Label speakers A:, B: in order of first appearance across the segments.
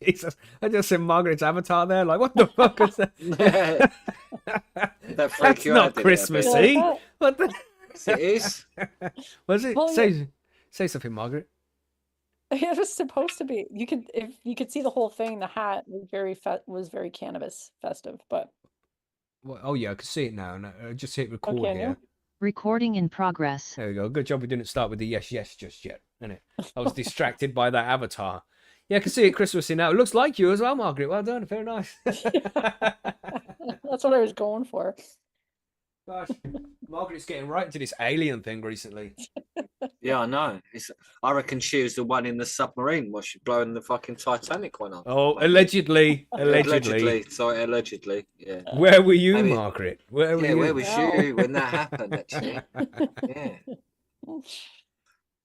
A: Jesus, I just said Margaret's avatar there. Like, what the fuck is that?
B: That freak
A: That's
B: you out,
A: not
B: did it, a bit?
C: You like
A: Christmassy.
C: that?
A: What the?
B: Yes, it is.
A: Was it?
C: Well, yeah,
A: Say something, Margaret.
C: it was supposed to be. If you could see the whole thing, the hat was very cannabis festive. But
A: Well, oh yeah, I can see it now. No, just hit record
C: okay,
A: here.
D: Recording in progress.
A: There we go. Good job we didn't start with the yes, yes just yet, innit? I was distracted by that avatar. Yeah, I can see it Christmassy now. It looks like you as well, Margaret. Well done. Very nice.
C: that's what I was going for.
A: Gosh, Margaret's getting right into this alien thing recently.
B: Yeah, I know. I reckon she was the one in the submarine while she's blowing the fucking Titanic one up.
A: Oh,
B: Maybe.
A: allegedly.
B: Sorry, allegedly. Yeah.
A: Where were you,
B: Maybe-
A: Margaret? Where were
B: Yeah,
A: you?
B: where was
C: Wow.
B: you when that happened, actually? Yeah.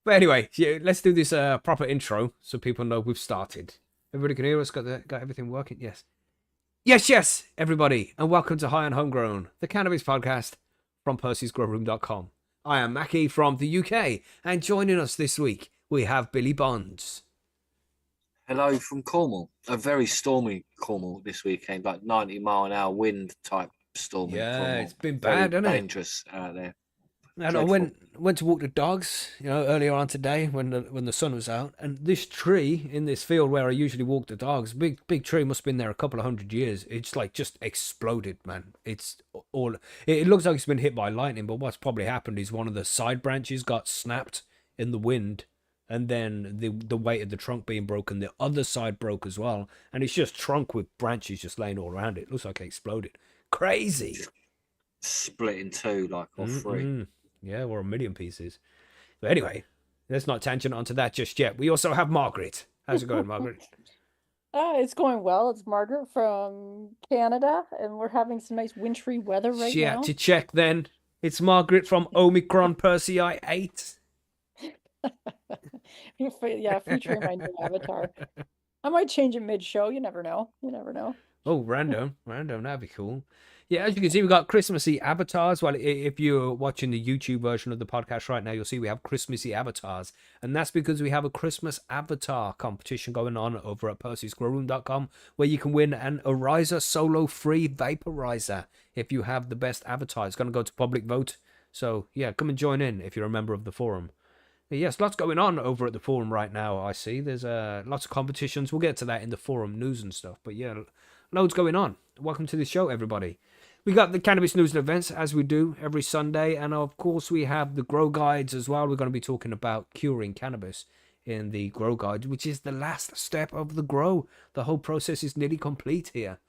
A: But anyway, yeah, let's do this proper intro so people know we've started. Everybody can hear us? Got everything working? Yes. Yes, everybody, and welcome to High and Homegrown, the cannabis podcast from Percy'sGrowroom.com. I am Macky from the UK, and joining us this week, we have Billy Bonds.
B: Hello from Cornwall. A very stormy Cornwall this weekend, like 90-mile-an-hour wind type storm.
A: Yeah,
B: in Cornwall.
A: it's been
B: Very
A: bad, hasn't it?
B: dangerous out there.
A: And I went to walk the dogs, earlier on today when the sun was out, and this tree in this field where I usually walk the dogs, big tree, must have been there a couple of 100 years. It's like just exploded, man. It's all. It looks like it's been hit by lightning, but what's probably happened is one of the side branches got snapped in the wind, and then the weight of the trunk being broken, the other side broke as well, and it's just trunk with branches just laying all around it. It looks like it exploded. Crazy.
B: Split in two, like, or three.
A: Yeah, or a million pieces. But anyway, let's not tangent onto that just yet. We also have Margaret. How's it going, Margaret?
C: It's going well. It's Margaret from Canada, and we're having some nice wintry weather right
A: She
C: now.
A: had to check then. It's Margaret from Omicron Persei 8.
C: Yeah, featuring my new avatar. I might change it mid-show. You never know.
A: Oh, random. That'd be cool. Yeah, as you can see, we've got Christmassy avatars. Well, if you're watching the YouTube version of the podcast right now, you'll see we have Christmassy avatars. And that's because we have a Christmas avatar competition going on over at Percy'sGrowroom.com, where you can win an Ariza Solo Free Vaporizer if you have the best avatar. It's going to go to public vote. So, yeah, come and join in if you're a member of the forum. Yes, lots going on over at the forum right now, I see. There's lots of competitions. We'll get to that in the forum news and stuff. But yeah, loads going on. Welcome to the show, everybody. We got the cannabis news and events, as we do every Sunday. And of course, we have the grow guides as well. We're going to be talking about curing cannabis in the grow guide, which is the last step of the grow. The whole process is nearly complete here.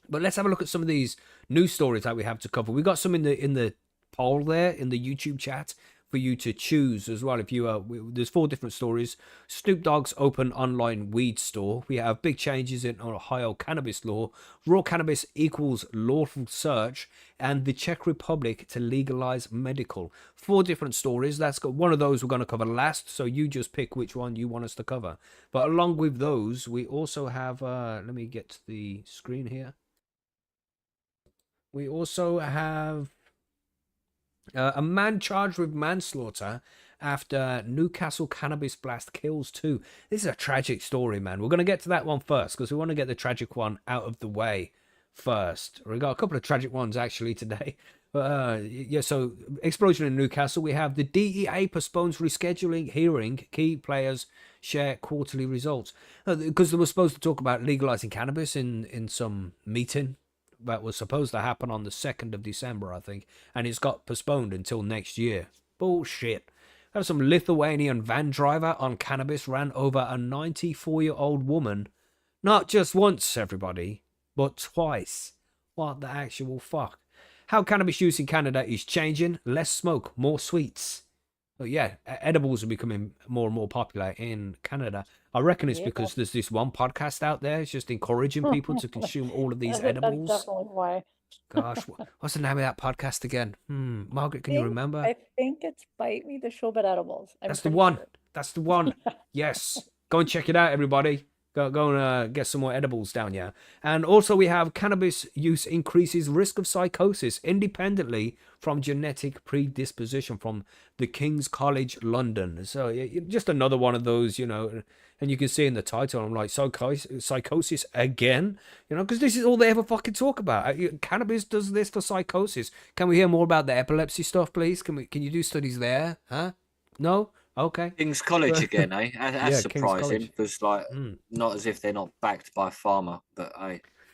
A: But let's have a look at some of these news stories that we have to cover. We got some in the poll there in the YouTube chat for you to choose as well. If you there's 4 different stories. Snoop Dogg's open online weed store. We have big changes in Ohio cannabis law. Raw cannabis equals lawful search, and the Czech Republic to legalize medical. 4 different stories. That's got one of those we're going to cover last. So you just pick which one you want us to cover. But along with those, we also have. Let me get to the screen here. We also have a man charged with manslaughter after Newcastle cannabis blast kills 2. This is a tragic story, man. We're going to get to that one first because we want to get the tragic one out of the way first. We got a couple of tragic ones actually today. Yeah, so explosion in Newcastle. We have the DEA postpones rescheduling hearing. Key players share quarterly results because they were supposed to talk about legalizing cannabis in some meeting that was supposed to happen on the 2nd of December, I think, and it's got postponed until next year. Bullshit. Have some Lithuanian van driver on cannabis ran over a 94-year-old woman. Not just once, everybody, but twice. What the actual fuck? How cannabis use in Canada is changing. Less smoke, more sweets. But yeah, edibles are becoming more and more popular in Canada. I reckon it's because there's this one podcast out there. It's just encouraging people to consume all of these edibles.
C: That's definitely why.
A: Gosh, what's the name of that podcast again? Margaret, can you remember?
C: I think it's Bite Me the Show About Edibles.
A: That's the one. That's the one. Yes. Go and check it out, everybody. Go and get some more edibles down here. And also we have cannabis use increases risk of psychosis independently from genetic predisposition from the King's College London. So just another one of those, and you can see in the title, I'm like, psychosis again, because this is all they ever fucking talk about. Cannabis does this for psychosis. Can we hear more about the epilepsy stuff, please? Can you do studies there? Huh? No? Okay.
B: King's College again, eh? That's
A: Yeah, King's
B: surprising
A: College.
B: because, not as if they're not backed by pharma, but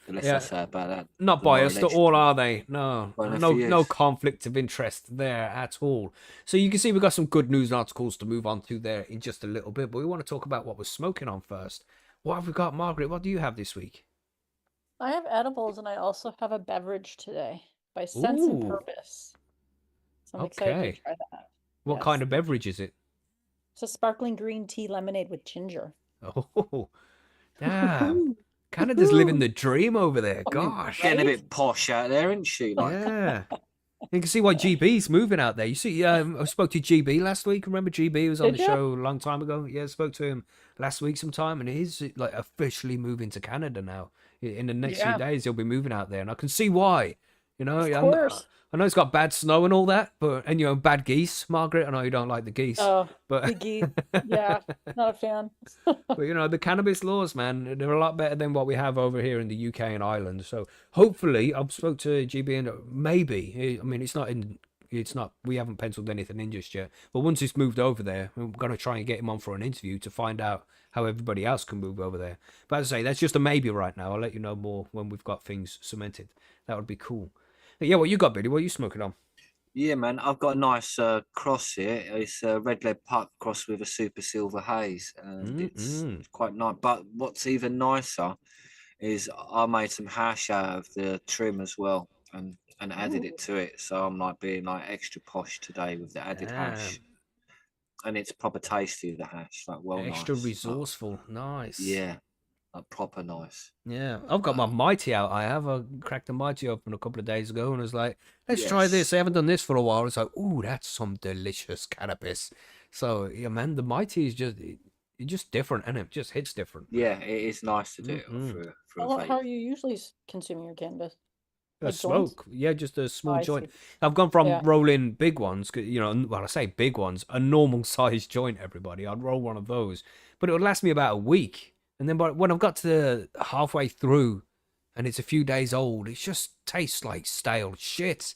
B: the less I say about that,
A: Not
B: the more
A: biased at
B: alleged.
A: all, are they? No,
B: Well, enough
A: no,
B: for
A: no
B: you.
A: conflict of interest there at all. So you can see we've got some good news articles to move on to there in just a little bit, but we want to talk about what we're smoking on first. What have we got, Margaret? What do you have this week?
C: I have edibles and I also have a beverage today by Sense and
A: Ooh.
C: Purpose. So I'm excited
A: Okay.
C: to try that.
A: What
C: Yes.
A: kind of beverage is it?
C: It's a sparkling green tea lemonade with ginger.
A: Oh, damn. Canada's living the dream over there. Gosh.
B: Getting a
C: Right?
B: bit posh out there, isn't she? Like,
A: Yeah. You can see why GB's moving out there. You see, I spoke to GB last week. Remember GB was on
C: Did
A: the
C: ya?
A: show a long time ago. Yeah, I spoke to him last week sometime, and he's like officially moving to Canada now. In the next few
C: Yeah.
A: days, he'll be moving out there, and I can see why.
C: Of course.
A: I know it's got bad snow and all that, but and bad geese, Margaret. I know you don't like the geese,
C: Oh,
A: but
C: the geese. Yeah, not a fan.
A: but the cannabis laws, man, they're a lot better than what we have over here in the UK and Ireland. So hopefully, I've spoke to GB and maybe, I mean, it's not, we haven't penciled anything in just yet. But once it's moved over there, we're going to try and get him on for an interview to find out how everybody else can move over there. But as I say, that's just a maybe right now. I'll let you know more when we've got things cemented. That would be cool. But yeah, what you got, Billy? What are you smoking on?
B: yeah, man, I've got a nice cross here. It's a red lead puck cross with a super silver haze, and it's quite nice. But what's even nicer is I made some hash out of the trim as well, and added it to it. So I'm like being like extra posh today with the added hash, and it's proper tasty. The hash, like
A: Extra
B: nice.
A: resourceful. Nice.
B: Yeah, like proper nice.
A: Yeah, I've got my Mighty out. I cracked the Mighty open a couple of days ago and was like, let's try this.
B: Yes.
A: I haven't done this for a while. It's like, ooh, that's some delicious cannabis. So, yeah, man, the Mighty is it's just different, and it just hits different.
B: Yeah, it is nice to do it for a
C: How
B: vape.
C: are you usually consuming your cannabis?
A: A
C: Like joints?
A: smoke. Yeah, just a small
C: I
A: joint.
C: see.
A: I've gone from
C: Yeah.
A: rolling big ones, well, I say big ones, a normal size joint, everybody. I'd roll one of those, but it would last me about a week. And then when I've got to halfway through and it's a few days old, it just tastes like stale shit,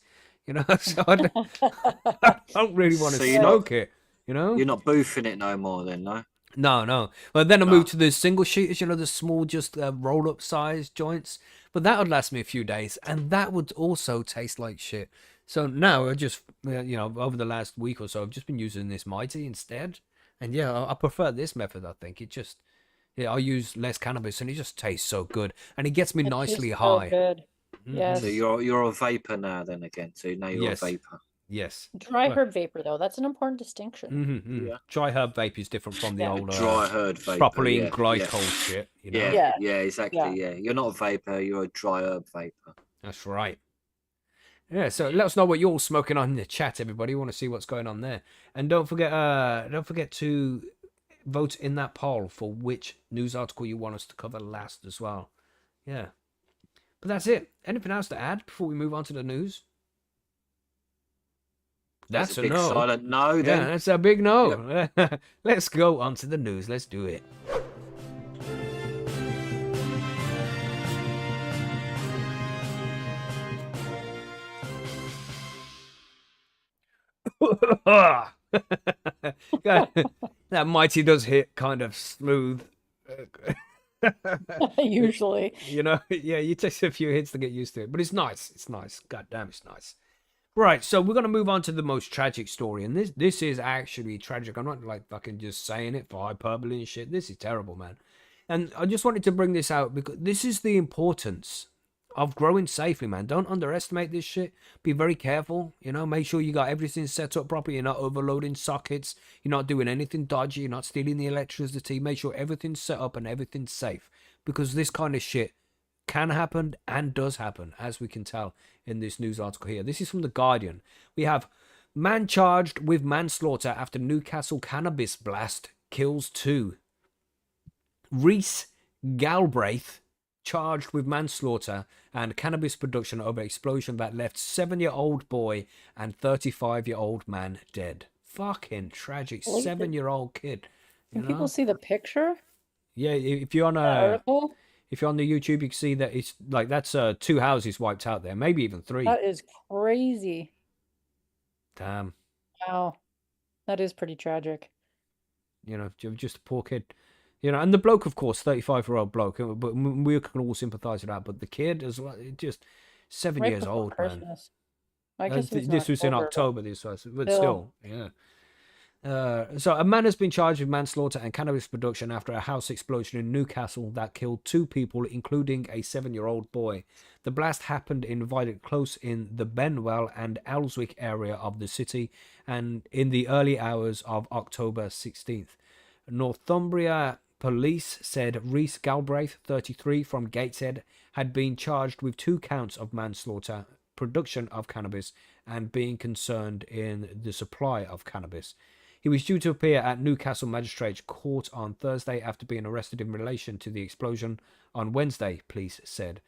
A: So I don't really want to
B: So you're
A: smoke it, you know?
B: You're not boofing it no more, then, no?
A: No. Well, then I moved to the single shooters, the small, just roll-up size joints. But that would last me a few days, and that would also taste like shit. So now I just, over the last week or so, I've just been using this Mighty instead. And yeah, I prefer this method, I think. I use less cannabis, and it just tastes so good. And it gets me
C: It
A: nicely
C: tastes so
A: high.
C: good.
A: Mhm.
C: Yes.
B: So you're a vapor now, then again. So now you're
A: Yes.
B: a vapor.
A: Yes.
C: Dry
A: Right.
C: herb vapor, though. That's an important distinction.
A: Mm-hmm.
B: Yeah.
A: Dry herb vape is different from the
C: Yeah.
A: old
B: Dry herb vapor.
A: properly
B: yeah,
A: in glycol shit.
B: Yeah,
C: Yeah.
B: exactly. Yeah. You're not a vapor. You're a dry herb vapor.
A: That's right. Yeah, so let us know what you're all smoking on in the chat, everybody. We want to see what's going on there. And don't forget to vote in that poll for which news article you want us to cover last as well. Yeah. But that's it. Anything else to add before we move on to the news? That's a
B: big
A: no.
B: silent no,
A: Yeah,
B: then.
A: that's a big no. Let's go on to the news. Let's do it. That Mighty does hit kind of smooth.
C: Usually.
A: Yeah, you take a few hits to get used to it, but it's nice. It's nice. God damn, it's nice. Right, so we're gonna move on to the most tragic story, and this is actually tragic. I'm not like fucking just saying it for hyperbole and shit. This is terrible, man. And I just wanted to bring this out because this is the importance of growing safely, man. Don't underestimate this shit. Be very careful, make sure you got everything set up properly. You're not overloading sockets. You're not doing anything dodgy. You're not stealing the electricity. Make sure everything's set up and everything's safe, because this kind of shit can happen and does happen, as we can tell in this news article here. This is from The Guardian. We have man charged with manslaughter after Newcastle cannabis blast kills 2. Reese Galbraith charged with manslaughter and cannabis production over explosion that left 7-year-old boy and 35-year-old man dead. Fucking tragic.
C: Wait,
A: 7-year-old kid. You
C: Can people
A: know?
C: see the picture?
A: Yeah, if you're on
C: The
A: a
C: article?
A: if you're on the YouTube, you can see that it's like that's 2 houses wiped out there, maybe even 3.
C: That is crazy.
A: Damn.
C: Wow. That is pretty tragic.
A: You know, just a poor kid. You know, and the bloke, of course, 35-year-old bloke, but we can all sympathise with that. But the kid as well, just 7
C: Right
A: years
C: before
A: old, man.
C: Christmas. I guess it was
A: This was in
C: but
A: October, this was, but
C: still.
A: still, yeah. So a man has been charged with manslaughter and cannabis production after a house explosion in Newcastle that killed 2 people, including a 7-year-old boy. The blast happened in Violet Close in the Benwell and Ellswick area of the city, and in the early hours of October 16th. Northumbria police said Reese Galbraith, 33, from Gateshead, had been charged with 2 counts of manslaughter, production of cannabis, and being concerned in the supply of cannabis. He was due to appear at Newcastle Magistrates Court on Thursday after being arrested in relation to the explosion on Wednesday, police said.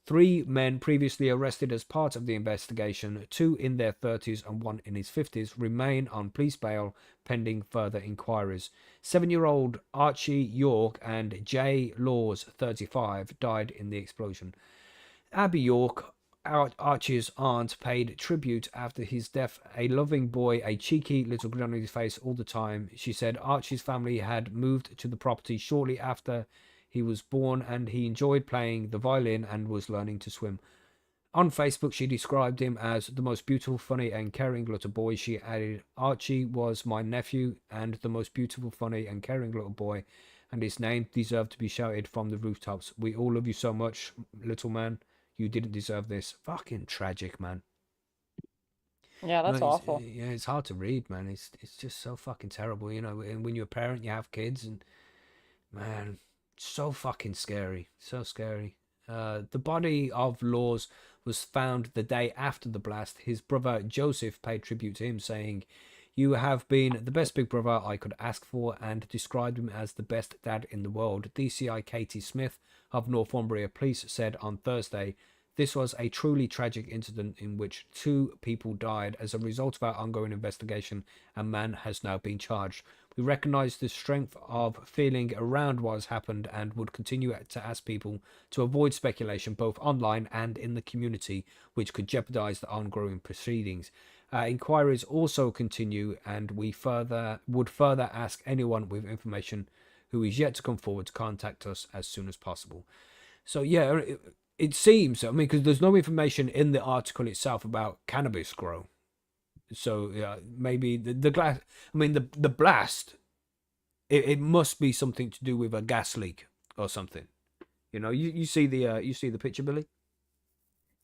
A: 3 men previously arrested as part of the investigation, 2 in their 30s and 1 in his 50s, remain on police bail pending further inquiries. 7-year-old Archie York and Jay Laws, 35, died in the explosion. Abby York, Archie's aunt, paid tribute after his death. A loving boy, a cheeky little grin on his face all the time. She said Archie's family had moved to the property shortly after he was born and he enjoyed playing the violin and was learning to swim. On Facebook, she described him as the most beautiful, funny and caring little boy. She added, Archie was my nephew and the most beautiful, funny and caring little boy, and his name deserved to be shouted from the rooftops. We all love you so much, little man. You didn't deserve this. Fucking tragic, man.
C: Yeah, that's awful.
A: Yeah, it's hard to read, man. It's just so fucking terrible, you know. And when you're a parent, you have kids, and man, so fucking scary, so scary. The body of Laws was found the day after the blast. His brother Joseph paid tribute to him, saying, "You have been the best big brother I could ask for," and described him as the best dad in the world. DCI Katie Smith of Northumbria Police said on Thursday, "This was a truly tragic incident in which 2 people died. As a result of our ongoing investigation, a man has now been charged. We recognise the strength of feeling around what has happened and would continue to ask people to avoid speculation both online and in the community, which could jeopardise the ongoing proceedings. Inquiries also continue, and we would further ask anyone with information who is yet to come forward to contact us as soon as possible." So yeah, it seems, I mean, because there's no information in the article itself about cannabis grow. So yeah, maybe the glass. I mean, the blast. It must be something to do with a gas leak or something. You know, you see the picture, Billy?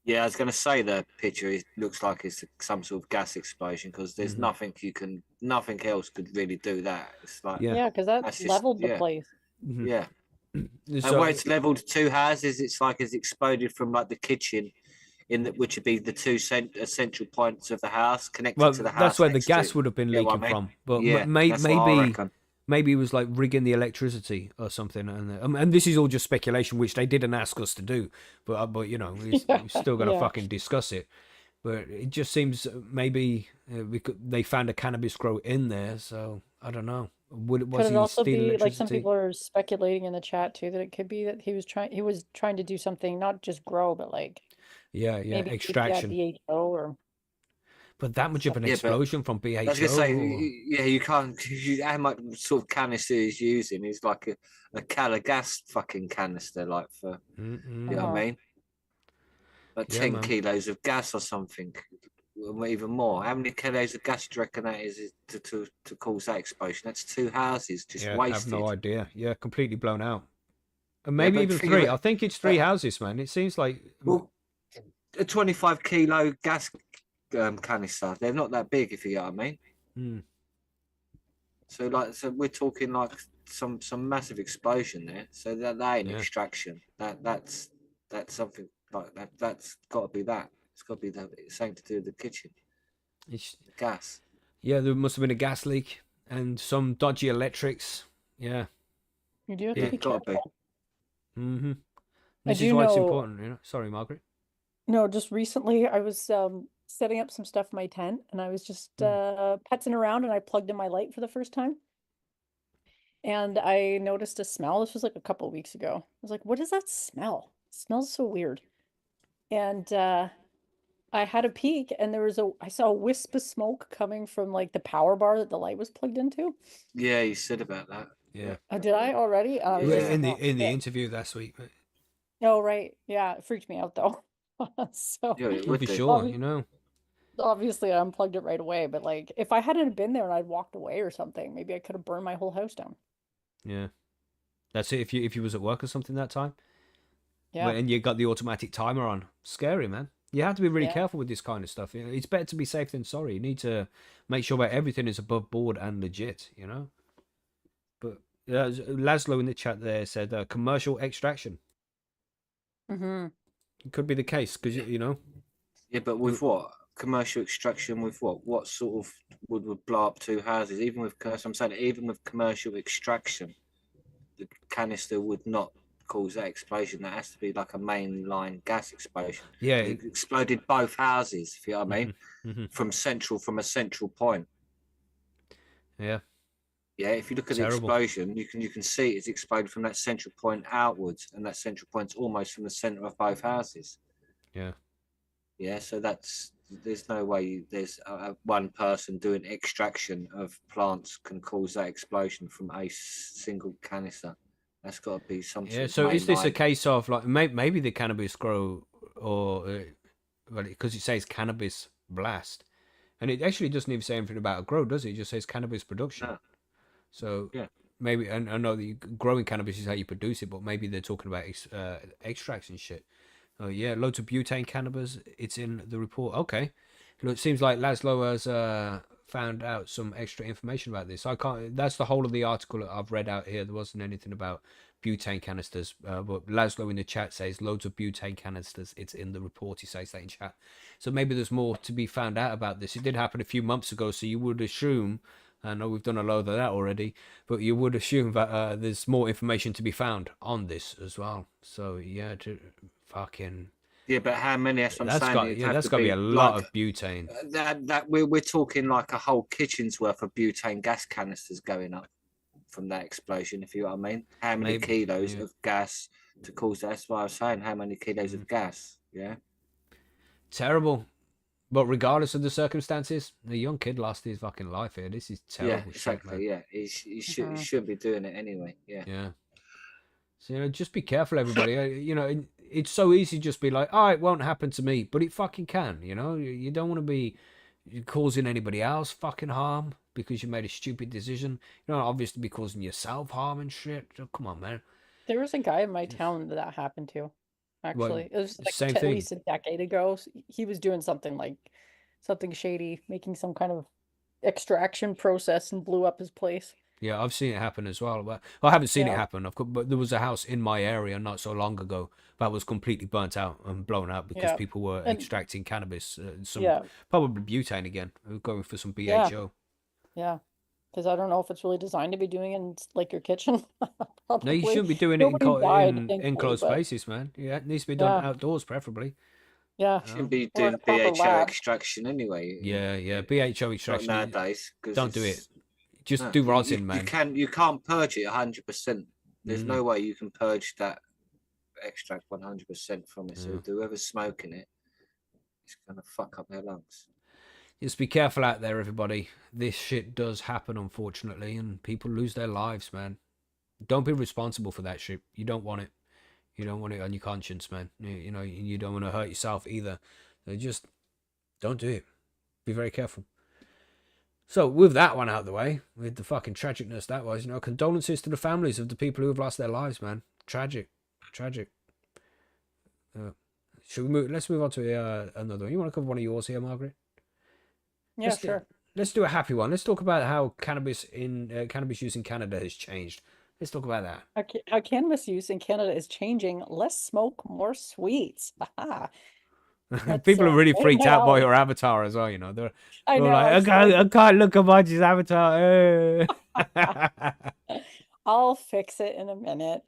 B: Yeah, I was going to say the picture. It looks like it's some sort of gas explosion because there's nothing else could really do that. It's like
C: Yeah, because that
B: that's just-
C: leveled the
B: yeah.
C: place.
B: yeah. And
A: So,
B: where it's leveled 2 houses, it's like it's exploded from like the kitchen, which would be the 2 central points of the house connected
A: well,
B: to the house.
A: that's where the
B: next
A: gas
B: to.
A: would have been
B: Yeah,
A: leaking
B: what I mean?
A: from. But
B: Yeah, that's what I
A: maybe
B: reckon.
A: maybe it was like rigging the electricity or something. And this is all just speculation, which they didn't ask us to do. But you know, we're still gonna
C: Yeah.
A: fucking discuss it. But it just seems maybe they found a cannabis grow in there. So I don't know. Was
C: Could it
A: he
C: also
A: stealing
C: be like
A: electricity?
C: some people are speculating in the chat too that it could be that he was trying to do something, not just grow, but like
A: Yeah,
C: maybe
A: extraction.
C: BHO or
A: But that much of an
B: Yeah, but
A: explosion from BHO.
B: I was going to say, yeah, you can't. How much sort of canister he's using is like a Cala gas fucking canister, like for you know what I mean, like
A: Yeah,
B: 10
A: man.
B: kilos of gas or something, or even more. How many kilos of gas do you reckon that is to cause that explosion? That's 2 houses just
A: Yeah, I
B: wasted.
A: have no idea. Yeah, completely blown out. And
B: Yeah,
A: maybe
B: but
A: even
B: think
A: 3.
B: about-
A: I think it's 3 houses, man. It seems like
B: Well, a 25 kilo gas canister, they're not that big, if you know what I mean.
A: Hmm.
B: So we're talking like some massive explosion there. So that ain't
A: Yeah.
B: extraction. That's something like that. That's got to be that. It's got to be that something to do with the kitchen,
A: It's,
B: the gas.
A: yeah, there must have been a gas leak and some dodgy electrics. Yeah.
C: you do have to
B: Yeah,
C: be
B: got to be.
C: careful.
A: Mm-hmm.
C: I
A: This is
C: do
A: why it's
C: know.
A: important, you know. Sorry, Margaret.
C: No, just recently I was setting up some stuff in my tent, and I was just putzing around, and I plugged in my light for the first time, and I noticed a smell. This was like a couple of weeks ago. I was like, "What is that smell? It smells so weird." And I had a peek, and I saw a wisp of smoke coming from like the power bar that the light was plugged into.
B: Yeah, you said about that.
A: Yeah.
C: Did I already? I was just
B: Yeah.
A: In the
C: oh, shit.
A: interview last week.
C: Oh, right. Yeah, it freaked me out though. So
B: Yeah, it
A: Well,
B: would
A: for
B: do.
A: sure, you know.
C: obviously I unplugged it right away, but like if I hadn't been there and I'd walked away or something, maybe I could have burned my whole house down.
A: Yeah. That's it. If you was at work or something that time,
C: Yeah.
A: and you got the automatic timer on, scary, man. You have to be really
C: Yeah.
A: careful with this kind of stuff. You know, it's better to be safe than sorry. You need to make sure that everything is above board and legit. You know. But Laszlo in the chat there said commercial extraction.
C: Mm-hmm.
A: It could be the case because you know.
B: Yeah, but with what? Commercial extraction with what? What sort of would blow up two houses? Even with, I'm saying, even with commercial extraction, the canister would not cause that explosion. That has to be like a mainline gas explosion.
A: Yeah.
B: It exploded both houses, if you know what I mean,
A: Mm-hmm.
B: from a central point.
A: Yeah.
B: Yeah, if you look at
A: Terrible.
B: the explosion, you can see it's exploded from that central point outwards, and that central point's almost from the center of both houses.
A: Yeah.
B: Yeah, so there's no way there's one person doing extraction of plants can cause that explosion from a single canister. That's got to be some
A: Yeah.
B: sort
A: So
B: of
A: is this a
B: mainline.
A: case of like maybe the cannabis grow or well, because it says cannabis blast, and it actually doesn't even say anything about a grow, does it? It just says cannabis production.
B: No.
A: So
B: Yeah.
A: maybe, and I know that growing cannabis is how you produce it, but maybe they're talking about extracts and shit. Oh yeah, loads of butane cannabis. It's in the report. Okay, it seems like Laszlo has found out some extra information about this. I can't. That's the whole of the article that I've read out here. There wasn't anything about butane canisters, but Laszlo in the chat says loads of butane canisters. It's in the report. He says that in chat. So maybe there's more to be found out about this. It did happen a few months ago, so you would assume. I know we've done a load of that already, but you would assume that there's more information to be found on this as well. So yeah, fucking.
B: Yeah, but how many? That's what I'm
A: That's
B: saying.
A: got
B: It'd have
A: that's
B: to
A: got to be a lot
B: like,
A: of butane.
B: that we're talking like a whole kitchen's worth of butane gas canisters going up from that explosion. If you know what I mean, how many
A: Maybe,
B: kilos
A: yeah.
B: of gas to cause that? That's why I was saying how many kilos of gas. Yeah.
A: Terrible. But regardless of the circumstances, the young kid lost his fucking life here. This is terrible
B: Yeah,
A: shit,
B: exactly.
A: man.
B: Yeah, he shouldn't be doing it anyway. Yeah.
A: Yeah. So, you know, just be careful, everybody. You know, it's so easy to just be like, oh, it won't happen to me. But it fucking can, you know? You don't want to be causing anybody else fucking harm because you made a stupid decision. You don't obviously be causing yourself harm and shit. Oh, come on, man.
C: There was a guy in my town that happened to. Actually, it was like
A: same
C: at
A: thing.
C: least a decade ago. He was doing something shady, making some kind of extraction process, and blew up his place.
A: Yeah, I've seen it happen as well. But I haven't seen it
C: Yeah.
A: happen, but there was a house in my area not so long ago that was completely burnt out and blown out because
C: Yeah.
A: people were
C: And-
A: extracting cannabis, some
C: Yeah,
A: probably butane again, going for some
C: Yeah.
A: BHO.
C: yeah. Because I don't know if it's really designed to be doing in like your kitchen.
A: No, you
C: Probably.
A: shouldn't be doing it
C: Nobody died,
A: in
C: thankfully,
A: enclosed
C: but
A: spaces, man. Yeah, it needs to be done
C: Yeah.
A: outdoors, preferably.
C: yeah.
B: Shouldn't be
C: Or in
B: doing
C: a proper
B: BHO
C: lab.
B: extraction anyway.
A: Yeah, BHO
B: Not
A: extraction.
B: nowadays.
A: Don't do it. Just
B: No,
A: do rosin, man.
B: You can't purge it 100%. There's
A: Mm.
B: no way you can purge that extract 100% from it. So
A: Yeah.
B: whoever's smoking it, it's gonna fuck up their lungs.
A: Just be careful out there, everybody. This shit does happen, unfortunately, and people lose their lives, man. Don't be responsible for that shit. You don't want it. You don't want it on your conscience, man. You know, you don't want to hurt yourself either. So just don't do it. Be very careful. So with that one out of the way, with the fucking tragicness that was, you know, condolences to the families of the people who have lost their lives, man. Tragic. Should we move? Let's move on to another one. You want to cover one of yours here, Margaret?
C: Yeah,
A: Let's
C: sure.
A: Let's do a happy one. Let's talk about how cannabis use in Canada has changed. Let's talk about that.
C: How cannabis use in Canada is changing. Less smoke, more sweets. Aha.
A: People are really
C: right
A: freaked out by
C: now-
A: your avatar as well. You know, they're
C: I know.
A: like, I can't look at Margie's avatar.
C: I'll fix it in a minute.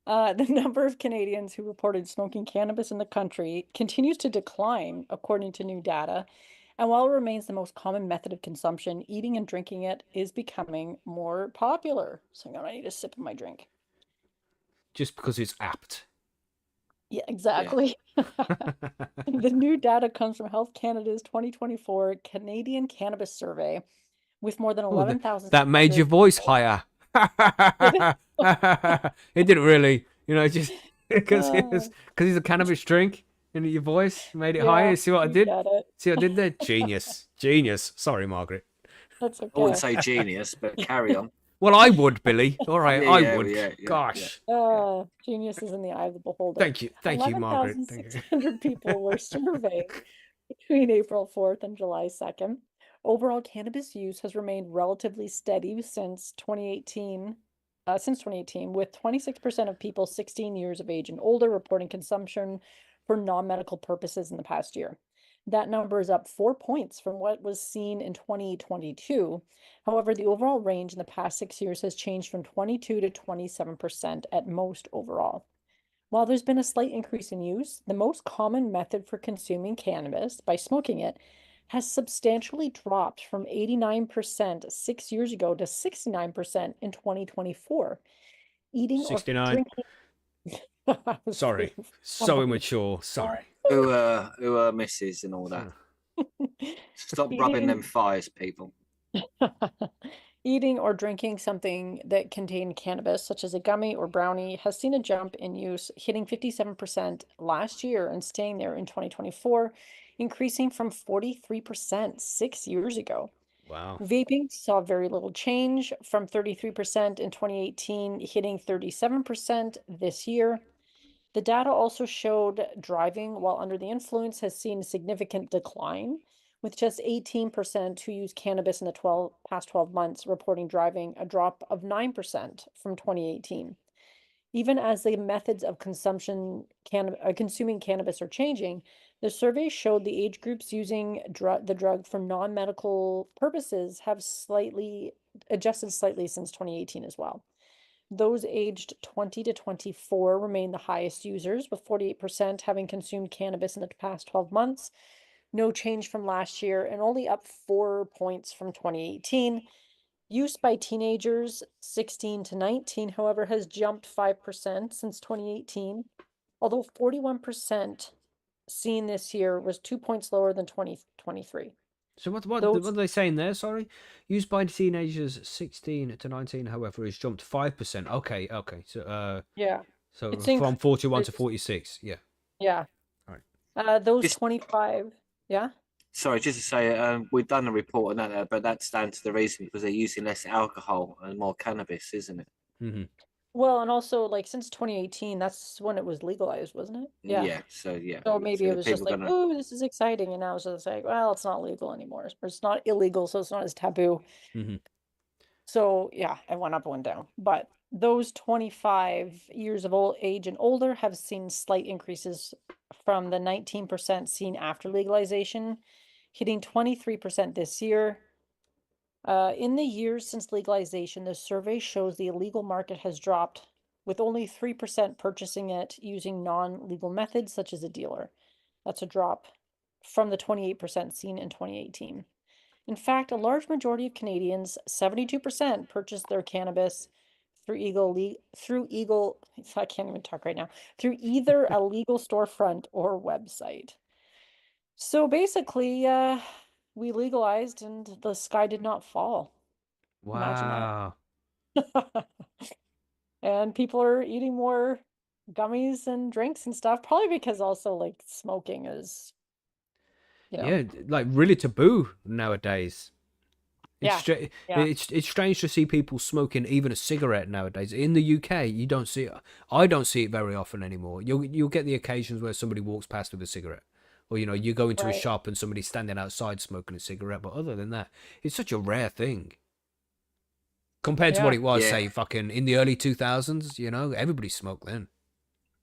C: The number of Canadians who reported smoking cannabis in the country continues to decline, according to new data. And while it remains the most common method of consumption, eating and drinking it is becoming more popular. So I need a sip of my drink.
A: Just because it's apt.
C: Yeah, exactly. The new data comes from Health Canada's 2024 Canadian Cannabis Survey, with more than
A: Oh,
C: 11,000.
A: that made your voice higher. It didn't really, just because it's a cannabis drink in your voice made it higher. See what I did? See what I did there? Genius. Sorry, Margaret.
C: That's
B: I wouldn't
C: okay.
B: say genius, but carry on.
A: Well, I would, Billy. All right,
B: Yeah,
A: I
B: yeah,
A: would.
B: yeah,
A: Gosh.
C: Genius is in the eye of the beholder.
A: Thank you, Margaret. Thank you.
C: 11,600 people were surveyed between April 4th and July 2nd. Overall cannabis use has remained relatively steady since 2018, with 26% of people 16 years of age and older reporting consumption for non-medical purposes in the past year. That number is up 4 points from what was seen in 2022. However, the overall range in the past 6 years has changed from 22 to 27% at most overall. While there's been a slight increase in use, the most common method for consuming cannabis by smoking it has substantially dropped from 89% 6 years ago to 69% in 2024. Eating
A: 69.
C: or drinking.
A: Sorry. So immature. Sorry.
B: Who are misses and all that. Stop rubbing them thighs, people.
C: Eating or drinking something that contained cannabis, such as a gummy or brownie, has seen a jump in use, hitting 57% last year and staying there in 2024, increasing from 43% 6 years ago.
A: Wow.
C: Vaping saw very little change, from 33% in 2018, hitting 37% this year. The data also showed driving while under the influence has seen a significant decline, with just 18% who use cannabis in the past 12 months reporting driving, a drop of 9% from 2018. Even as the methods of consuming cannabis are changing, the survey showed the age groups using the drug for non-medical purposes have adjusted slightly since 2018 as well. Those aged 20 to 24 remain the highest users, with 48% having consumed cannabis in the past 12 months. No change from last year and only up 4 points from 2018. Use by teenagers 16 to 19, however, has jumped 5% since 2018, although 41% seen this year was 2 points lower than 2023.
A: So what are they saying there? Sorry, used by teenagers 16 to 19, however, has jumped 5%. Okay. So
C: yeah.
A: So from 41 to 46. Yeah.
C: Yeah.
A: All right.
C: Those 25. Yeah.
B: Sorry, just to say, we've done a report on that, but that's down to the reason because they're using less alcohol and more cannabis, isn't it?
A: Mm-hmm.
C: Well, and also since 2018, that's when it was legalized, wasn't it?
B: Yeah. Yeah. So
C: maybe it was just like, oh, this is exciting, and now it's just like, well, it's not legal anymore, or it's not illegal, so it's not as taboo.
A: Mm-hmm.
C: So yeah, it went up, went down. But those 25 years of age and older have seen slight increases from the 19% seen after legalization, hitting 23% this year. In the years since legalization, the survey shows the illegal market has dropped, with only 3% purchasing it using non-legal methods such as a dealer. That's a drop from the 28% seen in 2018. In fact, a large majority of Canadians, 72%, purchase their cannabis through I can't even talk right now, through either a legal storefront or website. So basically, we legalized and the sky did not fall.
A: Wow.
C: Imagine that. And people are eating more gummies and drinks and stuff, probably because also smoking is,
A: Yeah, really taboo nowadays. It's
C: Yeah.
A: it's strange to see people smoking even a cigarette nowadays. In the UK, you don't see it. I don't see it very often anymore. You'll get the occasions where somebody walks past with a cigarette. Or, you go into a shop and somebody's standing outside smoking a cigarette. But other than that, it's such a rare thing. Compared to what it was, say, fucking in the early 2000s, everybody smoked then.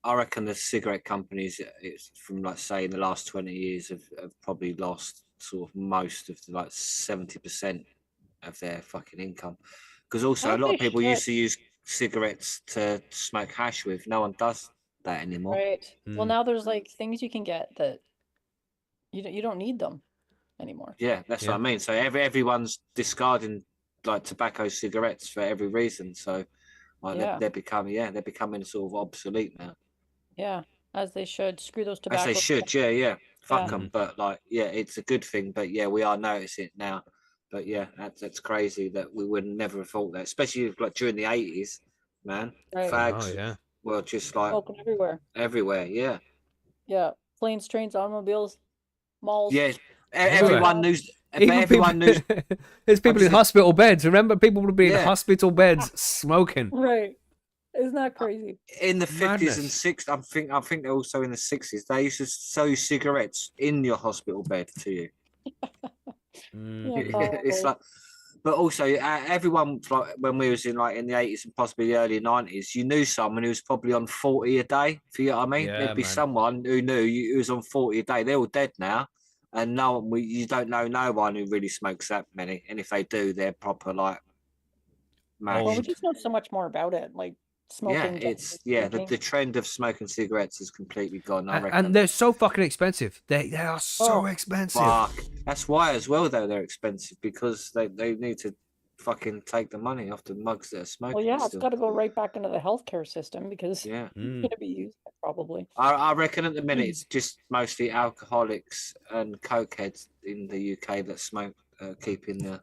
B: I reckon the cigarette companies, it's from say in the last 20 years, have probably lost sort of most of the 70% of their fucking income. Because also a lot of people used to use cigarettes to smoke hash with. No one does that anymore.
C: Right. Well,
A: Mm.
C: now there's like things you can get that you don't need them anymore.
B: Yeah, that's
A: Yeah.
B: what I mean. So everyone's discarding like tobacco cigarettes for every reason. So like
C: Yeah.
B: they're becoming sort of obsolete now.
C: Yeah, as they should. Screw those
B: As
C: tobacco.
B: they should, yeah. Fuck
C: Yeah.
B: them, but like, yeah, it's a good thing. But yeah, we are noticing it now. But yeah, that's crazy that we would never have thought that, especially like during the 80s, man.
C: Right.
B: Fags
A: Oh yeah.
B: were just like
C: Smoking everywhere.
B: everywhere. Yeah,
C: Yeah. Planes, trains, automobiles, malls.
B: yeah.
A: Everywhere.
B: Everyone knew. But
A: Even
B: everyone knew.
A: there's people in
B: just-
A: hospital beds. Remember, people would be in
B: Yeah.
A: hospital beds smoking.
C: Right. Isn't that crazy?
B: In the 50s and
A: Madness.
B: 60s, I think they're also in the 60s. They used to sell you cigarettes in your hospital bed to you.
A: Mm.
C: Yeah, probably.
B: It's like, but also everyone like when we was in like in the 80s and possibly the early 90s, you knew someone who was probably on 40 a day. If you know what I mean,
A: Yeah,
B: there'd be
A: man.
B: someone who knew you who was on 40 a day. They're all dead now, and no one you don't know no one who really smokes that many. And if they do, they're proper like.
C: Well, we
A: Old.
C: just know so much more about it, like smoking.
B: Yeah, it's the trend of smoking cigarettes is completely gone. I reckon.
A: And they're so fucking expensive. They are so
C: Oh.
A: expensive.
B: Fuck. That's why as well though they're expensive because they need to fucking take the money off the mugs that are smoking.
C: Well, yeah, it's
B: still.
C: got to go right back into the healthcare system because
B: Yeah.
C: it's
A: Mm.
C: going to be used probably.
B: I reckon at the minute it's just mostly alcoholics and cokeheads in the UK that smoke, keeping the.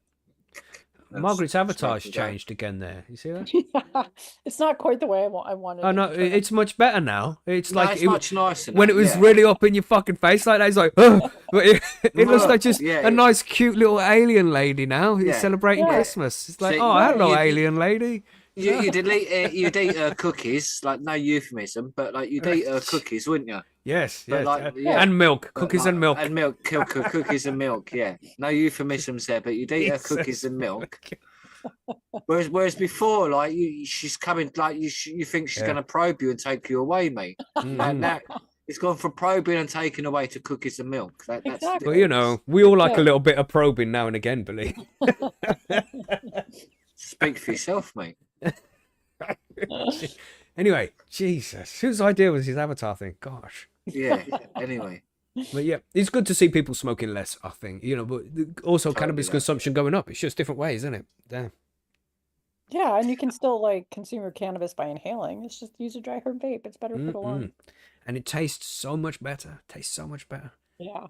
A: Margaret's avatar's
B: smoking going.
A: changed again there. You see that?
C: Yeah, it's not quite the way I wanted.
A: Oh
C: it
A: no,
C: to turn out.
A: it's much better now. It's
B: No,
A: like
B: it's
A: it,
B: much nicer
A: when
B: now,
A: it was
B: yeah.
A: really up in your fucking face like that. It's like, but it looks like just
B: Yeah,
A: a nice, cute little alien lady now. It's
B: Yeah.
A: celebrating
C: Yeah.
A: Christmas. It's like,
B: See,
A: oh, hello,
B: you-
A: alien lady.
B: You'd eat cookies, like no euphemism, but like you'd eat cookies, wouldn't you?
A: Yes,
B: But
A: yes,
B: like, yeah.
A: and milk,
B: But
A: cookies
B: like-
A: and milk.
B: And milk, cookies and milk, yeah. No euphemisms there, but you'd eat her cookies and milk. Whereas before, like she's coming, like you think she's
A: Yeah.
B: going to probe you and take you away, mate.
A: Mhm.
B: And that it's gone from probing and taking away to cookies and milk. That's
C: Exactly.
A: But you know, we all like
C: Yeah.
A: a little bit of probing now and again, Billy.
B: Speak for yourself, mate.
A: Anyway, Jesus, whose idea was his avatar thing? Gosh.
B: Yeah. Anyway,
A: But yeah, it's good to see people smoking less, I think. You know, but also
B: Totally
A: cannabis
B: that.
A: consumption going up. It's just different ways, isn't it? Damn.
C: Yeah, and you can still like consume your cannabis by inhaling. It's just use a dry herb vape. It's better for the lung.
A: And it tastes so much better. Tastes so much better.
C: Yeah,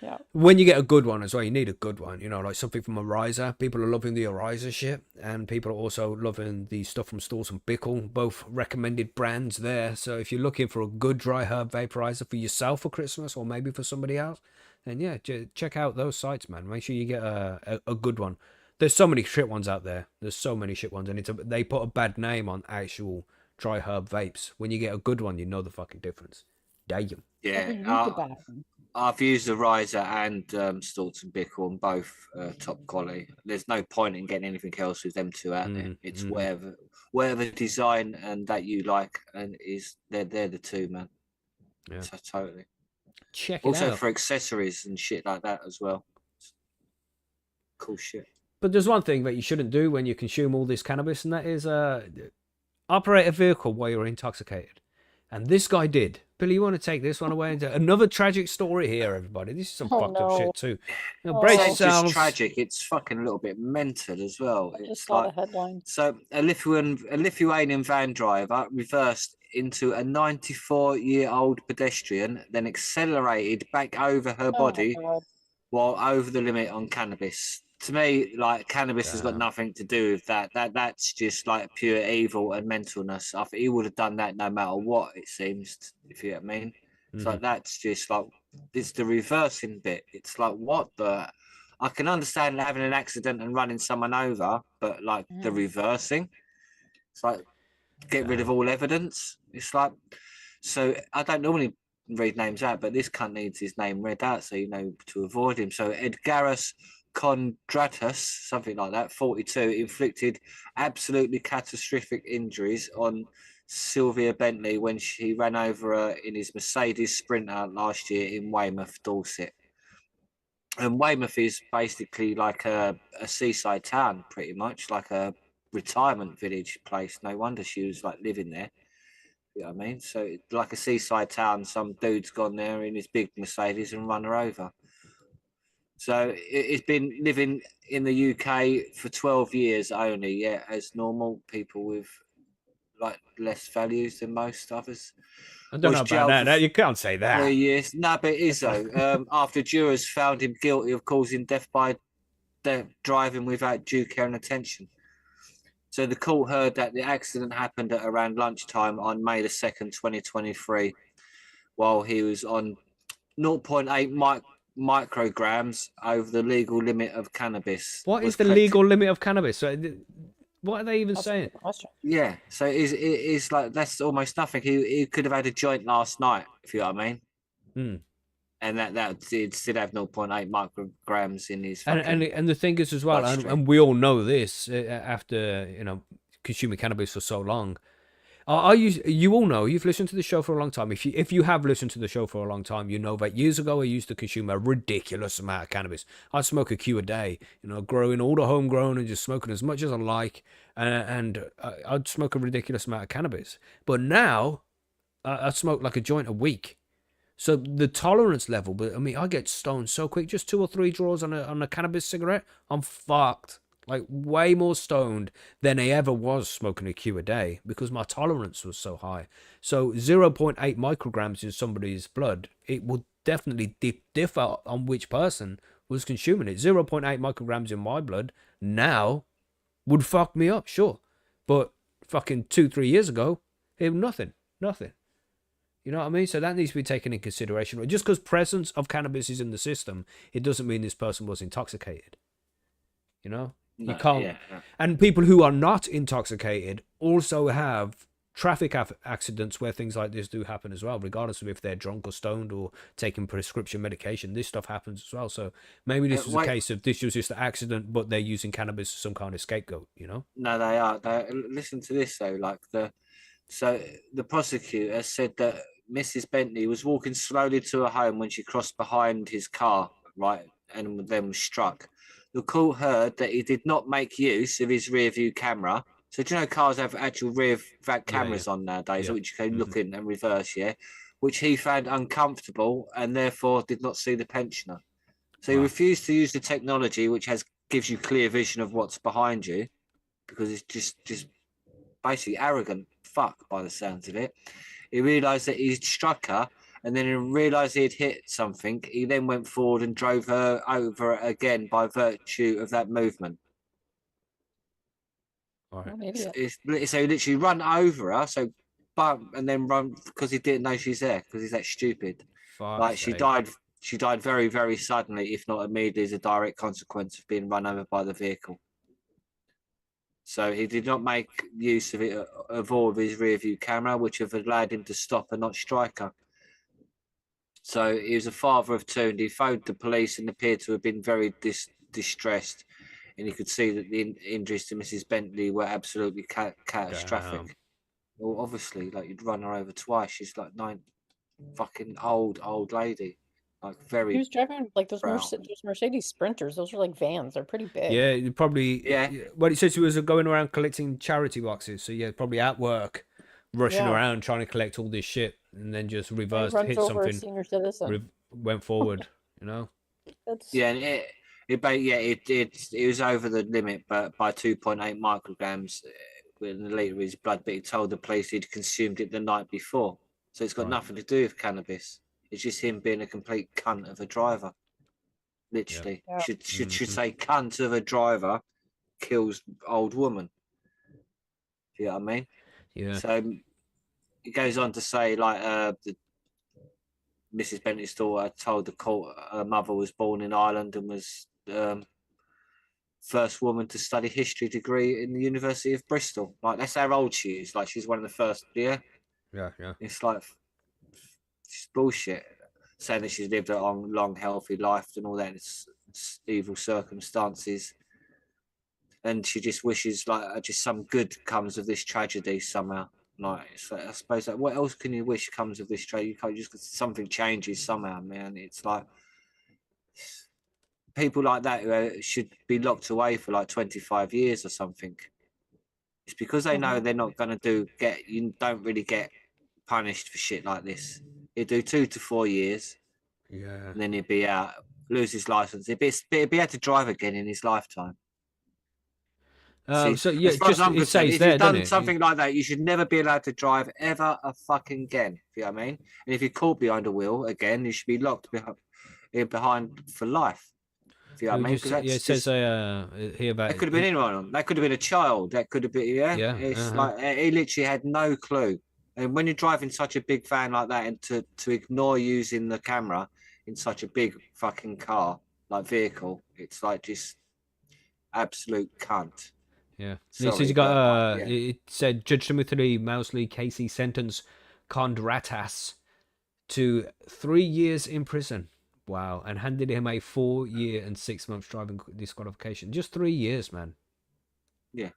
C: yeah.
A: When you get a good one as well, you need a good one. You know, like something from Ariza. People are loving the Ariza shit. And people are also loving the stuff from Stalls and Bickle. Both recommended brands there. So if you're looking for a good dry herb vaporizer for yourself for Christmas or maybe for somebody else, then yeah, check out those sites, man. Make sure you get a good one. There's so many shit ones out there. There's so many shit ones. And they put a bad name on actual dry herb vapes. When you get a good one, you know the fucking difference. Damn.
C: Never
B: yeah.
C: used a bad one.
B: I've used the Riser and Stalts and Bickle and both top quality. There's no point in getting anything else with them two out there. It's whatever design and that you like, and they're the two, man.
A: Yeah.
B: So, totally.
A: Check it
B: Also
A: out.
B: for accessories and shit like that as well. Cool shit.
A: But there's one thing that you shouldn't do when you consume all this cannabis, and that is operate a vehicle while you're intoxicated. And this guy did. Billy, you want to take this one away? Into another tragic story here, everybody. This is some
C: Oh,
A: fucked up
C: no.
A: shit too. You know,
C: Oh.
A: brace
B: It's not just
A: yourselves.
B: tragic, it's fucking a little bit mental as well.
C: I just
B: It's
C: saw
B: like
C: the headline.
B: so a Lithuanian van driver reversed into a 94-year-old pedestrian, then accelerated back over her
C: Oh my
B: body
C: God.
B: while over the limit on cannabis. To me, like cannabis has got
A: Damn.
B: nothing to do with that. That's just like pure evil and mentalness. I think he would have done that no matter what, it seems, if you know what I mean. It's like that's just like it's the reversing bit. It's like what the I can understand having an accident and running someone over, but like the reversing, it's like get rid of all evidence. It's like so I don't normally read names out, but this cunt needs his name read out so you know to avoid him. So Edgaras Kondratus, something like that, 42, inflicted absolutely catastrophic injuries on Sylvia Bentley when she ran over her in his Mercedes Sprinter last year in Weymouth, Dorset. And Weymouth is basically like a seaside town, pretty much like a retirement village place. No wonder she was like living there. You know what I mean? So like a seaside town, some dude's gone there in his big Mercedes and run her over. So it's been living in the UK for 12 years only, yeah, as normal people with like less values than most others.
A: I don't know about that. You can't say that.
B: 3 years. No, but it is though. After jurors found him guilty of causing death by driving without due care and attention. So the court heard that the accident happened at around lunchtime on May the 2nd, 2023, while he was on 0.8 micrograms over the legal limit of cannabis.
A: What is the legal limit of cannabis? So, what are they even saying?
B: Yeah, so it's like that's almost nothing. He could have had a joint last night, if you know what I mean. And that did still have 0.8 micrograms in his.
A: And the thing is as well, and we all know this after consuming cannabis for so long. You all know, you've listened to the show for a long time. If you have listened to the show for a long time, you know that years ago I used to consume a ridiculous amount of cannabis. I'd smoke a Q a day, growing all the homegrown and just smoking as much as I like, and I'd smoke a ridiculous amount of cannabis. But now I smoke like a joint a week. So the tolerance level, but I mean, I get stoned so quick. Just 2 or 3 draws on a cannabis cigarette, I'm fucked. Like way more stoned than I ever was smoking a Q a day because my tolerance was so high. So 0.8 micrograms in somebody's blood, it would definitely differ on which person was consuming it. 0.8 micrograms in my blood now would fuck me up, sure. But fucking 2-3 years ago, it was nothing. You know what I mean? So that needs to be taken in consideration. Just because presence of cannabis is in the system, it doesn't mean this person was intoxicated. You can't. Yeah. And people who are not intoxicated also have traffic accidents where things like this do happen as well, regardless of if they're drunk or stoned or taking prescription medication. This stuff happens as well. So maybe this was a case of this was just an accident, but they're using cannabis as some kind of scapegoat.
B: No, they are. Listen to this though. So the prosecutor said that Mrs. Bentley was walking slowly to her home when she crossed behind his car, right, and then was struck. The court heard that he did not make use of his rear view camera. So do you know cars have actual rear cameras on nowadays, which you can look in and reverse, which he found uncomfortable and therefore did not see the pensioner. So he refused to use the technology, which gives you clear vision of what's behind you, because it's just basically arrogant fuck by the sounds of it. He realised that he struck her, and then he realised he had hit something. He then went forward and drove her over again by virtue of that movement.
A: All right.
B: So he literally run over her, and then run because he didn't know she's there because he's that stupid. She died very, very suddenly, if not immediately, as a direct consequence of being run over by the vehicle. So he did not make use of all of his rear view camera, which have allowed him to stop and not strike her. So he was a father of 2, and he phoned the police and appeared to have been very distressed. And you could see that the injuries to Mrs. Bentley were absolutely catastrophic. Damn. Well, obviously, you'd run her over twice. She's like fucking old lady.
C: He was driving those Mercedes Sprinters. Those are vans. They're pretty big.
A: Yeah, you probably. Yeah. Well, it says he was going around collecting charity boxes. So probably at work, rushing around trying to collect all this shit, and then just reversed, hit something, a senior citizen. Went forward.
C: That's...
B: Yeah, and it was over the limit, but by 2.8 micrograms in the liter of his blood. But he told the police he'd consumed it the night before, so it's got nothing to do with cannabis. It's just him being a complete cunt of a driver. Literally, should say cunt of a driver kills old woman. Do you know what I mean?
A: Yeah.
B: So he goes on to say Mrs. Bentley's daughter told the court her mother was born in Ireland and was first woman to study history degree in the University of Bristol. That's how old she is. She's one of the first. Yeah.
A: Yeah.
B: It's it's bullshit. Saying that she's lived a long, healthy life and all that. It's evil circumstances, and she just wishes just some good comes of this tragedy somehow. I suppose what else can you wish comes of this tragedy? You can't just something changes somehow, man. It's people like that who should be locked away for 25 years or something. It's because they know
C: Mhm.
B: they're not going to you don't really get punished for shit like this. He'd do 2 to 4 years,
A: Yeah.
B: and then he'd be out, lose his license. He'd be able to drive again in his lifetime. See,
A: So yeah,
B: as far as
A: just
B: I'm
A: it
B: concerned,
A: says
B: if you've
A: there, doesn't
B: done
A: it?
B: something like that, you should never be allowed to drive ever a fucking again. You know what I mean? And if you're caught behind a wheel again, you should be locked behind for life. You know what I mean? Because
A: Yeah,
B: that's
A: it says
B: just
A: here about
B: that could have been anyone. That could have been a child. That could have been
A: yeah.
B: It's like he literally had no clue. And when you're driving such a big van like that, and to ignore using the camera in such a big fucking car like vehicle, it's like just absolute cunt.
A: Yeah. And it says
B: Sorry,
A: you got
B: but yeah.
A: it said Judge Timothy Mousley Casey sentenced Kondratas to 3 years in prison. Wow, and handed him a 4-year and 6 months driving disqualification. Just 3 years, man.
B: Yeah,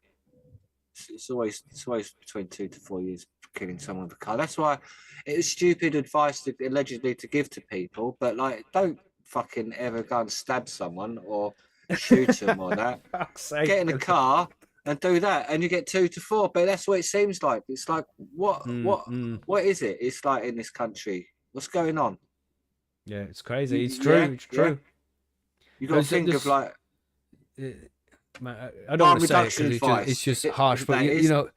B: it's always between 2 to 4 years for killing someone with a car. That's why it was stupid advice to allegedly to give to people. But like, don't fucking ever go and stab someone or shoot them or that.
A: Fuck's sake.
B: Get in a car and do that, and you get 2 to 4. But that's what it seems like. It's like what is it? It's like in this country. What's going on?
A: Yeah, it's crazy. It's true.
B: Yeah,
A: It's true.
B: You got to
A: There's-
B: think
A: there's-
B: of like
A: I don't want to say it
B: reduction
A: because
B: advice.
A: it's just harsh, but
B: That
A: you
B: is-
A: know,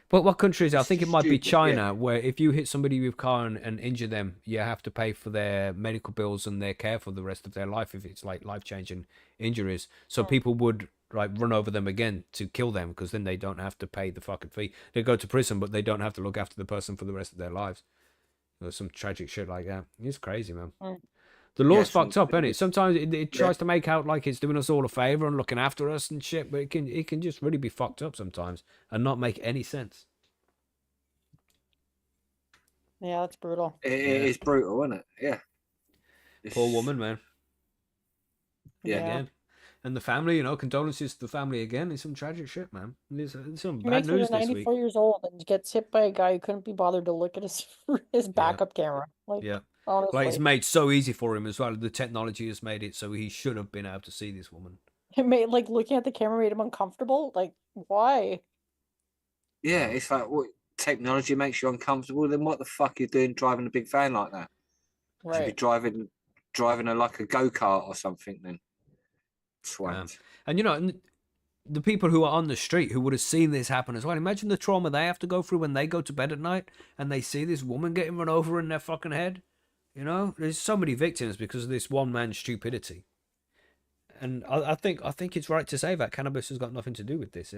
A: but what country is it? I think it might be
B: Stupid, yeah.
A: China, where if you hit somebody with a car and injure them, you have to pay for their medical bills and their care for the rest of their life if it's like life-changing injuries. So people would like run over them again to kill them because then they don't have to pay the fucking fee. They go to prison, but they don't have to look after the person for the rest of their lives. There's some tragic shit like that. It's crazy, man. The law's
B: Yeah,
A: fucked up, isn't it? Sometimes it tries
B: Yeah.
A: to make out like it's doing us all a favor and looking after us and shit, but it can just really be fucked up sometimes and not make any sense.
C: Yeah, that's brutal.
B: It is brutal, isn't it? Yeah.
A: Poor
B: It's-
A: woman, man.
B: Yeah.
A: Again. And the family, you know, condolences to the family again. It's some tragic shit, man. There's some
C: He
A: bad
C: makes it
A: news
C: to
A: this week.
C: 94 years old and gets hit by a guy who couldn't be bothered to look at his backup camera. Like,
A: Yeah.
C: honestly.
A: Like it's made so easy for him as well. The technology has made it so he should have been able to see this woman.
C: It made, like, looking at the camera made him uncomfortable. Like, why?
B: Yeah, it's like what technology makes you uncomfortable. Then what the fuck are you doing driving a big van like that? You should be
C: Right.
B: driving like a go-kart or something then. Swat.
A: And you know, the people who are on the street who would have seen this happen as well. Imagine the trauma they have to go through when they go to bed at night and they see this woman getting run over in their fucking head. You know, there's so many victims because of this one man's stupidity. And I think it's right to say that cannabis has got nothing to do with this.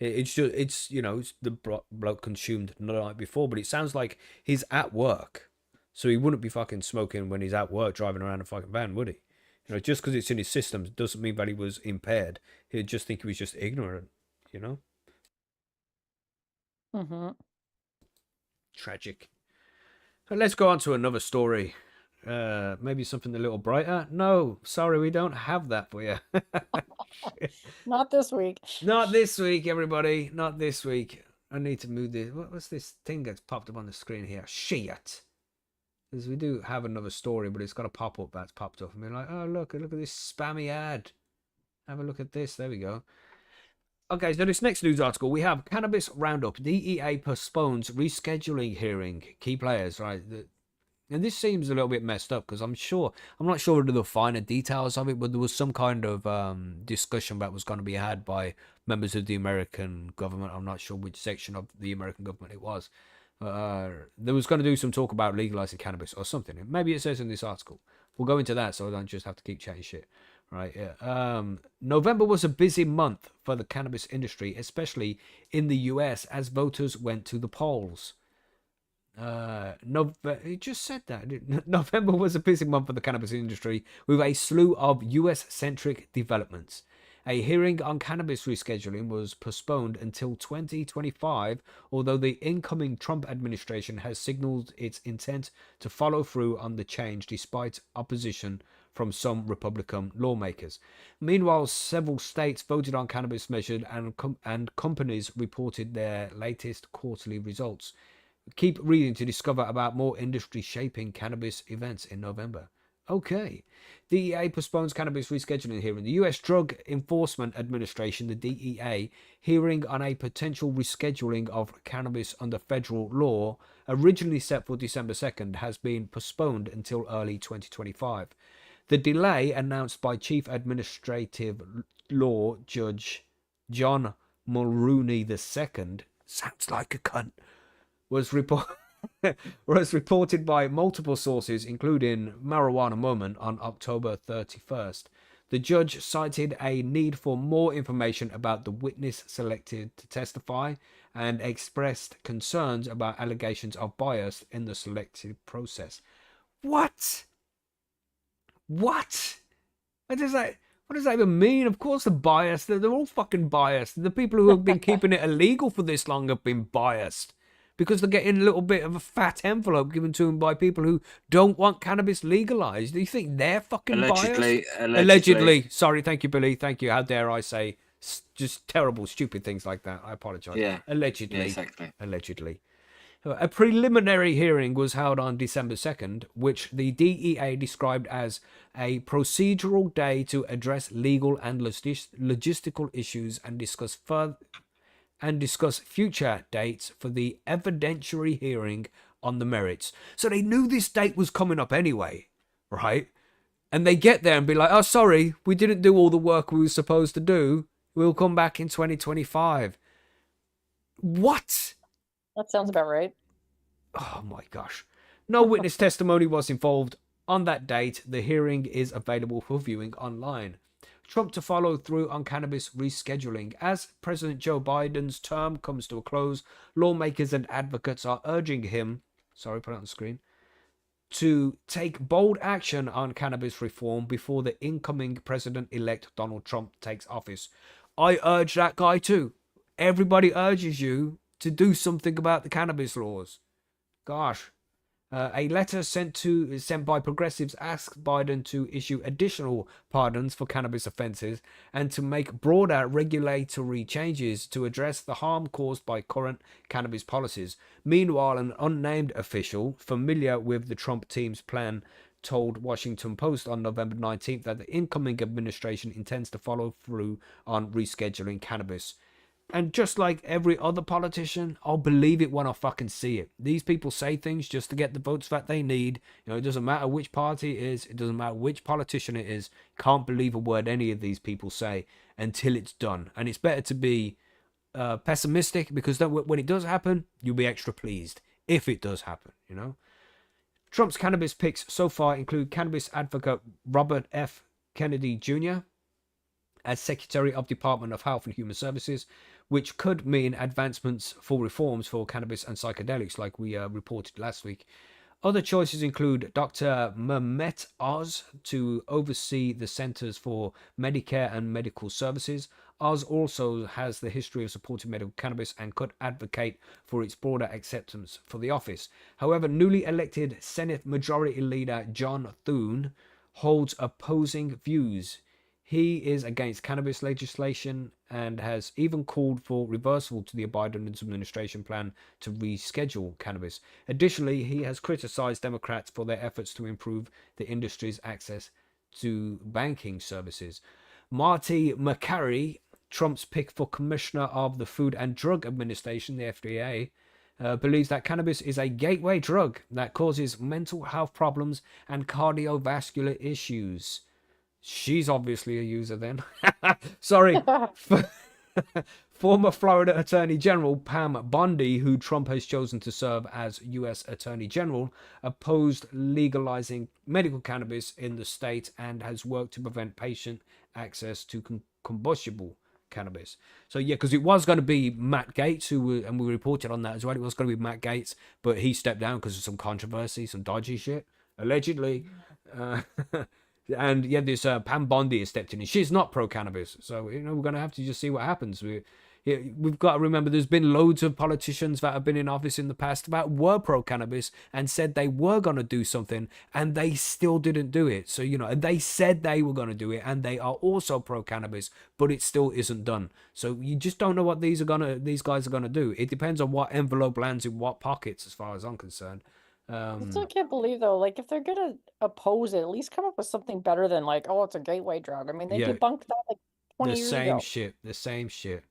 A: It's you know, it's the bloke consumed the night before, but it sounds like he's at work, so he wouldn't be fucking smoking when he's at work driving around a fucking van, would he? You know, just because it's in his system doesn't mean that he was impaired. He'd just think he was just ignorant. You know,
C: Mm-hmm.
A: tragic. But let's go on to another story. Maybe something a little brighter. No, sorry, we don't have that for you.
C: Not this week.
A: Not this week, everybody. Not this week. I need to move this. What's this thing that's popped up on the screen here? Shit. Because we do have another story, but it's got a pop-up that's popped up. And we're like, oh, look at this spammy ad. Have a look at this. There we go. Okay, so this next news article, we have Cannabis Roundup. DEA postpones rescheduling hearing. Key players, right? And this seems a little bit messed up because I'm not sure of the finer details of it, but there was some kind of discussion that was going to be had by members of the American government. I'm not sure which section of the American government it was. There was going to do some talk about legalizing cannabis or something. Maybe it says in this article. We'll go into that so I don't just have to keep chatting shit. Right, yeah. November was a busy month for the cannabis industry, especially in the US, as voters went to the polls. It just said that. November was a busy month for the cannabis industry with a slew of US-centric developments. A hearing on cannabis rescheduling was postponed until 2025, although the incoming Trump administration has signaled its intent to follow through on the change despite opposition from some Republican lawmakers. Meanwhile, several states voted on cannabis measures and companies reported their latest quarterly results. Keep reading to discover about more industry-shaping cannabis events in November. Okay. DEA postpones cannabis rescheduling hearing. The U.S. Drug Enforcement Administration, the DEA, hearing on a potential rescheduling of cannabis under federal law, originally set for December 2nd, has been postponed until early 2025. The delay, announced by Chief Administrative Law Judge John Mulrooney II, sounds like a cunt, was reported by multiple sources, including Marijuana Moment, on October 31st. The judge cited a need for more information about the witness selected to testify and expressed concerns about allegations of bias in the selective process. What? What? What does that even mean? Of course they're biased. They're all fucking biased. The people who have been keeping it illegal for this long have been biased, because they're getting a little bit of a fat envelope given to them by people who don't want cannabis legalized. Do you think they're fucking biased? Allegedly. Sorry, thank you, Billy. Thank you. How dare I say just terrible, stupid things like that. I apologize.
B: Yeah.
A: Allegedly.
B: Yeah, exactly.
A: Allegedly. A preliminary hearing was held on December 2nd, which the DEA described as a procedural day to address legal and logistical issues and discuss future dates for the evidentiary hearing on the merits. So they knew this date was coming up anyway, right? And they get there and be like, oh, sorry, we didn't do all the work we were supposed to do. We'll come back in 2025. What?
C: That sounds about right.
A: Oh my gosh. No witness testimony was involved on that date. The hearing is available for viewing online. Trump to follow through on cannabis rescheduling. As President Joe Biden's term comes to a close, lawmakers and advocates are urging him, put it on the screen, to take bold action on cannabis reform before the incoming president-elect Donald Trump takes office. I urge that guy too. Everybody urges you to do something about the cannabis laws. Gosh. A letter sent by progressives asked Biden to issue additional pardons for cannabis offenses and to make broader regulatory changes to address the harm caused by current cannabis policies. Meanwhile, an unnamed official familiar with the Trump team's plan told Washington Post on November 19th that the incoming administration intends to follow through on rescheduling cannabis. And just like every other politician, I'll believe it when I fucking see it. These people say things just to get the votes that they need. You know, it doesn't matter which party it is. It doesn't matter which politician it is. Can't believe a word any of these people say until it's done. And it's better to be pessimistic, because then when it does happen, you'll be extra pleased if it does happen, you know. Trump's cannabis picks so far include cannabis advocate Robert F. Kennedy Jr. as Secretary of Department of Health and Human Services, which could mean advancements for reforms for cannabis and psychedelics, like we reported last week. Other choices include Dr. Mehmet Oz to oversee the Centers for Medicare and Medical Services. Oz also has the history of supporting medical cannabis and could advocate for its broader acceptance for the office. However, newly elected Senate Majority Leader John Thune holds opposing views. He is against cannabis legislation and has even called for reversal to the Biden administration plan to reschedule cannabis. Additionally, he has criticized Democrats for their efforts to improve the industry's access to banking services. Marty McCary, Trump's pick for commissioner of the Food and Drug Administration, the FDA, believes that cannabis is a gateway drug that causes mental health problems and cardiovascular issues. She's obviously a user then. Sorry. Former Florida Attorney General Pam Bondi, who Trump has chosen to serve as U.S. Attorney General, opposed legalizing medical cannabis in the state and has worked to prevent patient access to combustible cannabis. So yeah, because it was going to be Matt Gaetz, and we reported on that as well. It was going to be Matt Gaetz, but he stepped down because of some controversy, some dodgy shit, allegedly. And yeah, this Pam Bondi has stepped in, and she's not pro-cannabis. So, you know, we're going to have to just see what happens. We've got to remember there's been loads of politicians that have been in office in the past that were pro-cannabis and said they were going to do something, and they still didn't do it. So, you know, they said they were going to do it, and they are also pro-cannabis, but it still isn't done. So you just don't know what these guys are going to do. It depends on what envelope lands in what pockets, as far as I'm concerned.
C: I still can't believe though, like if they're gonna oppose it, at least come up with something better than like, oh, it's a gateway drug. I mean, they
A: Yeah,
C: debunked that like 20
A: the
C: years
A: same
C: ago.
A: shit, the same shit.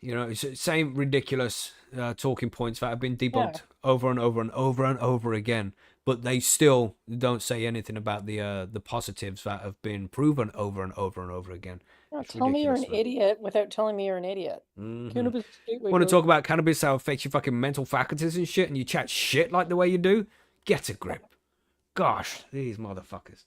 A: You know, it's the same ridiculous talking points that have been
C: Yeah.
A: debunked over and over and over and over again, but they still don't say anything about the positives that have been proven over and over and over again.
C: No,
A: It's
C: tell me you're an
A: ridiculous, man.
C: idiot without telling me you're an idiot. Cannabis is a gateway
A: Want to
C: drug.
A: talk about cannabis, how it affects your fucking mental faculties and shit, and you chat shit like the way you do? Get a grip. Gosh, these motherfuckers.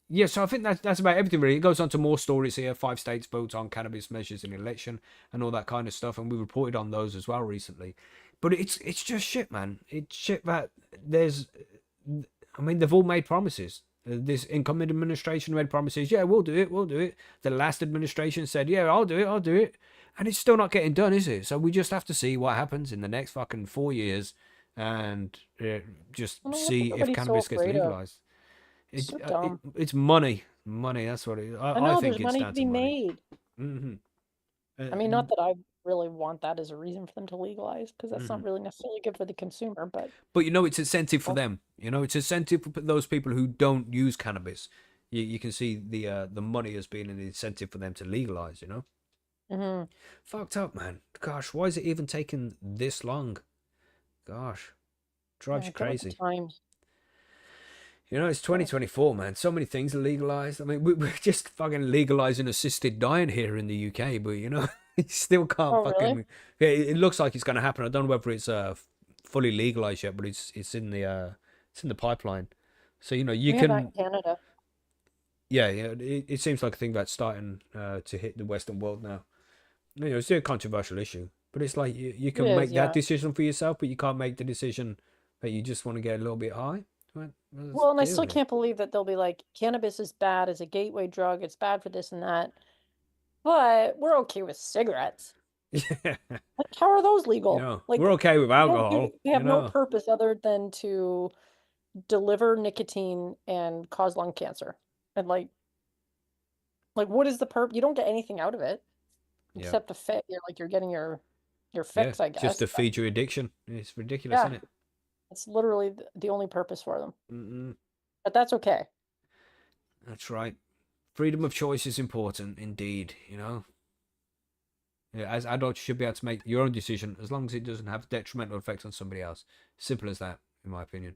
A: Yeah, so I think that's about everything really. It goes on to more stories here. 5 states vote on cannabis measures in election and all that kind of stuff, and we reported on those as well recently. But it's just shit, man. It's shit that there's. I mean, they've all made promises. This incoming administration made promises. Yeah, we'll do it. We'll do it. The last administration said, yeah, I'll do it. I'll do it. And it's still not getting done, is it? So we just have to see what happens in the next fucking 4 years, and just
C: I mean, what's
A: see if
C: everybody so
A: cannabis gets
C: afraid of?
A: legalized.
C: So dumb.
A: It's money. Money, that's what it is.
C: I
A: I
C: know
A: think
C: there's
A: it's
C: money to
A: down to
C: be
A: money.
C: made.
A: Uh,
C: I mean, not that I really want that as a reason for them to legalize, because that's
A: Mm-hmm.
C: not really necessarily good for the consumer, but
A: But you know, it's incentive for
C: Oh.
A: them. You know, it's incentive for those people who don't use cannabis. You can see the money as being an incentive for them to legalize. You know,
C: mhm.
A: fucked up, man. Gosh, why is it even taking this long? Gosh, drives
C: Yeah,
A: you
C: get with the
A: crazy.
C: times.
A: You know, it's 2024, man. So many things are legalized. I mean, we're just fucking legalizing assisted dying here in the UK, but you know, you still can't
C: Oh,
A: fucking.
C: really?
A: Yeah, it looks like it's going to happen. I don't know whether it's fully legalized yet, but it's in the pipeline. So you know, you
C: We have that in
A: can.
C: Canada.
A: Yeah, it seems like a thing that's starting to hit the Western world now. You know, it's still a controversial issue, but it's like you
C: It
A: can
C: is,
A: make that
C: yeah.
A: decision for yourself, but you can't make the decision that you just want to get a little bit high. Let's
C: Well, and I
A: deal
C: still
A: with it.
C: can't believe that they'll be like, cannabis is bad as a gateway drug, it's bad for this and that, but we're okay with cigarettes.
A: Yeah.
C: Like, how are those
A: You
C: legal?
A: know,
C: Like,
A: we're okay with
C: they don't
A: alcohol.
C: they
A: You
C: have no
A: know,
C: purpose other than to deliver nicotine and cause lung cancer. And like what is the purpose? You don't get anything out of it
A: yeah,
C: except the fit. You're getting your
A: yeah,
C: fix, I
A: just to
C: guess. But
A: feed your addiction. It's ridiculous,
C: yeah,
A: isn't it?
C: it's literally the only purpose for them.
A: Mm-mm.
C: But that's okay.
A: That's right. Freedom of choice is important, indeed. You know, yeah, as adults, you should be able to make your own decision as long as it doesn't have a detrimental effect on somebody else. Simple as that, in my opinion.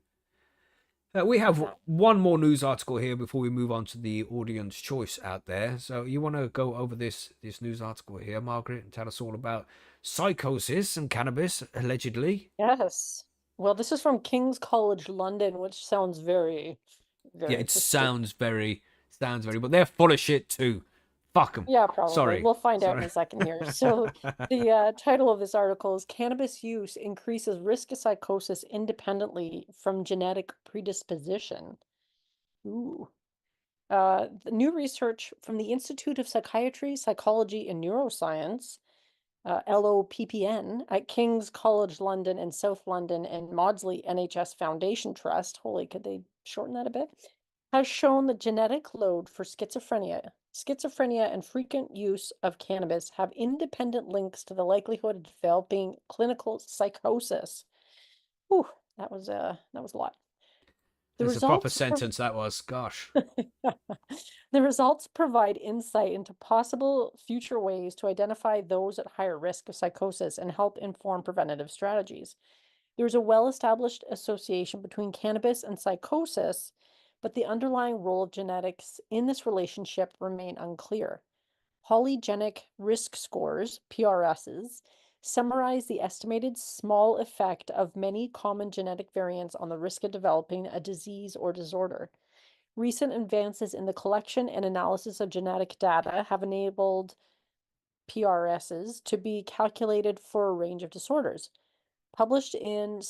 A: We have one more news article here before we move on to the audience choice out there. So you want to go over this news article here, Margaret, and tell us all about psychosis and cannabis, allegedly.
C: Yes. Well, this is from King's College London, which sounds very,
A: Yeah,
C: very
A: it
C: suspicious.
A: sounds very, but they're full of shit too. Fuck them.
C: Yeah, probably.
A: Sorry.
C: We'll find out in
A: Sorry.
C: a second here. So, the title of this article is Cannabis Use Increases Risk of Psychosis Independently from Genetic Predisposition. Ooh. The new research from the Institute of Psychiatry, Psychology, and Neuroscience, LOPPN, at King's College London and South London and Maudsley NHS Foundation Trust, holy, could they shorten that a bit? Has shown the genetic load for schizophrenia and frequent use of cannabis have independent links to the likelihood of developing clinical psychosis. Whew, that was a lot. The
A: It's a proper
C: results from
A: sentence, that was. Gosh.
C: the results provide insight into possible future ways to identify those at higher risk of psychosis and help inform preventative strategies. There's a well-established association between cannabis and psychosis, but the underlying role of genetics in this relationship remain unclear. Polygenic risk scores, PRSs, summarize the estimated small effect of many common genetic variants on the risk of developing a disease or disorder. Recent advances in the collection and analysis of genetic data have enabled PRSs to be calculated for a range of disorders. Published in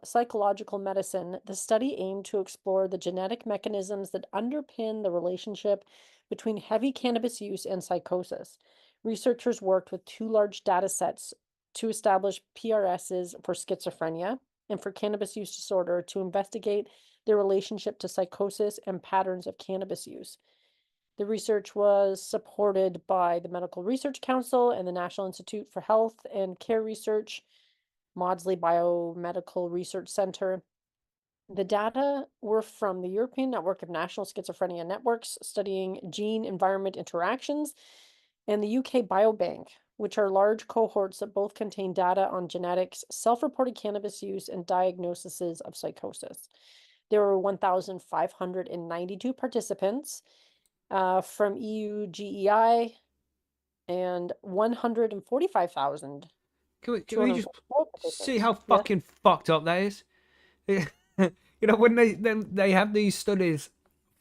C: Psychological Medicine, the study aimed to explore the genetic mechanisms that underpin the relationship between heavy cannabis use and psychosis. Researchers worked with 2 large data sets to establish PRSs for schizophrenia and for cannabis use disorder to investigate their relationship to psychosis and patterns of cannabis use. The research was supported by the Medical Research Council and the National Institute for Health and Care Research, Maudsley Biomedical Research Center. The data were from the European Network of National Schizophrenia Networks studying gene-environment interactions, and the UK Biobank, which are large cohorts that both contain data on genetics, self-reported cannabis use, and diagnoses of psychosis. There were 1,592 participants from EU GEI and 145,000.
A: Can we just see how
C: Yes.
A: fucking fucked up that is? You know, when they have these studies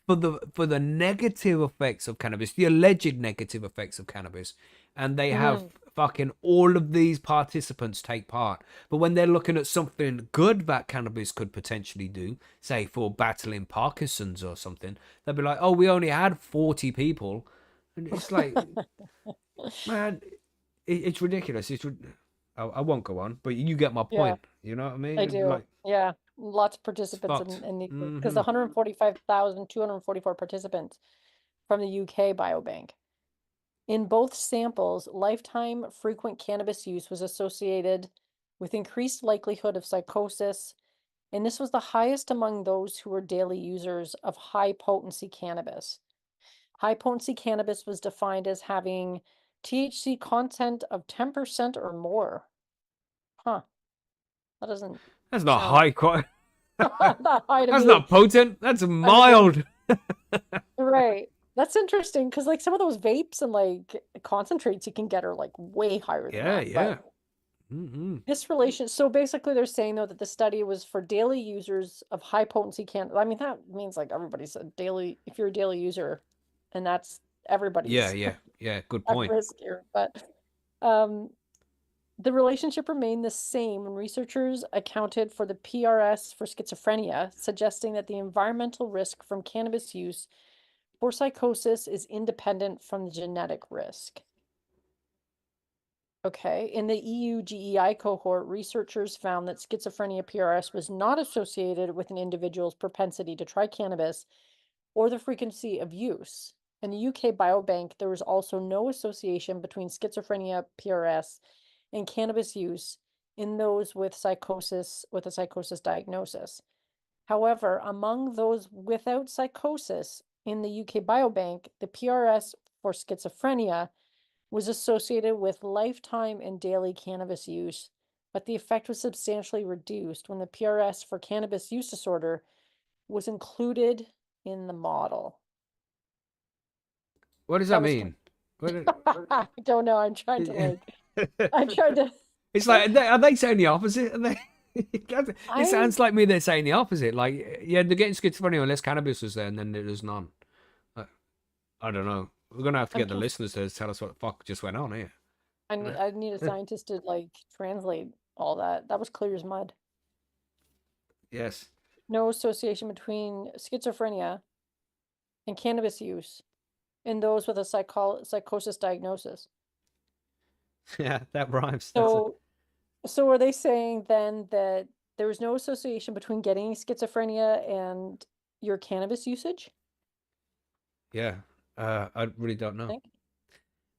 A: for the negative effects of cannabis, the alleged negative effects of cannabis, and they have fucking all of these participants take part. But when they're looking at something good that cannabis could potentially do, say for battling Parkinson's or something, they'll be like, "Oh, we only had 40 people," and it's like, man, it's ridiculous. I won't go on, but you get my point. You know what I mean?
C: I do.
A: Like,
C: Yeah, lots of participants
A: fucked.
C: because the 145,244 participants from the UK Biobank. In both samples, lifetime frequent cannabis use was associated with increased likelihood of psychosis, and this was the highest among those who were daily users of high potency cannabis. High potency cannabis was defined as having THC content of 10% or more. Huh. That doesn't
A: That's not
C: sound
A: high quality.
C: that high to
A: That's
C: me.
A: not potent. That's mild.
C: Right. That's interesting because like some of those vapes and like concentrates you can get are like way higher than that.
A: Yeah.
C: But this relation, so basically they're saying though that the study was for daily users of high potency cannabis. I mean, that means like everybody's a daily, if you're a daily user, and that's everybody's
A: Yeah. Good
C: at
A: point.
C: risk here. But the relationship remained the same when researchers accounted for the PRS for schizophrenia, suggesting that the environmental risk from cannabis use for psychosis is independent from the genetic risk. Okay, in the EU GEI cohort, researchers found that schizophrenia PRS was not associated with an individual's propensity to try cannabis or the frequency of use. In the UK Biobank, there was also no association between schizophrenia PRS and cannabis use in those with a psychosis diagnosis. However, among those without psychosis in the UK Biobank, the PRS for schizophrenia was associated with lifetime and daily cannabis use, but the effect was substantially reduced when the PRS for cannabis use disorder was included in the model.
A: What does that mean?
C: I don't know. I'm trying to
A: It's like, are they saying the opposite? Are they? It sounds like me. They're saying the opposite. Like, yeah, they're getting schizophrenia unless cannabis was there, and then there's none. I don't know. We're gonna have to get the listeners to tell us what the fuck just went on here.
C: I need a scientist to like translate all that. That was clear as mud.
A: Yes.
C: No association between schizophrenia and cannabis use in those with a psychosis diagnosis.
A: Yeah, that rhymes.
C: So are they saying then that there was no association between getting schizophrenia and your cannabis usage?
A: Yeah, I really don't know.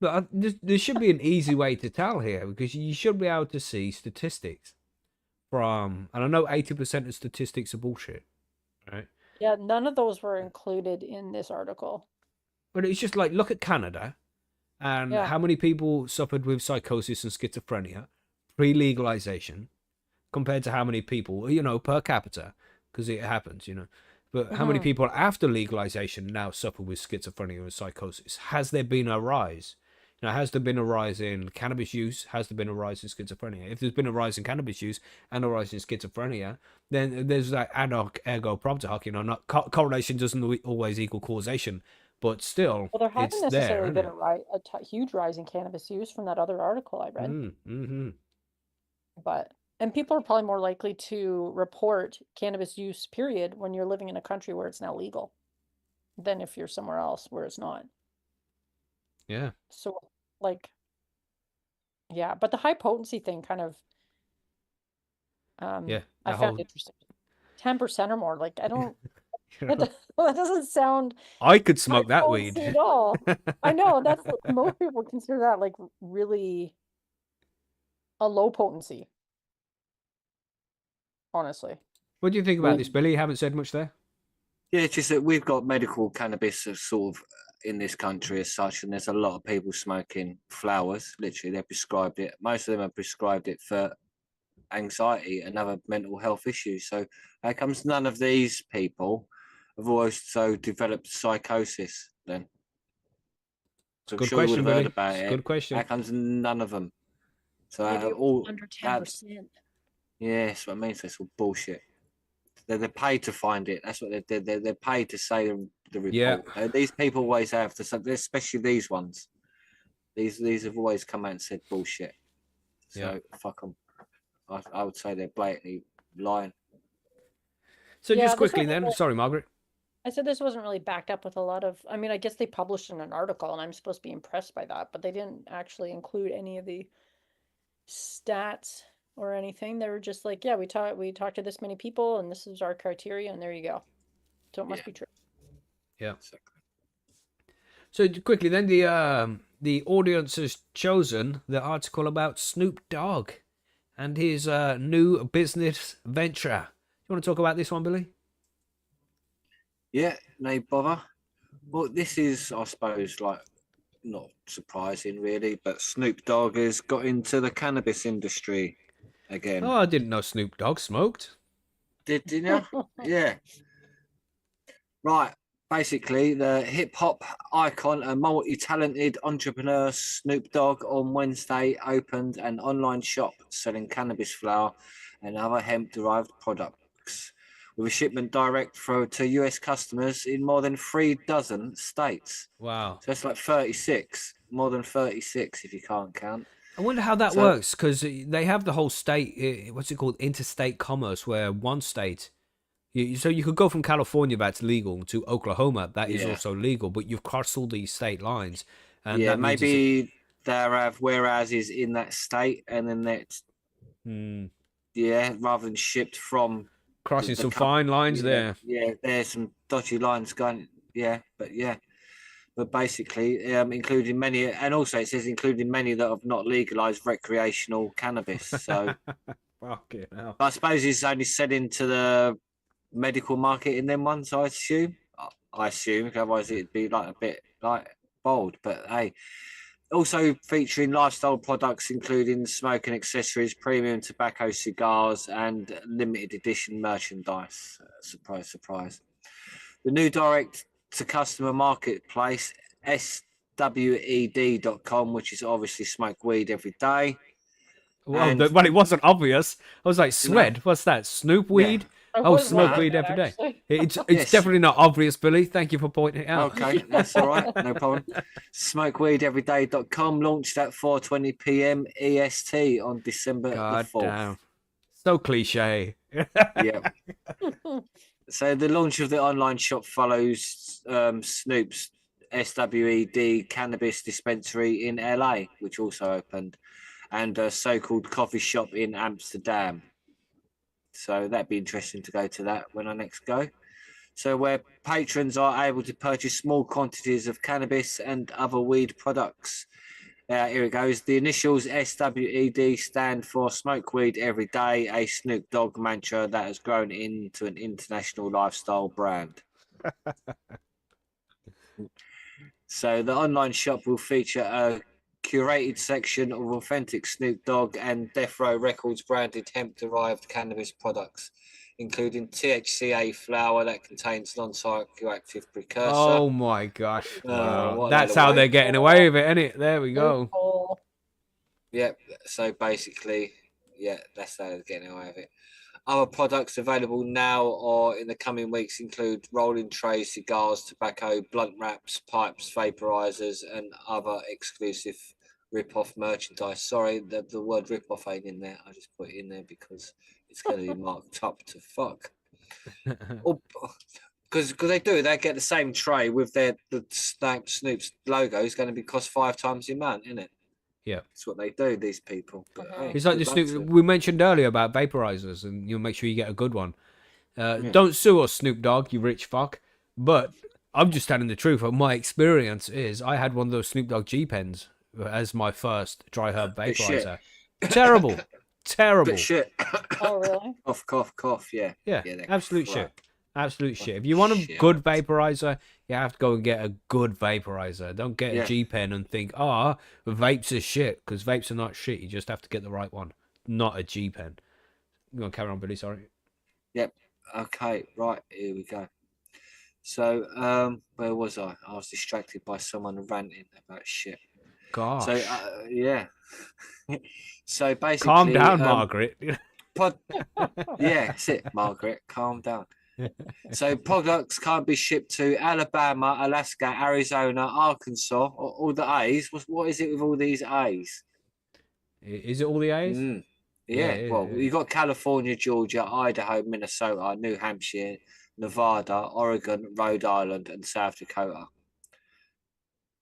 A: But there should be an easy way to tell here, because you should be able to see statistics from, and I know 80% of statistics are bullshit, right?
C: Yeah, none of those were included in this article.
A: But it's just like, look at Canada and how many people suffered with psychosis and schizophrenia pre-legalization compared to how many people, you know, per capita, because it happens, you know. But how many people after legalization now suffer with schizophrenia and psychosis? Has there been a rise? You know, has there been a rise in cannabis use? Has there been a rise in schizophrenia? If there's been a rise in cannabis use and a rise in schizophrenia, then there's that ad hoc ergo propter hoc. You know, not correlation doesn't always equal causation, but still,
C: well, there hasn't necessarily been
A: a
C: huge rise in cannabis use from that other article I read. And people are probably more likely to report cannabis use, period, when you're living in a country where it's now legal than if you're somewhere else where it's not.
A: Yeah.
C: So, like, yeah, but the high potency thing kind of, I found interesting. 10% or more, like, I don't, that doesn't sound.
A: I could smoke that weed
C: at all. I know, that's most people consider that like really a low potency. honestly.
A: What do you think about
B: Well-
A: this, Billy? You haven't said much there.
B: Yeah, it's just that we've got medical cannabis sort of in this country as such, and there's a lot of people smoking flowers. Literally, they're prescribed it. Most of them are prescribed it for anxiety and other mental health issues. So how comes none of these people have also developed psychosis then? So I'm
A: Good
B: sure you would
A: question,
B: have heard
A: Billy.
B: about
A: It's a
B: it.
A: good question.
B: How comes none of them? So
C: Maybe
B: all
C: under
B: out-
C: 10%.
B: yeah, that's what I mean. So it's all bullshit. They're paid to find it. That's what they're paid to say the report.
A: Yeah.
B: These people always have to, especially these ones. These have always come out and said bullshit. So
A: Yeah.
B: fuck them. I would say they're blatantly lying.
A: So
C: Yeah,
A: just
C: this
A: quickly
C: one-
A: then, sorry, Margaret.
C: I said this wasn't really backed up with a lot of. I mean, I guess they published in an article, and I'm supposed to be impressed by that, but they didn't actually include any of the stats or anything. They were just like, yeah, we talked to this many people, and this is our criteria, and there you go. So it must
B: Yeah.
C: be true.
A: Yeah.
B: Exactly.
A: So quickly then, the audience has chosen the article about Snoop Dogg and his new business venture. You want to talk about this one, Billy?
B: Yeah, no bother. Well, this is, I suppose, like not surprising really, but Snoop Dogg has got into the cannabis industry again.
A: Oh, I didn't know Snoop Dogg smoked.
B: Didn't you? Yeah. Right. Basically, the hip hop icon and multi talented entrepreneur Snoop Dogg on Wednesday opened an online shop selling cannabis flower and other hemp derived products with a shipment direct to US customers in more than 36 states.
A: Wow.
B: So it's like 36, more than 36 if you can't count.
A: I wonder how that
B: So-
A: works, because they have the whole state, what's it called, interstate commerce, where one state, so you could go from California, that's legal, to Oklahoma, that is
B: Yeah.
A: also legal, but you've crossed all these state lines. And
B: Yeah,
A: that means
B: maybe there have whereases in that state and then that's, yeah, rather than shipped from
A: crossing
B: the
A: some
B: cup-
A: fine lines
B: yeah,
A: there.
B: Yeah, there's some dodgy lines going. Yeah, but basically, including many, and also it says including many that have not legalized recreational cannabis. So
A: Fucking hell.
B: I suppose it's only selling to the medical market in them ones. I assume. I assume, otherwise it'd be like a bit like bold. But hey. Also featuring lifestyle products including smoking accessories, premium tobacco cigars, and limited edition merchandise. Surprise, surprise. The new direct-to-customer marketplace, swed.com, which is obviously smoke weed every day.
A: Well,
B: And-
A: well, it wasn't obvious. I was like, Swed, what's that? Snoop weed?
C: I
A: Oh,
C: was
A: smoke
C: wondering
A: weed
C: that,
A: every day.
C: actually.
A: It's
B: Yes.
A: definitely not obvious, Billy. Thank you for pointing it out.
B: Okay, that's all right. No problem. Smokeweedeveryday.com launched at 4:20 p.m. EST on December
A: God
B: the 4th.
A: damn. So cliche.
B: Yeah. So the launch of the online shop follows Snoop's SWED cannabis dispensary in LA, which also opened, and a so-called coffee shop in Amsterdam. So that'd be interesting to go to that when I next go. So where patrons are able to purchase small quantities of cannabis and other weed products. Here it goes. The initials SWED stand for Smoke Weed Every Day, a Snoop Dogg mantra that has grown into an international lifestyle brand. So the online shop will feature a curated section of authentic Snoop Dogg and Death Row Records branded hemp-derived cannabis products, including THCA flower that contains non-psychoactive precursor.
A: Oh my gosh. Wow.
B: what a
A: That's
B: load of
A: how they're
B: weight.
A: getting away with it, isn't it? There we go.
C: Loophole.
B: Yep. So basically, yeah, that's how they're getting away with it. Other products available now or in the coming weeks include rolling trays, cigars, tobacco, blunt wraps, pipes, vaporizers, and other exclusive rip-off merchandise. Sorry, the word rip-off ain't in there. I just put it in there because it's going to be marked up to fuck. Because they do, they get the same tray with the Snoop's logo. It's going to be cost 5 times the amount, isn't it?
A: Yeah.
B: That's what they do, these people. But, hey,
A: It's like
B: good
A: the
B: luck to
A: Snoop
B: them.
A: we mentioned earlier about vaporizers, and you'll make sure you get a good one.
B: Yeah.
A: Don't sue us, Snoop Dogg, you rich fuck. But I'm just telling the truth. My experience is I had one of those Snoop Dogg G pens as my first dry herb
B: They're shit.
A: vaporizer. Terrible. Terrible.
B: But shit.
C: Oh, really?
B: Cough, cough, cough. Yeah.
A: Yeah,
B: they're
A: absolute
B: crap.
A: shit. Absolute
B: Fucking
A: shit. If you want a
B: shit.
A: good vaporizer, you have to go and get a good vaporizer. Don't get a
B: Yeah.
A: G pen and think, oh, vapes are shit, because vapes are not shit. You just have to get the right one, not a G pen. You want to carry on, Billy? Sorry.
B: Yep. Okay. Right. Here we go. So, where was I? I was distracted by someone ranting about shit.
A: Gosh.
B: So, yeah. So basically,
A: Calm down, Margaret.
B: Yeah, that's it, Margaret. Calm down. So products can't be shipped to Alabama, Alaska, Arizona, Arkansas, all the A's. What is it with all these A's?
A: Is it all the A's?
B: Yeah, well, you got California, Georgia, Idaho, Minnesota, New Hampshire, Nevada, Oregon, Rhode Island, and South Dakota.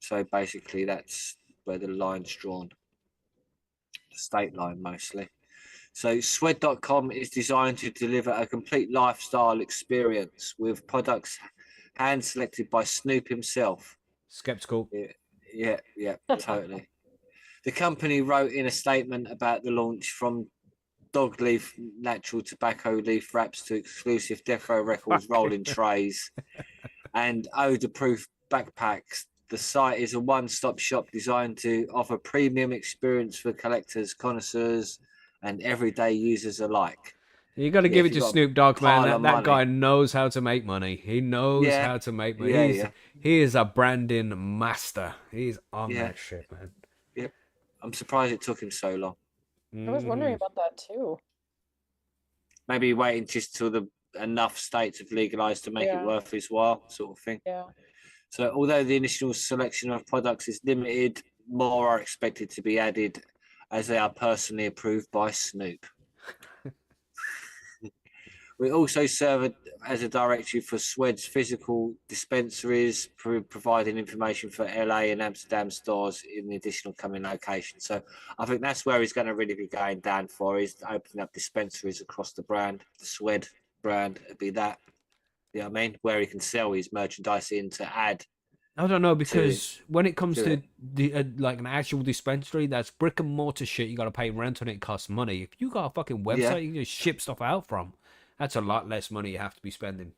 B: So basically, that's where the line's drawn. The state line, mostly. So Swed.com is designed to deliver a complete lifestyle experience with products hand-selected by Snoop himself.
A: Skeptical.
B: Yeah, totally. The company wrote in a statement about the launch, from dog leaf natural tobacco leaf wraps to exclusive Death Row Records rolling trays and odor-proof backpacks. The site is a one-stop shop designed to offer premium experience for collectors, connoisseurs, and everyday users alike.
A: You got to give it to Snoop Dogg, man. That guy
B: money.
A: knows how to make money. He knows how to make money. He is a branding master. He's on that shit, man.
B: Yep. I'm surprised it took him so long.
C: I was wondering about that too.
B: Maybe waiting just till enough states have legalized to make it worth his while, sort of thing.
C: Yeah.
B: So although the initial selection of products is limited, more are expected to be added as they are personally approved by Snoop. We also serve as a directory for Swed's physical dispensaries, providing information for LA and Amsterdam stores in the additional coming locations. So I think that's where he's going to really be going down for, is opening up dispensaries across the brand. The Swed brand would be that. You know what I mean? Where he can sell his merchandise in to add.
A: I don't know, because when it comes to the like an actual dispensary, that's brick and mortar shit. You got to pay rent on it. It costs money. If you got a fucking website you can just ship stuff out from, that's a lot less money you have to be spending.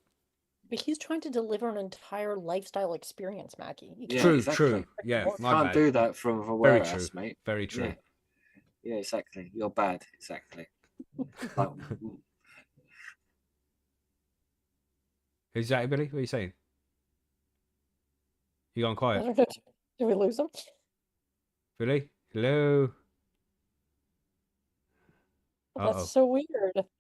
C: But he's trying to deliver an entire lifestyle experience, Mackie.
A: True. Yeah,
B: you can't do that from a warehouse, mate.
A: Very true.
B: Yeah, exactly. You're bad. Exactly.
A: Is that Billy? What are you saying? You gone quiet?
C: I don't know. Did we lose him?
A: Billy? Hello?
C: That's so weird.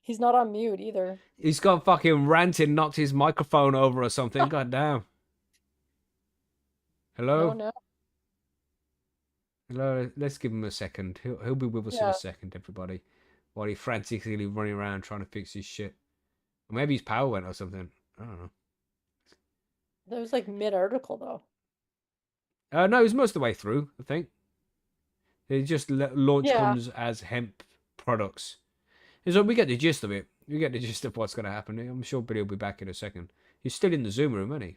C: He's not on mute either.
A: He's gone fucking ranting, knocked his microphone over or something. God damn. Hello?
C: No.
A: Hello? Let's give him a second. He'll be with us in a second, everybody. While he frantically running around trying to fix his shit. Or maybe his power went or something. I don't know.
C: That was like mid-article, though.
A: No, it was most of the way through, I think. It just launch comes as hemp products. And so we get the gist of it. We get the gist of what's going to happen. I'm sure Billy will be back in a second. He's still in the Zoom room, isn't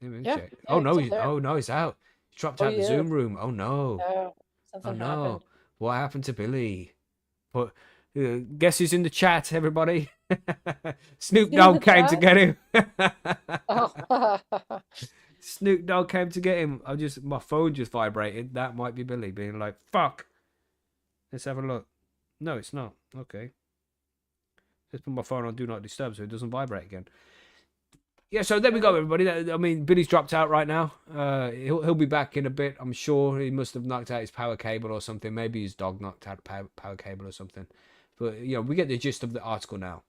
A: he? Check. Oh no, he's out. He dropped out the Zoom room. Oh no.
C: Something happened.
A: What happened to Billy? But guess who's in the chat, everybody? Snoop Dogg came to get him. Snoop Dogg came to get him. My phone just vibrated. That might be Billy being like, fuck. Let's have a look. No, it's not. Okay. Let's put my phone on Do Not Disturb so it doesn't vibrate again. Yeah, so there we go, everybody. I mean, Billy's dropped out right now. He'll be back in a bit, I'm sure. He must have knocked out his power cable or something. Maybe his dog knocked out power cable or something. But, we get the gist of the article now.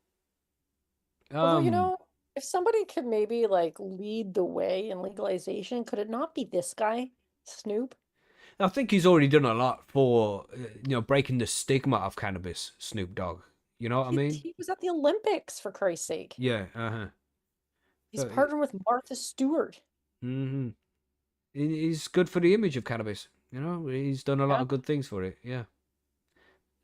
C: Although, if somebody could maybe lead the way in legalization, could it not be this guy, Snoop?
A: I think he's already done a lot for, breaking the stigma of cannabis, Snoop Dogg. You know what I mean?
C: He was at the Olympics, for Christ's sake.
A: Yeah,
C: He's partnered with Martha Stewart.
A: Mm-hmm. He's good for the image of cannabis. He's done a lot of good things for it. Yeah.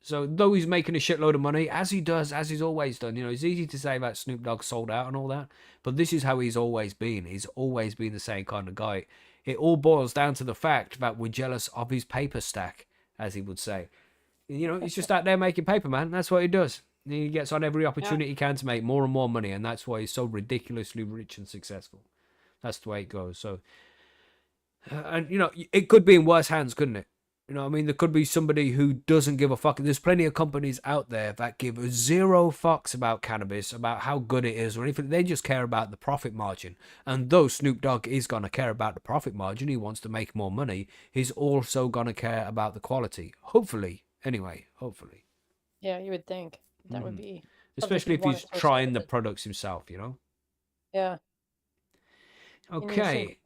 A: So though he's making a shitload of money, as he's always done, it's easy to say about Snoop Dogg sold out and all that, but this is how he's always been. He's always been the same kind of guy. It all boils down to the fact that we're jealous of his paper stack, as he would say. You know, he's just out there making paper, man. That's what he does. He gets on every opportunity he can to make more and more money, and that's why he's so ridiculously rich and successful. That's the way it goes. So, and you know, it could be in worse hands, couldn't it? You know what I mean? There could be somebody who doesn't give a fuck. There's plenty of companies out there that give zero fucks about cannabis, about how good it is or anything. They just care about the profit margin. And though Snoop Dogg is going to care about the profit margin, he wants to make more money, he's also going to care about the quality. Hopefully. Anyway, hopefully.
C: Yeah, you would think that would be.
A: Especially if he's trying the products himself, you know?
C: Yeah.
A: Okay.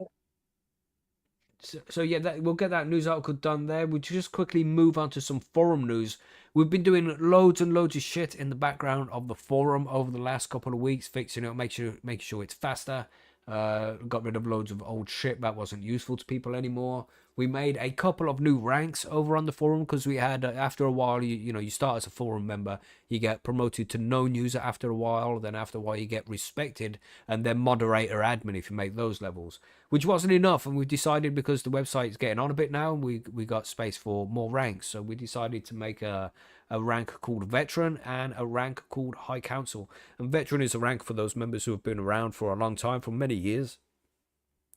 A: So yeah, we'll get that news article done there. We'll just quickly move on to some forum news. We've been doing loads and loads of shit in the background of the forum over the last couple of weeks, fixing it, making sure it's faster. Got rid of loads of old shit that wasn't useful to people anymore. We made a couple of new ranks over on the forum because we had, after a while, you start as a forum member, you get promoted to known user after a while, then after a while you get respected, and then moderator admin if you make those levels, which wasn't enough, and we decided because the website is getting on a bit now, and we got space for more ranks, so we decided to make a rank called Veteran and a rank called High Council. And Veteran is a rank for those members who have been around for a long time, for many years,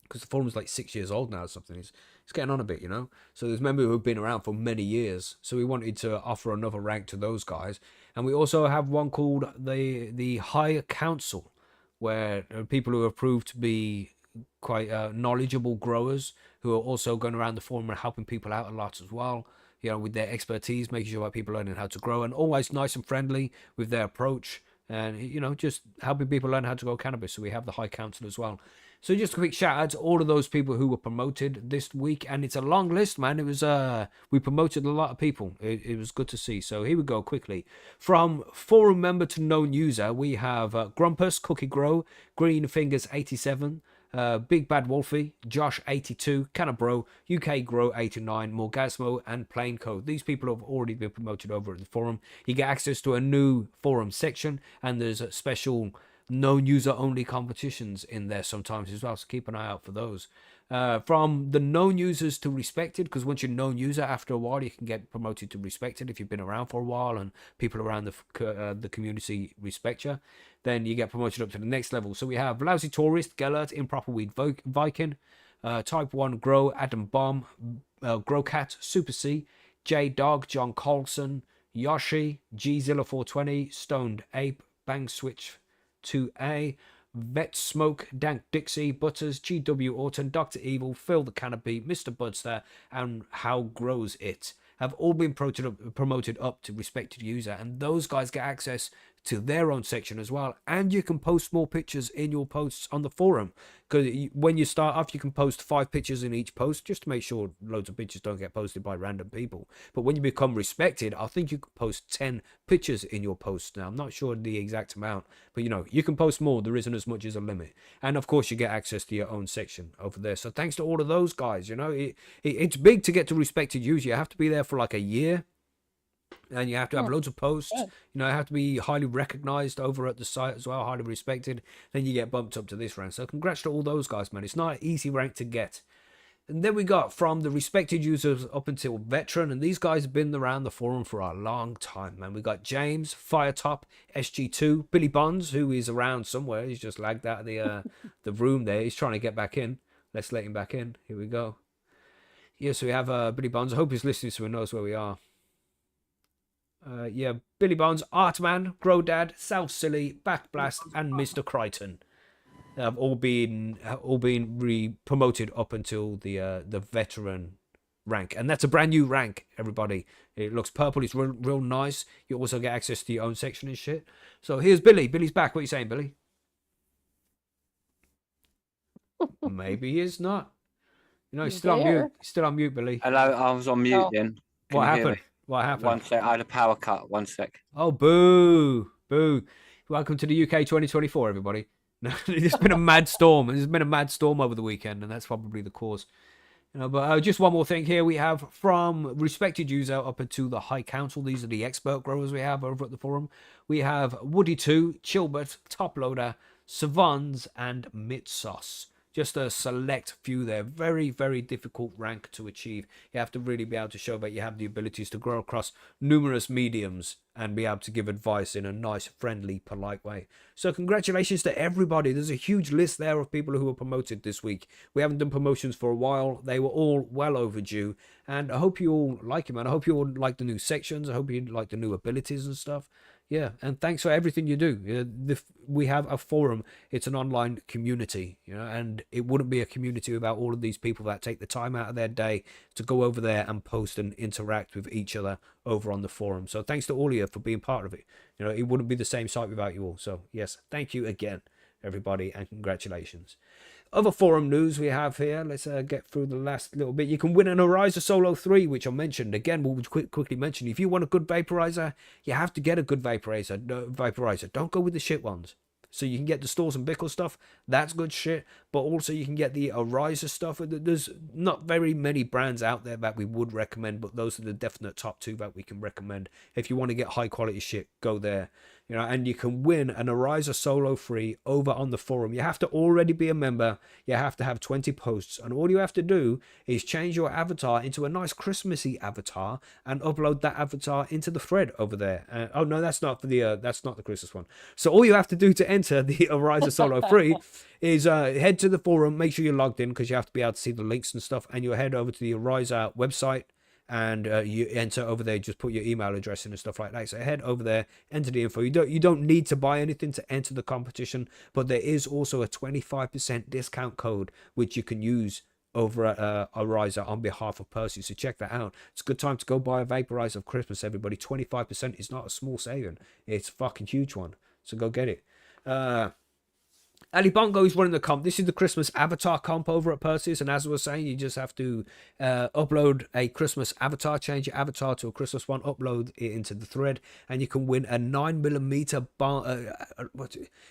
A: because the forum's like 6 years old now or something. It's getting on a bit, you know. So there's members who have been around for many years. So we wanted to offer another rank to those guys. And we also have one called the High Council, where people who are proved to be quite knowledgeable growers who are also going around the forum and helping people out a lot as well. You know, with their expertise, making sure that people are learning how to grow, and always nice and friendly with their approach, and you know, just helping people learn how to grow cannabis. So we have the High Council as well. So just a quick shout out to all of those people who were promoted this week, and it's a long list, man. It was we promoted a lot of people. It was good to see. So here we go quickly. From forum member to known user, we have Grumpus, Cookie Grow, Green Fingers 87. Big Bad Wolfie, Josh 82, Canabro, UK Grow 89, Morgasmo, and Plain Code. These people have already been promoted over at the forum. You get access to a new forum section, and there's a special known user only competitions in there sometimes as well, so keep an eye out for those. From the known users to respected, because once you're known user, after a while you can get promoted to respected if you've been around for a while and people around the community respect you, then you get promoted up to the next level. So we have Lousy Tourist, Gellert, Improper Weed Viking, Type 1 Grow, Adam Bomb, Growcat, Super C, J Dog, John Colson, Yoshi, Gzilla 420, Stoned Ape, Bang Switch 2A, Vet Smoke, Dank Dixie, Butters, GW Orton, Dr. Evil, Phil the Canopy, Mr. Budster, and How Grows It have all been promoted up to respected user, and those guys get access to their own section as well, and you can post more pictures in your posts on the forum, because when you start off you can post 5 pictures in each post just to make sure loads of pictures don't get posted by random people. But when you become respected, I think you can post 10 pictures in your post. Now I'm not sure the exact amount, but you know, you can post more. There isn't as much as a limit, and of course you get access to your own section over there. So thanks to all of those guys. You know, it's big to get to respected user. You have to be there for like a year, and you have to have loads of posts. You know, you have to be highly recognized over at the site as well, highly respected. Then you get bumped up to this rank. So congrats to all those guys, man. It's not an easy rank to get. And then we got from the respected users up until veteran, and these guys have been around the forum for a long time, man. We got James, Firetop, SG2, Billy Bonds, who is around somewhere. He's just lagged out of the room there. He's trying to get back in. Let's let him back in. Here we go. Yeah, so we have Billy Bonds. I hope he's listening so he knows where we are. Yeah, Billy Bonds, Artman, Grodad, South Silly, Backblast, and Mr. Crichton have all been promoted up until the veteran rank, and that's a brand new rank. Everybody, it looks purple. It's real nice. You also get access to your own section and shit. So here's Billy. Billy's back. What are you saying, Billy? Maybe he's not. You know, he's still on mute. He's still on mute, Billy.
B: Hello, I was on mute then.
A: What happened? What happened?
B: 1 sec. I had a power cut. 1 sec.
A: Oh, boo. Boo. Welcome to the UK 2024, everybody. There's been a mad storm. There's been a mad storm over the weekend, and that's probably the cause. You know, but just one more thing here. We have from respected user up into the High Council. These are the expert growers we have over at the forum. We have Woody2, Chilbert, Top Loader, Savans, and Mitsos. just a select few there. Very, very difficult rank to achieve. You have to really be able to show that you have the abilities to grow across numerous mediums and be able to give advice in a nice, friendly, polite way. So congratulations to everybody. There's a huge list there of people who were promoted this week. We haven't done promotions for a while. They were all well overdue. And I hope you all like it, man. I hope you all like the new sections. I hope you like the new abilities and stuff. Yeah, and thanks for everything you do. We have a forum. It's an online community, and it wouldn't be a community without all of these people that take the time out of their day to go over there and post and interact with each other over on the forum. So thanks to all of you for being part of it. It wouldn't be the same site without you all. So yes, thank you again, everybody, and congratulations. Other forum news we have here. Let's get through the last little bit. You can win an Ariza Solo 3, which I mentioned. Again, we'll quickly mention. If you want a good vaporizer, you have to get a good vaporizer. Don't go with the shit ones. So you can get the Stores and Bickle stuff. That's good shit. But also you can get the Ariza stuff. There's not very many brands out there that we would recommend, but those are the definite top 2 that we can recommend. If you want to get high quality shit, go there. And you can win an Ariza Solo 3 over on the forum. You have to already be a member. You have to have 20 posts. And all you have to do is change your avatar into a nice Christmassy avatar and upload that avatar into the thread over there. Oh, no, that's not the Christmas one. So all you have to do to enter the Ariza Solo 3 is head to the forum. Make sure you're logged in because you have to be able to see the links and stuff. And you'll head over to the Ariza website. And you enter over there, just put your email address in and stuff like that. So head over there, enter the info. You don't need to buy anything to enter the competition, but there is also a 25% discount code which you can use over at Ariza on behalf of Percy. So check that out. It's a good time to go buy a vaporizer of Christmas, everybody. 25% is not a small saving. It's a fucking huge one. So go get it. Ali Bongo is running the comp. This is the Christmas avatar comp over at Perseus, and as I was saying, you just have to upload a Christmas avatar, change your avatar to a Christmas one, upload it into the thread, and you can win a 9mm bong.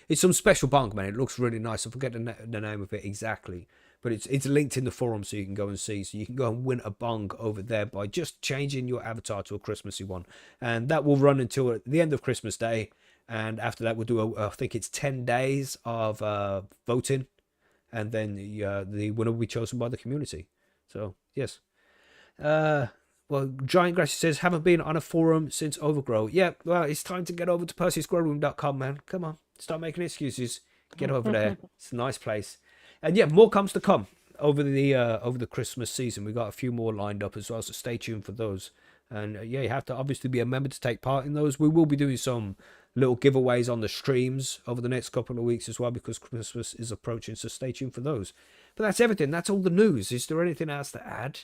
A: It's some special bong, man. It looks really nice. I forget the name of it exactly, but it's linked in the forum, so you can go and see. So you can go and win a bong over there by just changing your avatar to a Christmassy one, and that will run until the end of Christmas Day. And after that, we'll do, I think it's 10 days of voting. And then the winner will be chosen by the community. So, yes. Well, Giant Grassy says, haven't been on a forum since Overgrow. Yeah, well, it's time to get over to PercySquirrelRoom.com, man. Come on. Stop making excuses. Get over there. It's a nice place. And yeah, more comes to come over the Christmas season. We've got a few more lined up as well, so stay tuned for those. And yeah, you have to obviously be a member to take part in those. We will be doing some little giveaways on the streams over the next couple of weeks as well, because Christmas is approaching, so stay tuned for those. But that's everything. That's all the news. Is there anything else to add?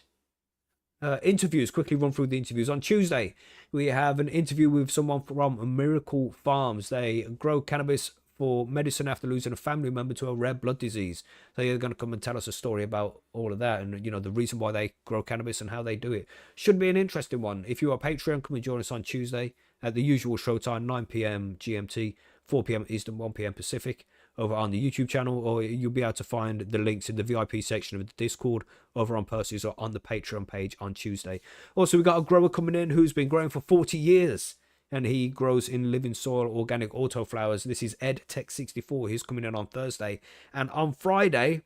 A: Interviews. Quickly run through the interviews. On Tuesday, we have an interview with someone from Miracle Farms. They grow cannabis for medicine after losing a family member to a rare blood disease. So they're going to come and tell us a story about all of that, and the reason why they grow cannabis and how they do it. Should be an interesting one. If you are a Patreon, come and join us on Tuesday at the usual show time, 9 p.m. GMT, 4 p.m. Eastern, 1 p.m. Pacific, over on the YouTube channel, or you'll be able to find the links in the VIP section of the Discord over on Percy's or on the Patreon page on Tuesday. Also, we've got a grower coming in who's been growing for 40 years. And he grows in living soil organic autoflowers. This is Ed Tech 64. He's coming in on Thursday. And on Friday,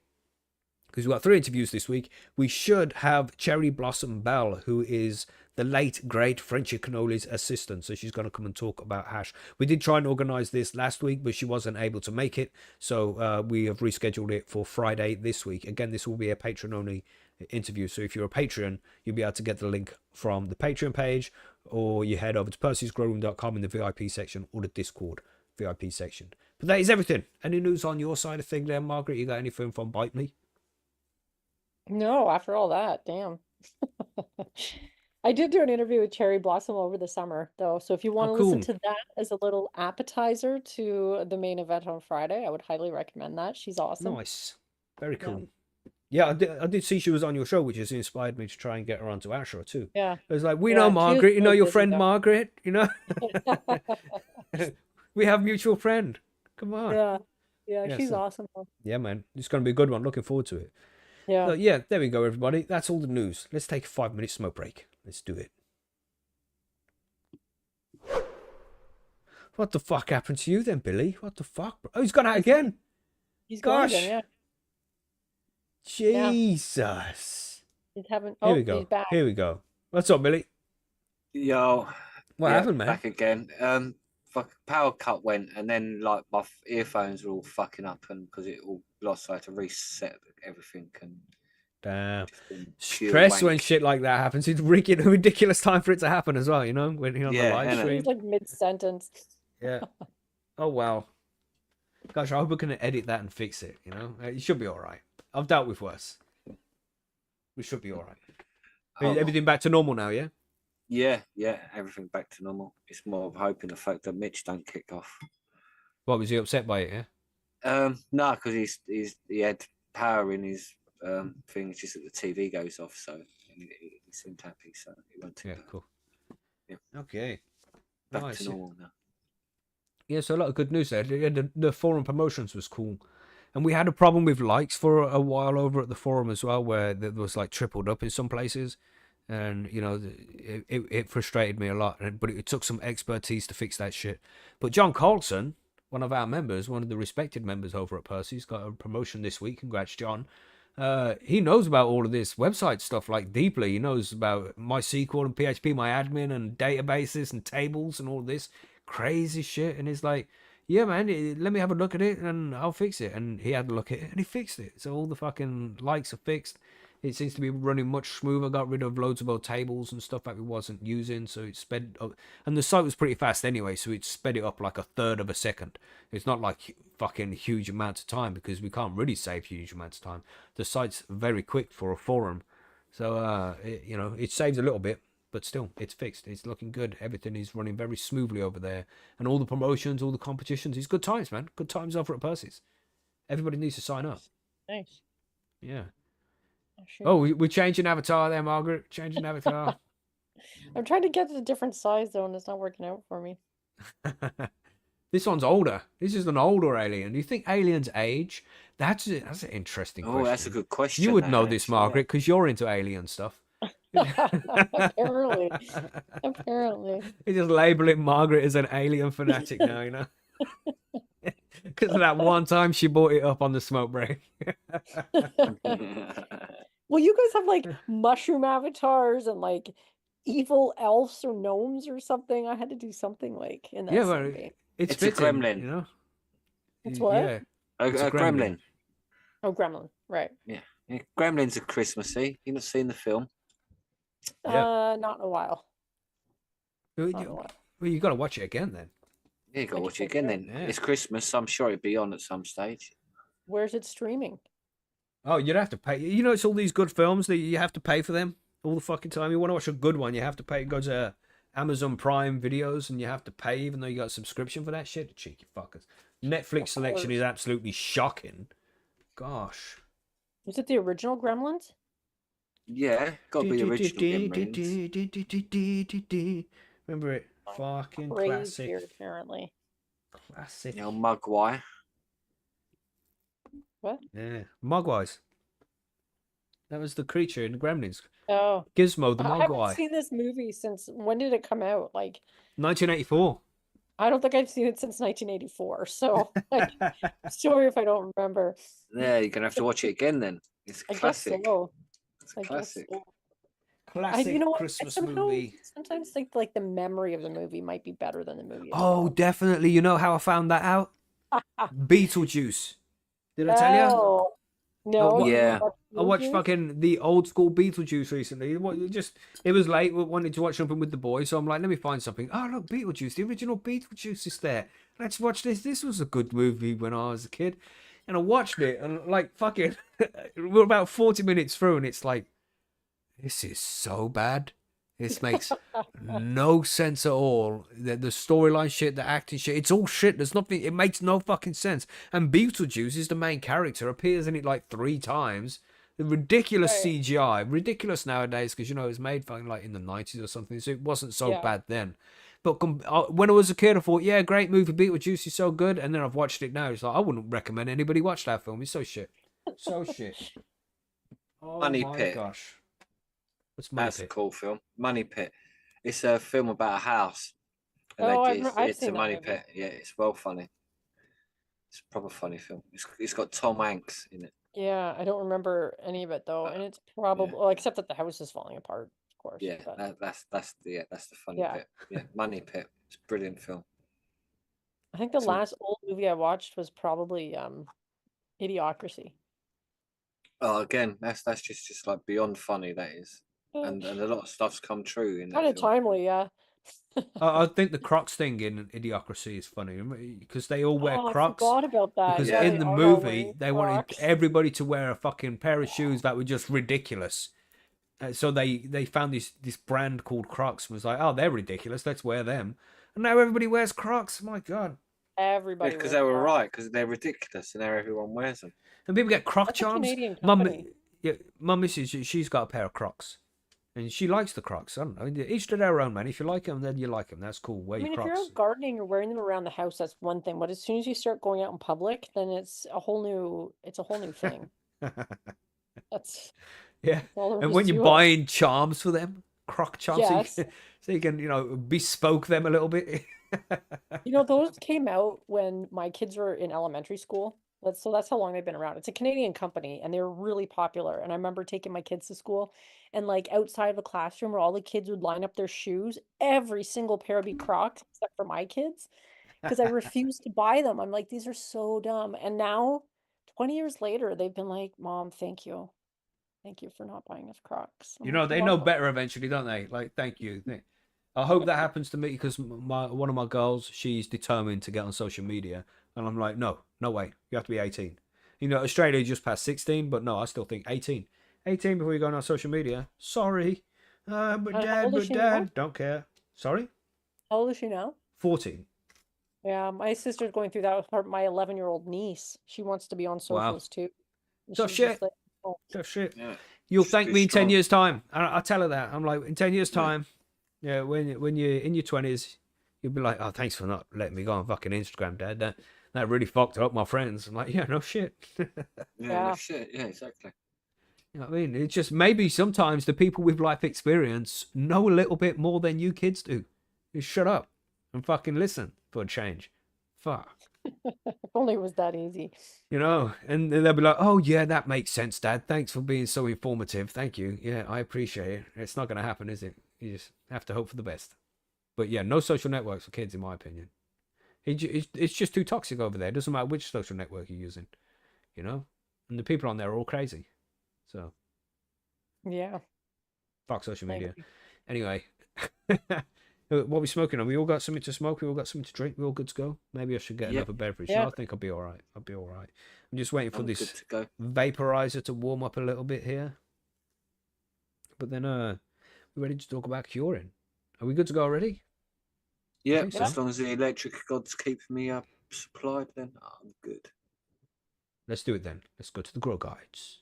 A: because we've got 3 interviews this week, we should have Cherry Blossom Bell, who is the late, great Frenchy Cannoli's assistant. So she's going to come and talk about hash. We did try and organize this last week, but she wasn't able to make it. So we have rescheduled it for Friday this week. Again, this will be a Patreon-only interview. So if you're a Patreon, you'll be able to get the link from the Patreon page, or you head over to percysgrowroom.com in the VIP section, or the Discord VIP section. But that is everything. Any news on your side of thing there, Margaret? You got anything from Bite Me?
C: No, after all that, damn. I did do an interview with Cherry Blossom over the summer, though. So if you want to listen to that as a little appetizer to the main event on Friday, I would highly recommend that. She's awesome.
A: Nice. Very cool. Yeah, I did see she was on your show, which has inspired me to try and get her onto our show too.
C: Yeah.
A: It was like, we know Margaret, your friend though. Margaret, we have mutual friend. Come on.
C: Yeah, she's awesome.
A: Yeah, man. It's going to be a good one. Looking forward to it.
C: Yeah.
A: So, yeah, there we go, everybody. That's all the news. Let's take a 5-minute smoke break. Let's do it. What the fuck happened to you then, Billy? What the fuck? Oh, he's gone out again.
C: He's gone again, yeah.
A: Jesus.
C: He's having.
A: Here
C: Oh,
A: we
C: he's
A: go.
C: back.
A: Here we go. What's up, Billy?
B: Yo,
A: What
B: yeah,
A: happened, man?
B: back again. Power cut went, and then like my earphones were all fucking up, and because it all lost, so I had to reset everything and
A: Damn.
B: just been pure
A: Stress when
B: wank.
A: shit like that happens. It's ridiculous time for it to happen as well, you know, when you're on the
B: Yeah,
A: live
B: innit?
A: stream.
C: He's like mid-sentence.
A: Yeah. Oh, wow. Gosh, I hope we can edit that and fix it, you know? It should be all right. I've dealt with worse. We should be all right.
B: Oh,
A: Everything back to normal now, yeah?
B: yeah, everything back to normal. It's more of hoping the fact that Mitch don't kick off.
A: What, was he upset by it, yeah?
B: No, because he had power in his thing. It's just that the TV goes off, so he seemed happy. So he went to
A: Yeah, cool.
B: Yeah.
A: Okay.
B: back
A: Nice.
B: to normal now.
A: Yeah, so a lot of good news there. The forum promotions was cool. And we had a problem with likes for a while over at the forum as well, where there was like tripled up in some places. And, you know, it frustrated me a lot. But it took some expertise to fix that shit. But John Carlson, one of our members, one of the respected members over at Percy's, got a promotion this week. Congrats, John. He knows about all of this website stuff like deeply. He knows about MySQL and PHP, my admin and databases and tables and all this crazy shit. And he's like, yeah, man, let me have a look at it and I'll fix it. And he had a look at it and he fixed it. So all the fucking likes are fixed. It seems to be running much smoother. Got rid of loads of old tables and stuff that we wasn't using, so it sped up. And the site was pretty fast anyway, so it sped it up like a third of a second. It's not like fucking huge amounts of time because we can't really save huge amounts of time. The site's very quick for a forum, so you know, it saves a little bit, but still, it's fixed. It's looking good. Everything is running very smoothly over there, and all the promotions, all the competitions. It's good times, man. Good times over at Percy's. Everybody needs to sign up.
C: Nice.
A: Yeah.
C: Sure.
A: Oh, we're changing avatar there, Margaret. Changing avatar.
C: I'm trying to get to a different size though, and it's not working out for me.
A: This one's older. This is an older alien. Do you think aliens age? That's an interesting question.
B: Oh, that's a good question.
A: You would
B: that,
A: know this,
B: actually,
A: Margaret, because you're into alien stuff.
C: Apparently.
A: You're just labeling Margaret as an alien fanatic now, you know? Because of that one time she bought it up on the smoke break.
C: Well, you guys have like mushroom avatars and like evil elves or gnomes or something. I had to do something like in that
A: Yeah,
C: same
A: well,
C: vein.
A: it's
B: a
A: fitting,
B: gremlin.
A: you know?
C: It's what?
A: Yeah.
B: A
A: It's a
B: gremlin.
C: Oh, gremlin. Right.
B: Yeah, gremlins are Christmassy. You not seen the film?
A: Yeah.
C: Not in a while.
A: Well,
C: Not in a while.
A: you got to watch it again then.
B: Yeah, you got to
C: I
B: watch
C: can
B: it again
C: check
B: then.
A: Yeah.
B: It's Christmas, so I'm sure it'll be on at some stage.
C: Where's it streaming?
A: Oh, you'd have to pay. You know, it's all these good films that you have to pay for them all the fucking time. You want to watch a good one, you have to pay. Go to Amazon Prime Videos and you have to pay, even though you got a subscription for that shit. Cheeky fuckers. Netflix selection is absolutely shocking. Gosh.
C: Was it the original Gremlins?
B: Yeah, got to be the original Gremlins.
A: Remember it? Fucking
C: Crazy
A: classic.
C: here, apparently.
A: Classic.
B: You know, Mugwai.
C: What?
A: Yeah. Mogwais. That was the creature in the Gremlins.
C: Oh,
A: Gizmo the
C: I haven't
A: Mogwai.
C: seen this movie since when did it come out? Like,
A: 1984.
C: I don't think I've seen it since 1984. So, like, sorry if I don't remember.
B: Yeah, you're gonna have to watch it again then. It's a
C: I guess
B: classic.
C: so.
B: It's a
C: I guess
B: classic.
C: so.
A: Classic
C: You know what? I
A: Christmas
C: somehow
A: movie.
C: sometimes think like the memory of the movie might be better than the movie.
A: Oh,
C: itself.
A: definitely. You know how I found that out? Beetlejuice. Did I tell you?
C: Oh, no. you
B: Yeah.
C: watched
A: I watched
C: Beetlejuice?
A: fucking the old school Beetlejuice recently. It was late. We wanted to watch something with the boys, so I'm like, let me find something. Oh, look, Beetlejuice. The original Beetlejuice is there. Let's watch this. This was a good movie when I was a kid. And I watched it, and like, fucking, we're about 40 minutes through, and it's like, this is so bad. This makes no sense at all. The storyline shit, the acting shit, it's all shit. There's nothing, it makes no fucking sense. And Beetlejuice is the main character, appears in it like 3 times. The ridiculous
C: Right.
A: CGI, ridiculous nowadays because, you know, it was made fucking like in the 90s or something, so it wasn't so
C: Yeah.
A: bad then. But when I was a kid, I thought, yeah, great movie, Beetlejuice is so good. And then I've watched it now. It's like, I wouldn't recommend anybody watch that film. It's so shit. So shit. Oh
B: Money
A: my
B: Pit.
A: gosh. What's Money
B: That's a
A: Pit?
B: cool film. Money Pit. It's a film about a house. And
C: Oh, I've
B: it's a
C: seen that
B: money
C: movie.
B: pit. Yeah, it's well funny. It's a proper funny film. It's got Tom Hanks in it.
C: Yeah, I don't remember any of it though, and it's probably well, except that the house is falling apart, of course.
B: Yeah,
C: But
B: that's the funny
C: yeah,
B: bit. Yeah, Money Pit. It's a brilliant film.
C: I think the
B: So,
C: last old movie I watched was probably Idiocracy.
B: again, that's just like beyond funny. That is, and a lot of stuff's come true in
C: Kind
B: that
C: of
B: film.
C: timely, yeah.
A: I think the Crocs thing in Idiocracy is funny because they all wear
C: Oh, I
A: Crocs.
C: forgot about that.
A: Because
C: Yeah,
A: in
C: they
A: the
C: are all
A: movie,
C: wearing
A: they wanted
C: Crocs.
A: everybody to wear a fucking pair of shoes that were just ridiculous. So they found this brand called Crocs and was like, oh, they're ridiculous. Let's wear them. And now everybody wears Crocs. My God.
B: Yeah,
C: Everybody
B: because
C: wears
B: they were
C: Crocs.
B: right, because they're ridiculous, and now everyone wears them.
A: And people get Croc
C: That's a
A: charms.
C: Canadian
A: Mum,
C: company.
A: yeah, Mum missus, she's got a pair of Crocs. And she likes the Crocs. I don't know. Each to their own, man. If you like them, then you like them. That's cool. Wear
C: I
A: your
C: mean, if you're
A: Crocs.
C: out gardening or wearing them around the house, that's one thing. But as soon as you start going out in public, then it's a whole new thing. That's
A: Yeah.
C: all there
A: And
C: is
A: when you're
C: to it.
A: buying charms for them, Croc charms,
C: Yes.
A: so you can, bespoke them a little bit.
C: You know, those came out when my kids were in elementary school. That's how long they've been around. It's a Canadian company and they're really popular. And I remember taking my kids to school and like outside of the classroom where all the kids would line up their shoes, every single pair would be Crocs except for my kids because I refused to buy them. I'm like, these are so dumb. And now, 20 years later, they've been like, Mom, thank you. Thank you for not buying us Crocs. I'm like,
A: They
C: "You're
A: know
C: welcome."
A: better eventually, don't they? Like, thank you. I hope that happens to me because one of my girls, she's determined to get on social media, and I'm like, no, no way. You have to be 18. Australia just passed 16, but no, I still think 18. 18 before you go on social media. Sorry, but
C: And how
A: dad,
C: old is
A: but
C: she now?
A: dad, don't care. Sorry,
C: How old is she now?
A: 14.
C: Yeah, my sister's going through that with my 11-year-old niece. She wants to be on
A: Wow,
C: socials too. And
A: tough
C: she's
A: shit.
C: just like, oh,
A: Tough shit.
B: Yeah,
A: You'll
B: just
A: thank
B: be
A: me in 10
B: strong.
A: years' time. I tell her that. I'm like, in 10 years'
B: Yeah.
A: time, yeah, when you're in your 20s, you'll be like, oh, thanks for not letting me go on fucking Instagram, Dad. That really fucked up my friends. I'm like, yeah, no shit.
B: Yeah,
C: Yeah.
B: no shit. Yeah, exactly.
A: You know what I mean? It's just maybe sometimes the people with life experience know a little bit more than you kids do. Just shut up and fucking listen for a change. Fuck.
C: if only it was that easy.
A: And they'll be like, oh, yeah, that makes sense, Dad. Thanks for being so informative. Thank you. Yeah, I appreciate it. It's not going to happen, is it? You just have to hope for the best. But yeah, no social networks for kids, in my opinion. It's just too toxic over there. It doesn't matter which social network you're using, And the people on there are all crazy. So,
C: Yeah.
A: fuck social
C: I
A: media.
C: agree.
A: Anyway, what are we smoking on? We all got something to smoke. We all got something to drink. We all good to go. Maybe I should get
B: Yep.
A: another beverage.
C: Yeah.
A: No, I think I'll be all right. I'll be all right. I'm just waiting for
B: I'm
A: this
B: good to go.
A: vaporizer to warm up a little bit here. But then, we're ready to talk about curing. Are we good to go already?
B: Yeah,
A: think so.
B: as long as the electric gods keep me supplied, then I'm good.
A: Let's do it then. Let's go to the grow guides.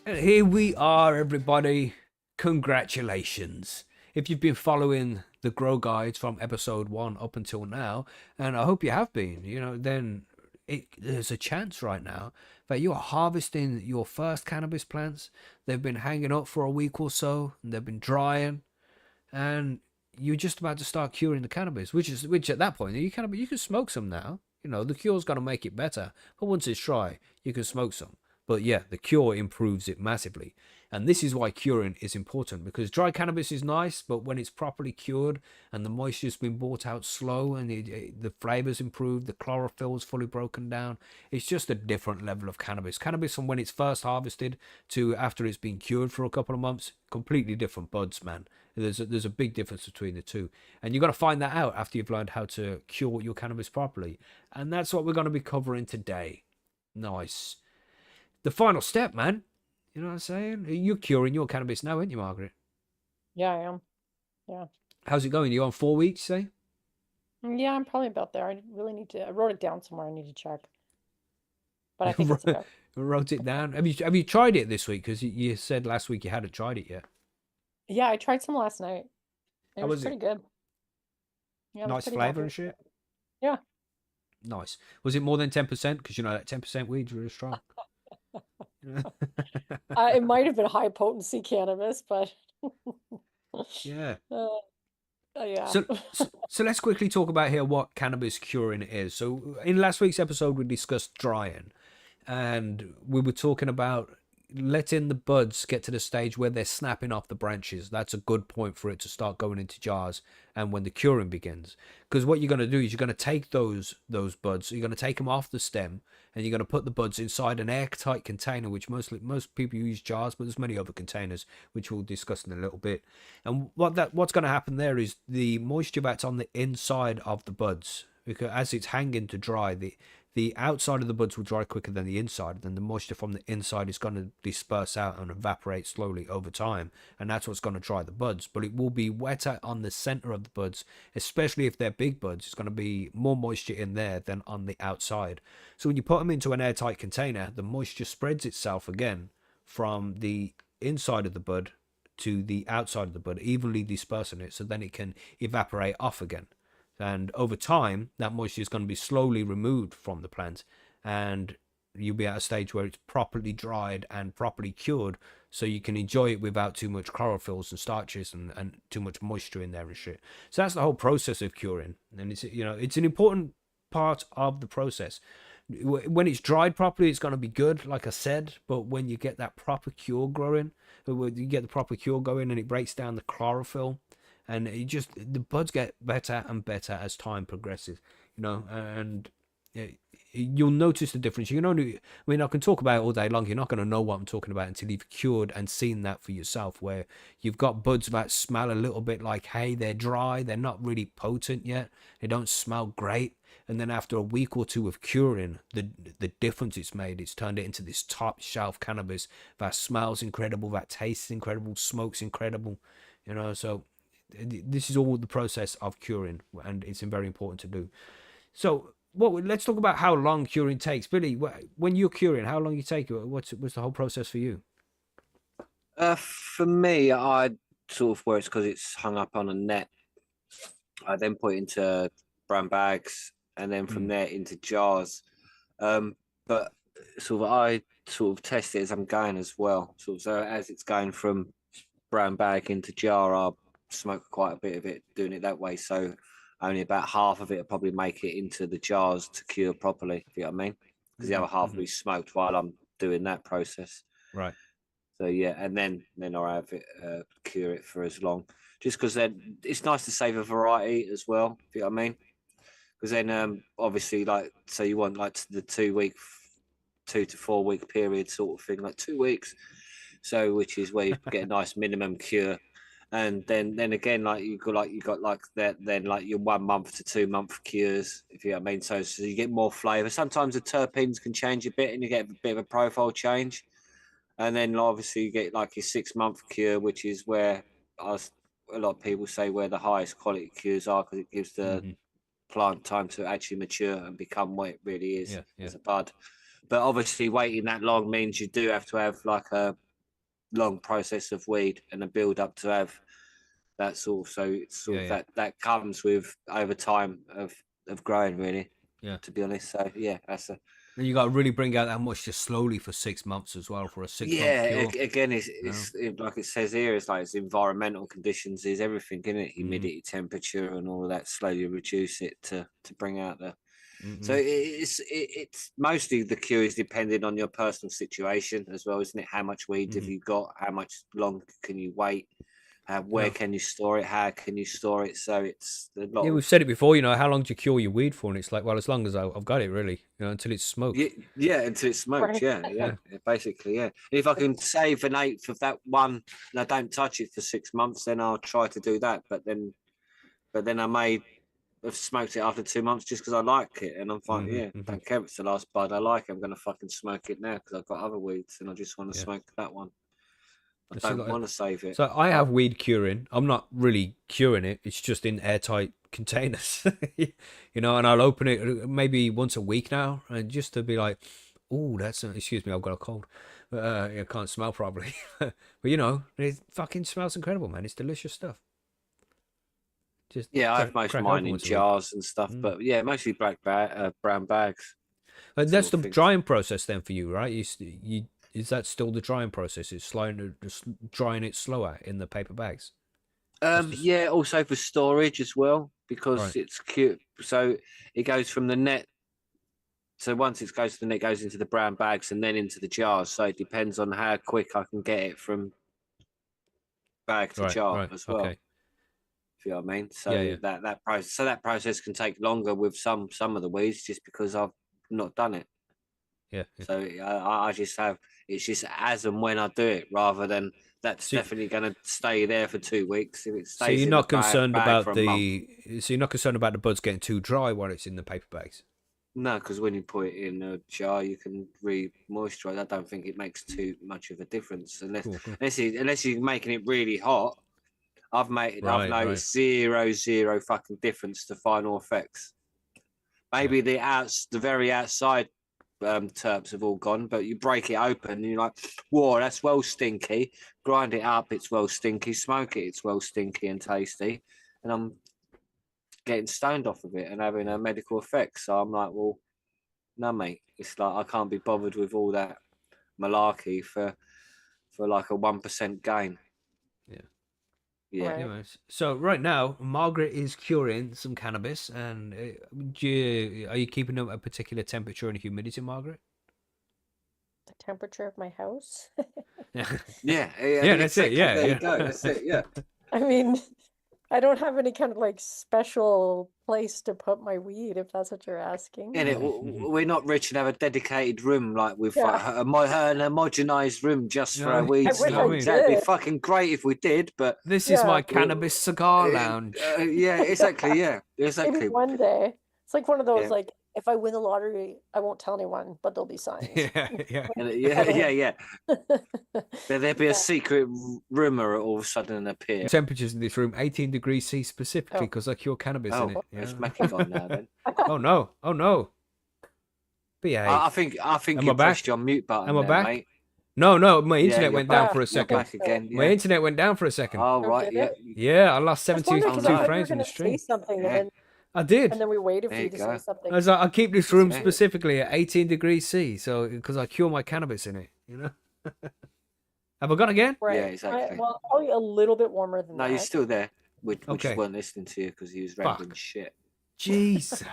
A: And here we are, everybody. Congratulations. If you've been following the grow guides from episode 1 up until now, and I hope you have been, then there's a chance right now that you are harvesting your first cannabis plants. They've been hanging up for a week or so, and they've been drying, and you're just about to start curing the cannabis, which at that point, you can smoke some now. The cure's got to make it better, but once it's dry, you can smoke some. But yeah, the cure improves it massively. And this is why curing is important, because dry cannabis is nice, but when it's properly cured and the moisture's been brought out slow and the flavor's improved, the chlorophyll's fully broken down, it's just a different level of cannabis. Cannabis from when it's first harvested to after it's been cured for a couple of months, completely different buds, man. There's a big difference between the two. And you've got to find that out after you've learned how to cure your cannabis properly. And that's what we're going to be covering today. Nice. The final step, man. You know what I'm saying? You're curing your cannabis now, aren't you, Margaret?
C: Yeah, I am. Yeah.
A: How's it going? You on 4 weeks, say?
C: Yeah, I'm probably about there. I wrote it down somewhere. I need to check. But I think it's about.
A: Wrote it down. Have you tried it this week? Because you said last week you hadn't tried it yet.
C: Yeah, I tried some last night. It
A: How
C: was
A: was
C: pretty good. Yeah, it was
A: Nice
C: pretty
A: flavour
C: healthy.
A: and shit?
C: Yeah.
A: Nice. Was it more than 10%? Because that 10% weed's really strong.
C: It might have been high potency cannabis, but
A: Yeah.
C: yeah.
A: So let's quickly talk about here what cannabis curing is. So in last week's episode, we discussed drying, and we were talking about letting the buds get to the stage where they're snapping off the branches. That's a good point for it to start going into jars, and when the curing begins. Because what you're going to do is you're going to take those buds, you're going to take them off the stem, and you're going to put the buds inside an airtight container, which most people use jars, but there's many other containers, which we'll discuss in a little bit. And what's going to happen there is the moisture that's on the inside of the buds, because as it's hanging to dry, the outside of the buds will dry quicker than the inside. Then the moisture from the inside is going to disperse out and evaporate slowly over time. And that's what's going to dry the buds. But it will be wetter on the center of the buds, especially if they're big buds. It's going to be more moisture in there than on the outside. So when you put them into an airtight container, the moisture spreads itself again from the inside of the bud to the outside of the bud, evenly dispersing it, so then it can evaporate off again. And over time, that moisture is going to be slowly removed from the plant, and you'll be at a stage where it's properly dried and properly cured, so you can enjoy it without too much chlorophylls and starches and too much moisture in there and shit. So that's the whole process of curing, and it's an important part of the process. When it's dried properly, it's going to be good, like I said. But when you get that proper cure going, and it breaks down the chlorophyll. And the buds get better and better as time progresses, and you'll notice the difference. I can talk about it all day long. You're not going to know what I'm talking about until you've cured and seen that for yourself, where you've got buds that smell a little bit like hay. They're dry. They're not really potent yet. They don't smell great. And then after a week or two of curing, the difference it's made, it's turned it into this top shelf cannabis that smells incredible, that tastes incredible, smokes incredible, so this is all the process of curing, and it's very important to do. So let's talk about how long curing takes. Billy, when you're curing, how long you take? What's the whole process for you?
B: For me, I sort of works because it's hung up on a net. I then put it into brown bags, and then from there into jars. But I test it as I'm going as well. So as it's going from brown bag into jar, I'll smoke quite a bit of it doing it that way. So only about half of it will probably make it into the jars to cure properly. If you know what I mean? Because the other half will be smoked while I'm doing that process.
A: Right.
B: So yeah, and then I'll have it cure it for as long. Just because then it's nice to save a variety as well. If you know what I mean? Because then obviously so you want the 2 to 4 week period sort of thing, like 2 weeks. So which is where you get a nice minimum cure. And then again, you got your 1 month to 2 month cures, if you know what I mean. So you get more flavour. Sometimes the terpenes can change a bit, and you get a bit of a profile change. And then obviously you get your 6 month cure, which is where a lot of people say where the highest quality cures are, because it gives the plant time to actually mature and become what it really is as a bud. But obviously waiting that long means you do have to have a long process of weed and a build up to have that sort of, so it's that comes with over time of growing, really, to be honest. So
A: and you got to really bring out that moisture slowly for 6 months as well, for a 6 month cure.
B: Again, it's like it says here, it's environmental conditions, is everything in it, humidity, temperature, and all of that, slowly reduce it to bring out the So it's mostly the cure is depending on your personal situation as well, isn't it? How much weed have you got? How much long can you wait? Where can you store it? How can you store it? So it's a lot.
A: Yeah, we've said it before. How long do you cure your weed for? And it's like, well, as long as I've got it, really. Until it's smoked.
B: Yeah, until it's smoked.
C: Right.
B: Yeah, basically, yeah. If I can save an eighth of that one, and I don't touch it for 6 months, then I'll try to do that. But then I may have smoked it after 2 months just because I like it, and I'm fine. Don't care if it's the last bud I like. I'm gonna fucking smoke it now because I've got other weeds and I just want to smoke that one. I don't want to save it.
A: So I have weed curing. I'm not really curing it. It's just in airtight containers, and I'll open it maybe once a week now, and just to be like, oh, excuse me, I've got a cold. I can't smell properly. But it fucking smells incredible, man. It's delicious stuff.
B: I have most of mine in jars and stuff, but mostly brown bags.
A: That's the drying process then for you, right? You Is that still the drying process? It's just drying it slower in the paper bags.
B: Yeah, also for storage as well, because
A: Right.
B: it's cute. So it goes from the net. So once it goes to the net, it goes into the brown bags and then into the jars. So it depends on how quick I can get it from bag to jar as well.
A: Okay.
B: If you know what I mean. So
A: Yeah.
B: that process can take longer with some of the weeds just because I've not done it.
A: Yeah.
B: So I just have, it's just as and when I do it, rather than that's definitely going to stay there for 2 weeks. If it stays
A: So you're
B: in
A: not
B: the
A: concerned
B: bag
A: about
B: for a month.
A: so you're not concerned about the buds getting too dry while it's in the paper bags.
B: No, because when you put it in a jar, you can re-moisturize. I don't think it makes too much of a difference unless unless you're making it really hot. I've noticed zero fucking difference to final effects. Maybe the very outside terps have all gone, but you break it open and you're like, whoa, that's well stinky. Grind it up, it's well stinky. Smoke it, it's well stinky and tasty. And I'm getting stoned off of it and having a medical effect. So I'm like, well, no, mate. It's like I can't be bothered with all that malarkey for like a 1% gain. Yeah.
C: Right.
A: Anyways, so right now, Margaret is curing some cannabis, and are you keeping them at a particular temperature and humidity, Margaret?
C: The temperature of my house.
A: Yeah, that's
B: exactly.
A: it. Yeah,
B: There you go. That's it. Yeah.
C: I mean, I don't have any kind of like special place to put my weed, if that's what you're asking.
B: We're not rich and have a dedicated room like with an homogenized room just for our weeds. That'd be fucking great if we did, but
A: this is my cannabis cigar lounge.
B: Yeah, exactly. Yeah, exactly.
C: Maybe one day. It's like one of those like, if I win the lottery, I won't tell anyone, but there'll be signs.
B: Yeah. There'd be a secret rumor all of a sudden appear.
A: Temperatures in this room, 18 degrees C specifically, because I cure cannabis in it.
B: It's Macky gone now then.
A: Oh no. Behave.
B: I think you pressed your mute button.
A: Am I back?
B: Mate.
A: No, my internet went down for a second.
B: Back again. Yeah.
A: My internet went down for a second.
B: Oh right,
A: Yeah, I lost 72 frames in the stream. I did.
C: And then we waited for you to say something.
A: I was like, I keep this room specifically at 18 degrees C, so because I cure my cannabis in it, you know. Have I gone again?
C: Right.
B: Yeah, exactly.
C: Well, probably a little bit warmer than that.
B: No, you're still there. We just weren't listening to you because he was rambling shit.
A: Jeez.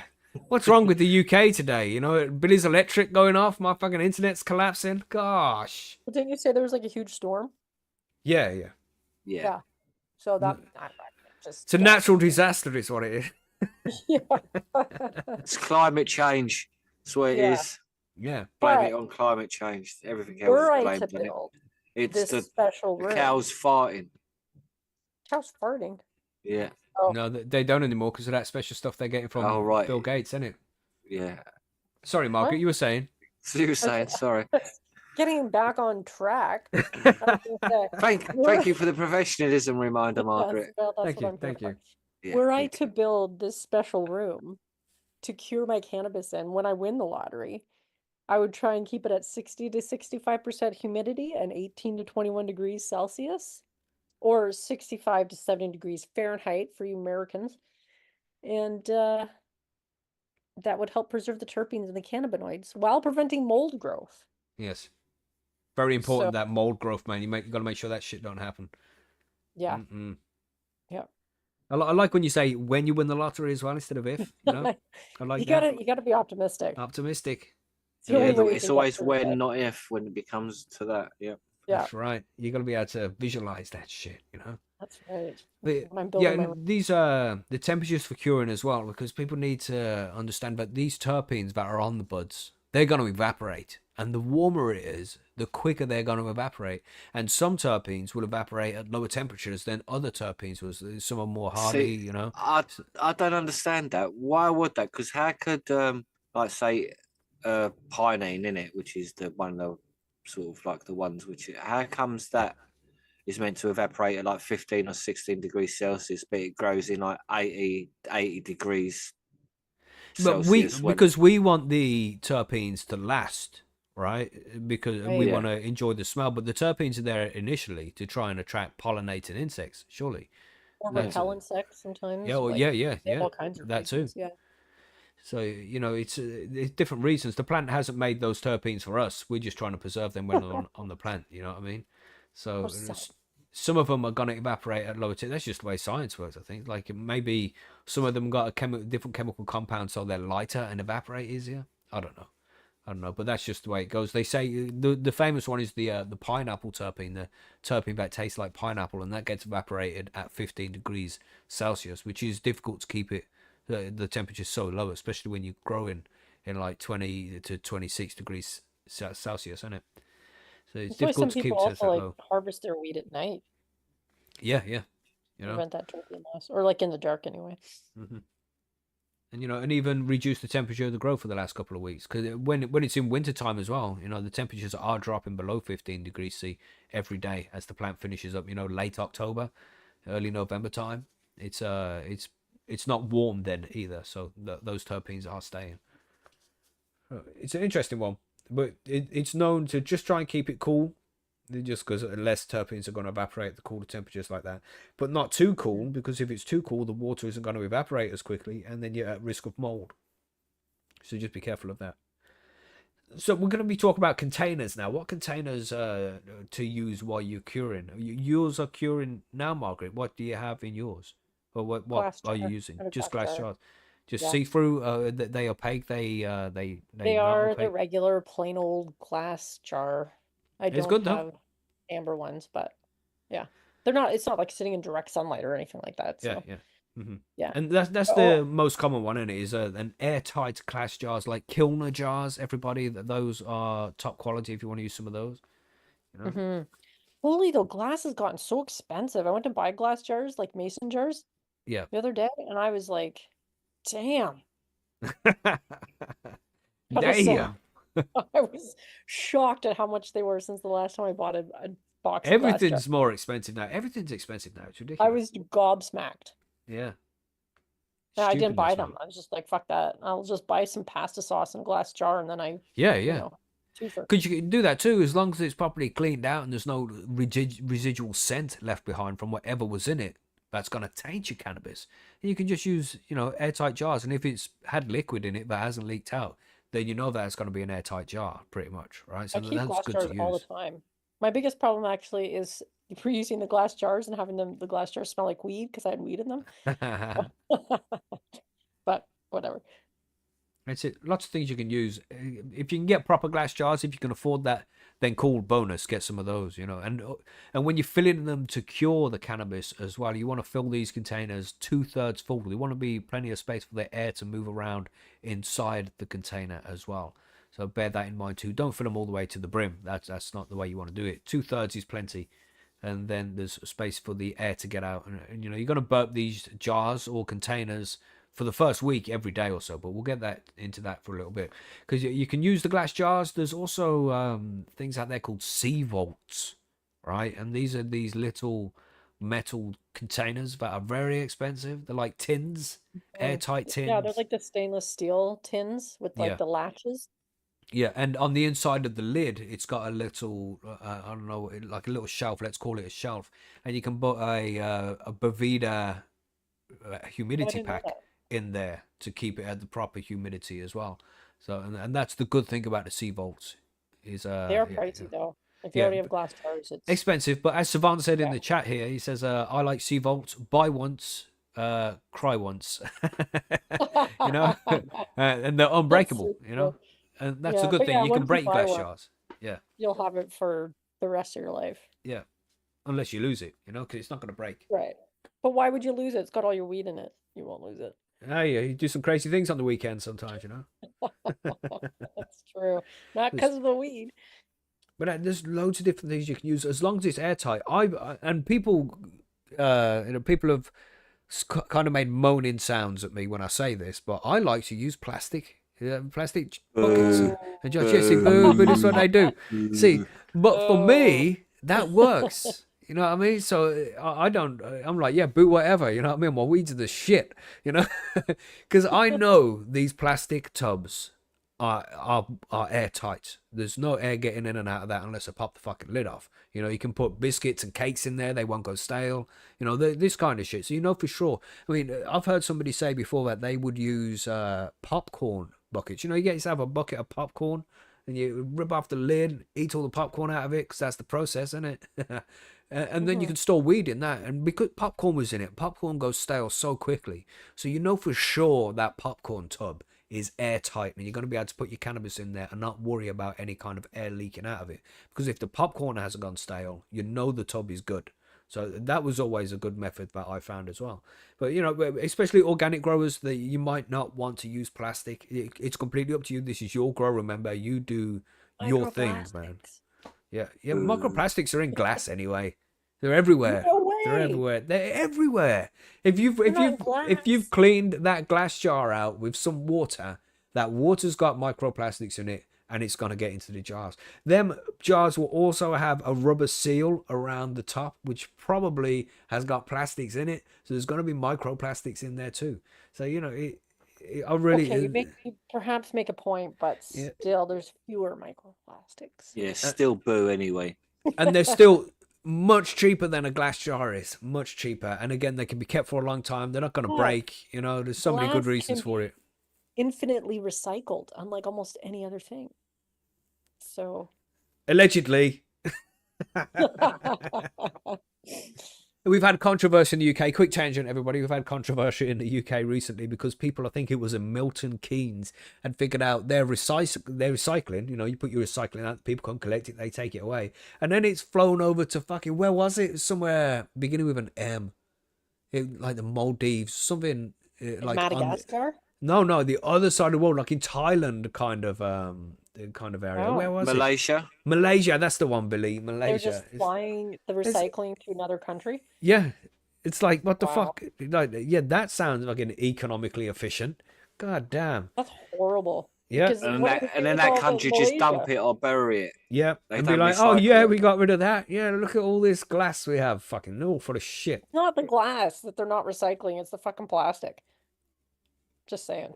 A: What's wrong with the UK today? You know, Billy's electric going off, my fucking internet's collapsing. Gosh.
C: Well, didn't you say there was like a huge storm?
A: Yeah.
C: So that
A: it's a natural disaster is what it is.
B: It's climate change. That's what it is.
A: Yeah.
B: Blame it on climate change. Everything else is blamed on it. It's the
C: special room.
B: Cows farting.
C: Cows farting?
B: Yeah.
C: Oh.
A: No, they don't anymore because of that special stuff they're getting from Bill Gates, isn't it?
B: Yeah.
A: Sorry, Margaret, you were saying?
B: So you were saying, sorry.
C: Getting back on track.
B: Thank you for the professionalism reminder, Margaret.
A: Thank you.
B: Yeah,
C: were I to build this special room to cure my cannabis in when I win the lottery, I would try and keep it at 60 to 65% humidity and 18 to 21 degrees Celsius, or 65 to 70 degrees Fahrenheit for you Americans. And that would help preserve the terpenes and the cannabinoids while preventing mold growth.
A: Yes. Very important, that mold growth, man. You got to make sure that shit don't happen.
C: Yeah.
A: Yeah. I like when you say when you win the lottery as well instead of if. You know? I like that.
C: You gotta be optimistic.
A: Optimistic.
B: It's always when, not if, when it becomes to that. Yeah.
A: That's right. You got to be able to visualize that shit, you know.
C: That's right.
A: But, these are the temperatures for curing as well, because people need to understand that these terpenes that are on the buds, they're going to evaporate. And the warmer it is, the quicker they're going to evaporate. And some terpenes will evaporate at lower temperatures than other terpenes. Some are more hardy, you know.
B: I don't understand that. Why would that? Because how could, like, say, pinene in it, which is the one of the sort of like the ones which, how comes that is meant to evaporate at like 15 or 16 degrees Celsius, but it grows in like 80 degrees Celsius?
A: But because we want the terpenes to last. Right, because we want to enjoy the smell, but the terpenes are there initially to try and attract pollinating insects. Surely,
C: or repel insects sometimes.
A: Yeah, well,
C: like,
A: yeah.
C: All kinds of
A: that
C: reasons,
A: too.
C: Yeah.
A: So, you know, it's different reasons. The plant hasn't made those terpenes for us. We're just trying to preserve them when they're on the plant. You know what I mean? So some of them are going to evaporate at lower That's just the way science works, I think. Like maybe some of them got a different chemical compound, so they're lighter and evaporate easier. I don't know, but that's just the way it goes. They say the famous one is the pineapple terpene, the terpene that tastes like pineapple, and that gets evaporated at 15 degrees Celsius, which is difficult to keep it the temperature so low, especially when you're growing in like 20 to 26 degrees Celsius, isn't it? So it's
C: That's why
A: difficult
C: some
A: to keep
C: people
A: it so
C: also like
A: low.
C: harvest their weed at night,
A: Yeah, you know.
C: prevent that terpene loss, or like in the dark anyway.
A: Mm-hmm. And, you know, and even reduce the temperature of the growth for the last couple of weeks. Because when it's in winter time as well, you know, the temperatures are dropping below 15 degrees C every day as the plant finishes up, you know, late October, early November time. It's not warm then either. So those terpenes are staying. It's an interesting one. But it's known to just try and keep it cool. Just because less terpenes are going to evaporate at the cooler temperatures like that, but not too cool, because if it's too cool, the water isn't going to evaporate as quickly, and then you're at risk of mold. So just be careful of that. So we're going to be talking about containers now. What containers to use while you're curing? Yours are curing now, Margaret. What do you have in yours, or what are you using? Just glass jars. Just see through. They opaque. They
C: are
A: not
C: the regular plain old glass jar. I don't have amber ones, but yeah, they're not. It's not like sitting in direct sunlight or anything like that. So.
A: Yeah. Mm-hmm.
C: Yeah,
A: and that's the most common one, isn't it? Is an airtight glass jars, like Kilner jars. Everybody, those are top quality if you want to use some of those. You know?
C: Mm-hmm. Holy, though, glass has gotten so expensive. I went to buy glass jars, like mason jars,
A: the
C: other day, and I was like, "Damn!"
A: Damn.
C: I was shocked at how much they were since the last time I bought a box.
A: Everything's more expensive now. Everything's expensive now. It's ridiculous.
C: I was gobsmacked.
A: Yeah.
C: Yeah, I didn't buy them. I was just like, fuck that. I'll just buy some pasta sauce in a glass jar, and then
A: Because you can do that too, as long as it's properly cleaned out and there's no residual scent left behind from whatever was in it. That's going to taint your cannabis. And you can just use, you know, airtight jars. And if it's had liquid in it but hasn't leaked out, then you know that it's going to be an airtight jar, pretty much, right? So
C: I keep
A: that's
C: glass
A: good
C: jars
A: to use
C: all the time. My biggest problem actually is for using the glass jars and having the glass jars smell like weed because I had weed in them. But whatever.
A: That's it. Lots of things you can use. If you can get proper glass jars, if you can afford that, then cool, bonus, get some of those, you know. And when you're filling them to cure the cannabis as well, you want to fill these containers 2/3 full. There want to be plenty of space for the air to move around inside the container as well. So bear that in mind too. Don't fill them all the way to the brim. That's not the way you want to do it. 2/3 is plenty. And then there's space for the air to get out. And you know, you're going to burp these jars or containers for the first week every day or so, but we'll get into that for a little bit, because you can use the glass jars. There's also things out there called sea vaults, right? And these are these little metal containers that are very expensive. They're like tins, airtight tins.
C: Yeah, they're like the stainless steel tins with like the latches.
A: Yeah, and on the inside of the lid, it's got a little, I don't know, like a little shelf. Let's call it a shelf, and you can put a Boveda humidity pack in there to keep it at the proper humidity as well. So and that's the good thing about the sea vaults is
C: they are pricey though. If you already have glass jars, it's
A: expensive. But as Savant said in the chat here, he says, I like sea vaults, buy once, cry once. You know, and they're unbreakable, you know, and that's a good thing. You can break glass jars. Yeah,
C: you'll have it for the rest of your life.
A: Yeah, unless you lose it, you know, because it's not going to break.
C: Right. But why would you lose it? It's got all your weed in it. You won't lose it.
A: Oh, yeah, you do some crazy things on the weekend sometimes, you know.
C: That's true. Not because of the weed.
A: But there's loads of different things you can use as long as it's airtight. And people, you know, people have kind of made moaning sounds at me when I say this, but I like to use plastic buckets. And just see, boo, but that's what I do. See, but for me, that works. You know what I mean? So I don't, I'm like, yeah, boo, whatever. You know what I mean? My weeds are the shit, you know? Because I know these plastic tubs are airtight. There's no air getting in and out of that unless I pop the fucking lid off. You know, you can put biscuits and cakes in there, they won't go stale. You know, this kind of shit. So you know for sure. I mean, I've heard somebody say before that they would use popcorn buckets. You know, you get yourself a bucket of popcorn and you rip off the lid, eat all the popcorn out of it, because that's the process, isn't it? And then you can store weed in that. And because popcorn was in it, popcorn goes stale so quickly. So you know for sure that popcorn tub is airtight and you're going to be able to put your cannabis in there and not worry about any kind of air leaking out of it. Because if the popcorn hasn't gone stale, you know the tub is good. So that was always a good method that I found as well. But, you know, especially organic growers, that you might not want to use plastic. It's completely up to you. This is your grow. Remember, you do your thing, man. Yeah. Microplastics are in glass anyway. They're everywhere.
C: No way.
A: They're everywhere. They're everywhere. If you've cleaned that glass jar out with some water, that water's got microplastics in it, and it's going to get into the jars. Them jars will also have a rubber seal around the top, which probably has got plastics in it. So there's going to be microplastics in there too. So, you know, I really...
C: Okay, you perhaps make a point, but still there's fewer microplastics.
B: Yeah, still boo anyway.
A: And they're still much cheaper than a glass jar is. Much cheaper. And again, they can be kept for a long time. They're not going to break. You know, there's so many good reasons for it.
C: Infinitely recycled, unlike almost any other thing. So
A: allegedly. We've had controversy in the UK. Quick tangent, everybody. We've had controversy in the UK recently because people, I think it was in Milton Keynes, had figured out they're recycling. You know, you put your recycling out, people come collect it, they take it away, and then it's flown over to fucking, where was it? Somewhere beginning with an M, like the Maldives, something like
C: Madagascar.
A: No, the other side of the world, like in Thailand, kind of area.
C: Oh.
A: Where was
B: Malaysia?
A: it? Malaysia, that's the one, Billy. Malaysia.
C: They're just flying the recycling to another country.
A: Yeah, it's like, what the fuck? Like, yeah, that sounds like an economically efficient. God damn.
C: That's horrible.
A: Yeah,
B: and then that country just dump it or bury it.
A: Yeah,
B: They
A: and be
B: don't
A: like, oh
B: recycle
A: yeah,
B: it.
A: we got rid of that. Yeah, look at all this glass we have. Fucking all full of shit.
C: It's not the glass that they're not recycling, it's the fucking plastic. Just saying.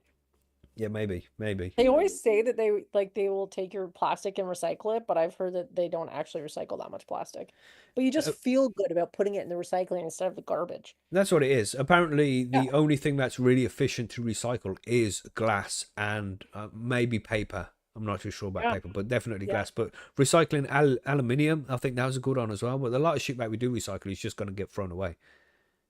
A: Yeah, maybe.
C: They always say that they will take your plastic and recycle it, but I've heard that they don't actually recycle that much plastic. But you just feel good about putting it in the recycling instead of the garbage.
A: That's what it is. Apparently, the only thing that's really efficient to recycle is glass and maybe paper. I'm not too sure about paper, but definitely glass. But recycling aluminium, I think that was a good one as well. But a lot of shit that we do recycle is just going to get thrown away.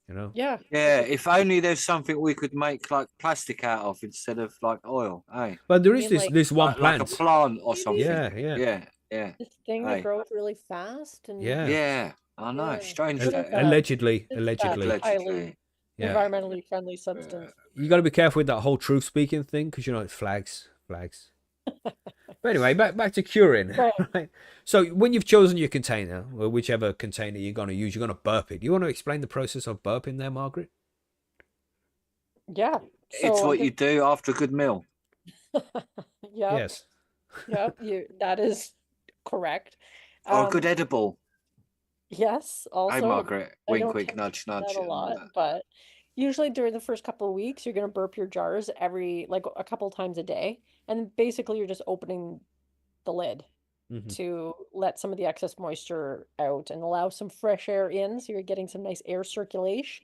A: You know?
C: Yeah.
B: Yeah, if only there's something we could make like plastic out of instead of like oil. Hey,
A: but there is this one
B: like
A: plant.
B: a plant or something.
A: Yeah.
C: This thing that grows really fast and
B: Yeah, I know. Strange.
A: Allegedly.
C: highly environmentally friendly substance.
A: You got to be careful with that whole truth speaking thing because you know it's flags. But anyway, back to curing. Right. So when you've chosen your container, or whichever container you're going to use, you're going to burp it. Do you want to explain the process of burping there, Margaret?
C: Yeah.
B: It's what you do after a good meal.
A: Yes.
C: Yeah, that is correct.
B: Or a good edible.
C: Yes. Also,
B: Hey, Margaret. Wink, wink,
C: take
B: nudge, nudge.
C: that a lot, but usually during the first couple of weeks, you're going to burp your jars a couple times a day. And basically you're just opening the lid to let some of the excess moisture out and allow some fresh air in. So you're getting some nice air circulation.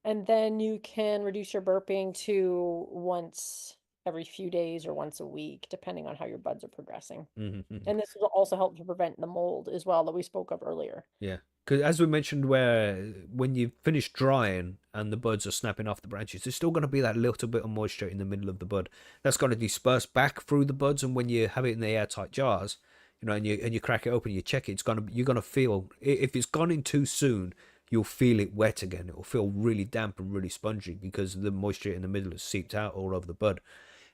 C: And then you can reduce your burping to once every few days or once a week, depending on how your buds are progressing. And this will also help to prevent the mold as well that we spoke of earlier.
A: Yeah. Because as we mentioned, when you finish drying and the buds are snapping off the branches, there's still going to be that little bit of moisture in the middle of the bud. That's going to disperse back through the buds, and when you have it in the airtight jars, you know, and you crack it open, you check it, you're going to feel, if it's gone in too soon, you'll feel it wet again. It'll feel really damp and really spongy because the moisture in the middle has seeped out all over the bud.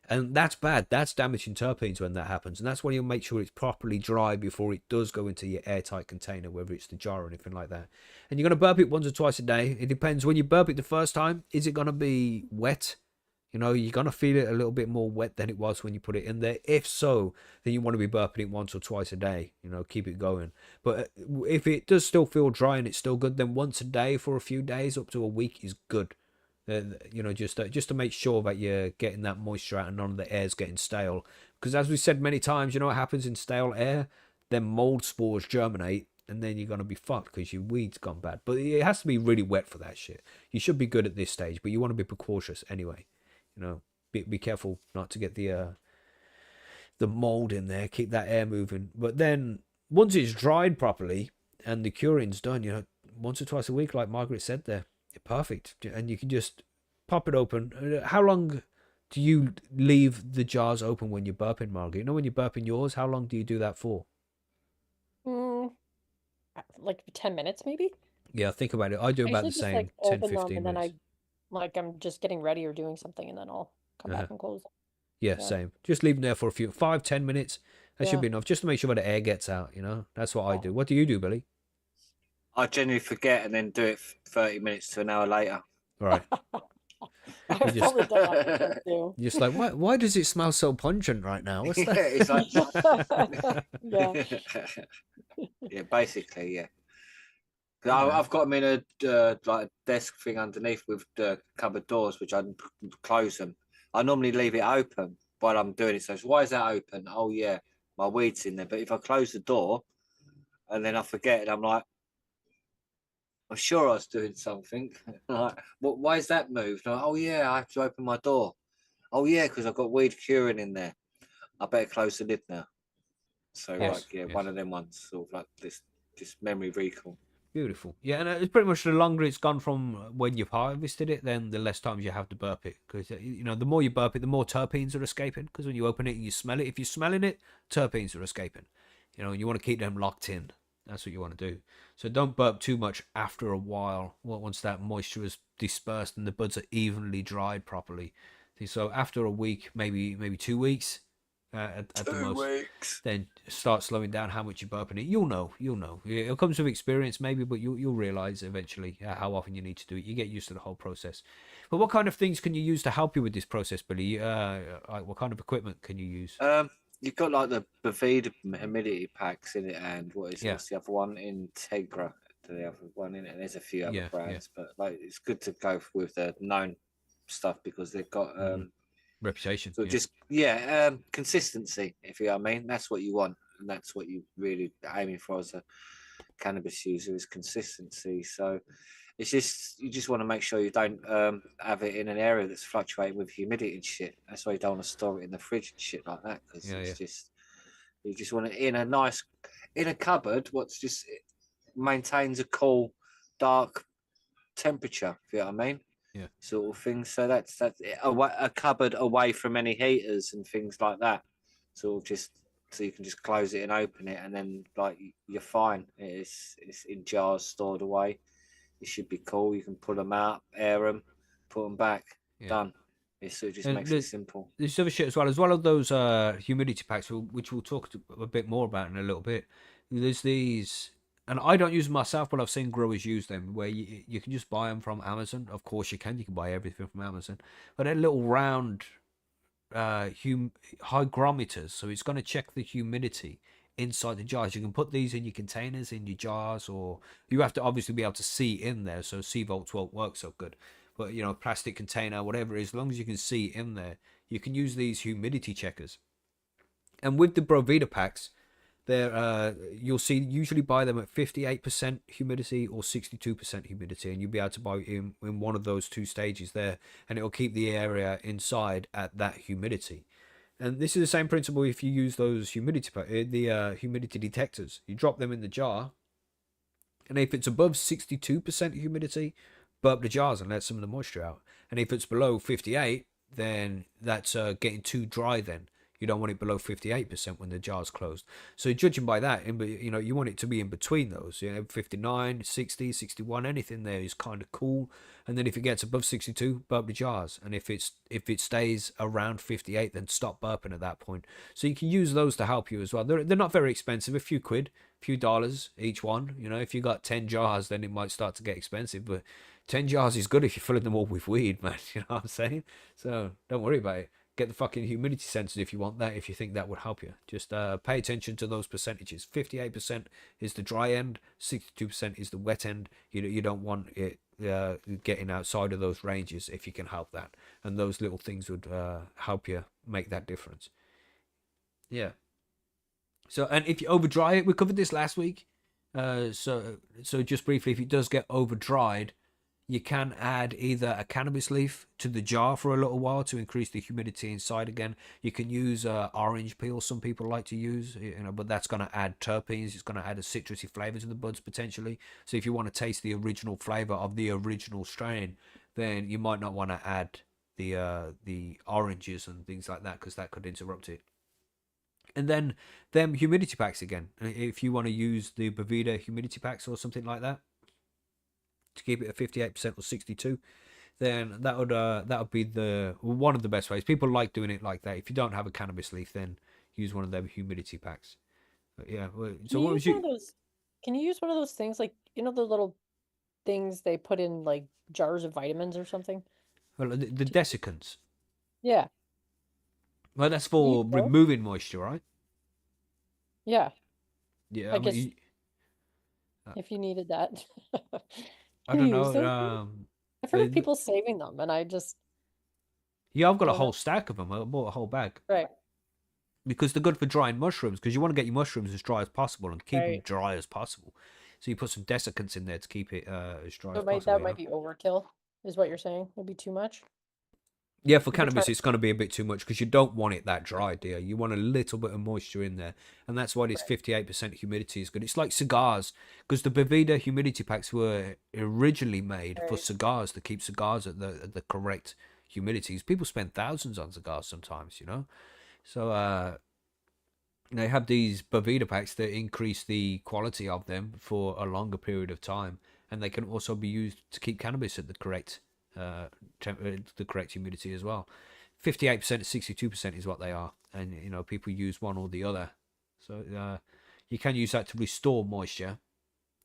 A: And that's bad. That's damaging terpenes when that happens. And that's when you'll make sure it's properly dry before it does go into your airtight container, whether it's the jar or anything like that. And you're going to burp it once or twice a day. It depends. When you burp it the first time, is it going to be wet? You know, you're going to feel it a little bit more wet than it was when you put it in there. If so, then you want to be burping it once or twice a day. You know, keep it going. But if it does still feel dry and it's still good, then once a day for a few days up to a week is good. You know, just to make sure that you're getting that moisture out and none of the air's getting stale. Because as we said many times, you know what happens in stale air? Then mold spores germinate, and then you're gonna be fucked because your weed's gone bad. But it has to be really wet for that shit. You should be good at this stage, but you want to be precautious anyway. You know, be careful not to get the mold in there. Keep that air moving. But then once it's dried properly and the curing's done, you know, once or twice a week, like Margaret said there, perfect. And you can just pop it open. How long do you leave the jars open when you're burping, Margaret? You know, when you're burping yours, how long do you do that for?
C: Like 10 minutes maybe.
A: Yeah, think about it. I do
C: I
A: about
C: usually
A: the
C: just
A: same,
C: like
A: 10,
C: open them
A: 15
C: and then
A: minutes.
C: I'm just getting ready or doing something and then I'll come back and close them.
A: Yeah,
C: Yeah.
A: same. Just leave them there for a few, 5, 10 minutes. That should
C: Yeah.
A: be enough, just to make sure that the air gets out, you know? That's what I do. What do you do, Billy?
B: I generally forget and then do it 30 minutes to an hour later.
A: All right.
C: I've
A: just-
C: probably done that before too.
A: You're just like, why does it smell so pungent right now? What's
B: Yeah,
A: that?
B: it's like yeah, basically, yeah. 'Cause I've got them in a like a desk thing underneath with the cupboard doors, which I close them. I normally leave it open while I'm doing it. So why is that open? Oh yeah, my weed's in there. But if I close the door and then I forget, and I'm like, I'm sure I was doing something. Like, why is that moved? Like, oh yeah, I have to open my door. Oh yeah, because I've got weed curing in there. I better close the lid now. So
A: Yes,
B: like, yeah,
A: yes.
B: one of them ones, sort of like this memory recall.
A: Beautiful. Yeah, and it's pretty much the longer it's gone from when you've harvested it, then the less times you have to burp it. Because, you know, the more you burp it, the more terpenes are escaping. Because when you open it and you smell it, if you're smelling it, terpenes are escaping. You know, and you want to keep them locked in. That's what you want to do. So don't burp too much after a while, once that moisture is dispersed and the buds are evenly dried properly. So after a week, maybe 2 weeks at the
B: 2
A: most,
B: weeks.
A: then start slowing down how much you're burping it. You'll know. It comes with experience maybe, but you'll realize eventually how often you need to do it. You get used to the whole process. But what kind of things can you use to help you with this process, Billy? Like what kind of equipment can you use?
B: You've got like the Boveda humidity packs in it, and what's the other one? Integra, the other one in it. And there's a few other brands, but like it's good to go with the known stuff because they've got
A: reputation.
B: so just consistency, if you know what I mean. That's what you want, and that's what you really aiming for as a cannabis user is consistency. So it's just you just want to make sure you don't have it in an area that's fluctuating with humidity and shit. That's why you don't want to store it in the fridge and shit like that, because it's just you just want it in a cupboard. What's just it maintains a cool, dark temperature. If you know what I mean.
A: Yeah.
B: Sort of thing. So that's a cupboard away from any heaters and things like that. So you can just close it and open it, and then like you're fine. It's in jars stored away. It should be cool. You can pull them out, air them, put them back. Done. It just makes it simple.
A: There's other shit as well as those humidity packs, which we'll talk a bit more about in a little bit. There's these. And I don't use them myself, but I've seen growers use them where you can just buy them from Amazon. Of course you can buy everything from Amazon. But they're little round hygrometers, so it's going to check the humidity inside the jars. You can put these in your containers, in your jars, or you have to obviously be able to see in there, so C-volts won't work so good. But, you know, plastic container, whatever it is, as long as you can see in there, you can use these humidity checkers. And with the Boveda packs, you'll see usually buy them at 58% humidity or 62% humidity, and you'll be able to buy in one of those two stages there, and it'll keep the area inside at that humidity. And this is the same principle if you use those humidity detectors. You drop them in the jar, and if it's above 62% humidity, burp the jars and let some of the moisture out. And if it's below 58, then that's getting too dry then. You don't want it below 58% when the jar's closed. So judging by that, you know, you want it to be in between those. You know, 59, 60, 61, anything there is kind of cool. And then if it gets above 62, burp the jars. And if it stays around 58, then stop burping at that point. So you can use those to help you as well. They're not very expensive, a few quid, a few dollars each one. You know, if you got 10 jars, then it might start to get expensive. But 10 jars is good if you're filling them all with weed, man. You know what I'm saying? So don't worry about it. get the fucking humidity sensors if you want that, if you think that would help you. Just pay attention to those percentages. 58% is the dry end, 62% is the wet end. You don't want it getting outside of those ranges if you can help that. And those little things would help you make that difference. Yeah. So, and if you over dry it, we covered this last week. So just briefly, if it does get over dried, you can add either a cannabis leaf to the jar for a little while to increase the humidity inside again. You can use orange peel, some people like to use, but that's going to add terpenes. It's going to add a citrusy flavor to the buds potentially. So if you want to taste the original flavor of the original strain, then you might not want to add the oranges and things like that, because that could interrupt it. And then them humidity packs again. If you want to use the Boveda humidity packs or something like that, to keep it at 58% or 62, then that would be one of the best ways. People like doing it like that. If you don't have a cannabis leaf, then use one of them humidity packs. But yeah. So what was you?
C: Can you use one of those things, like, the little things they put in like jars of vitamins or something?
A: Well, the desiccants.
C: Yeah.
A: Well, that's for removing moisture, right?
C: Yeah.
A: Yeah.
C: I guess if you needed that.
A: I don't
C: use
A: know.
C: I've heard of people saving them, and I just...
A: Yeah, I've got a whole stack of them. I bought a whole bag.
C: Right.
A: Because they're good for drying mushrooms, because you want to get your mushrooms as dry as possible and keep them dry as possible. So you put some desiccants in there to keep it as dry as possible.
C: That might be overkill, is what you're saying? It'd be too much?
A: Yeah, for cannabis, it's going to be a bit too much, because you don't want it that dry, dear. You want a little bit of moisture in there. And that's why this 58% humidity is good. It's like cigars, because the Boveda humidity packs were originally made for cigars, to keep cigars at the correct humidities. People spend thousands on cigars sometimes, So they have these Boveda packs that increase the quality of them for a longer period of time. And they can also be used to keep cannabis at the correct humidity as well. 58% to 62% is what they are, and people use one or the other. So you can use that to restore moisture.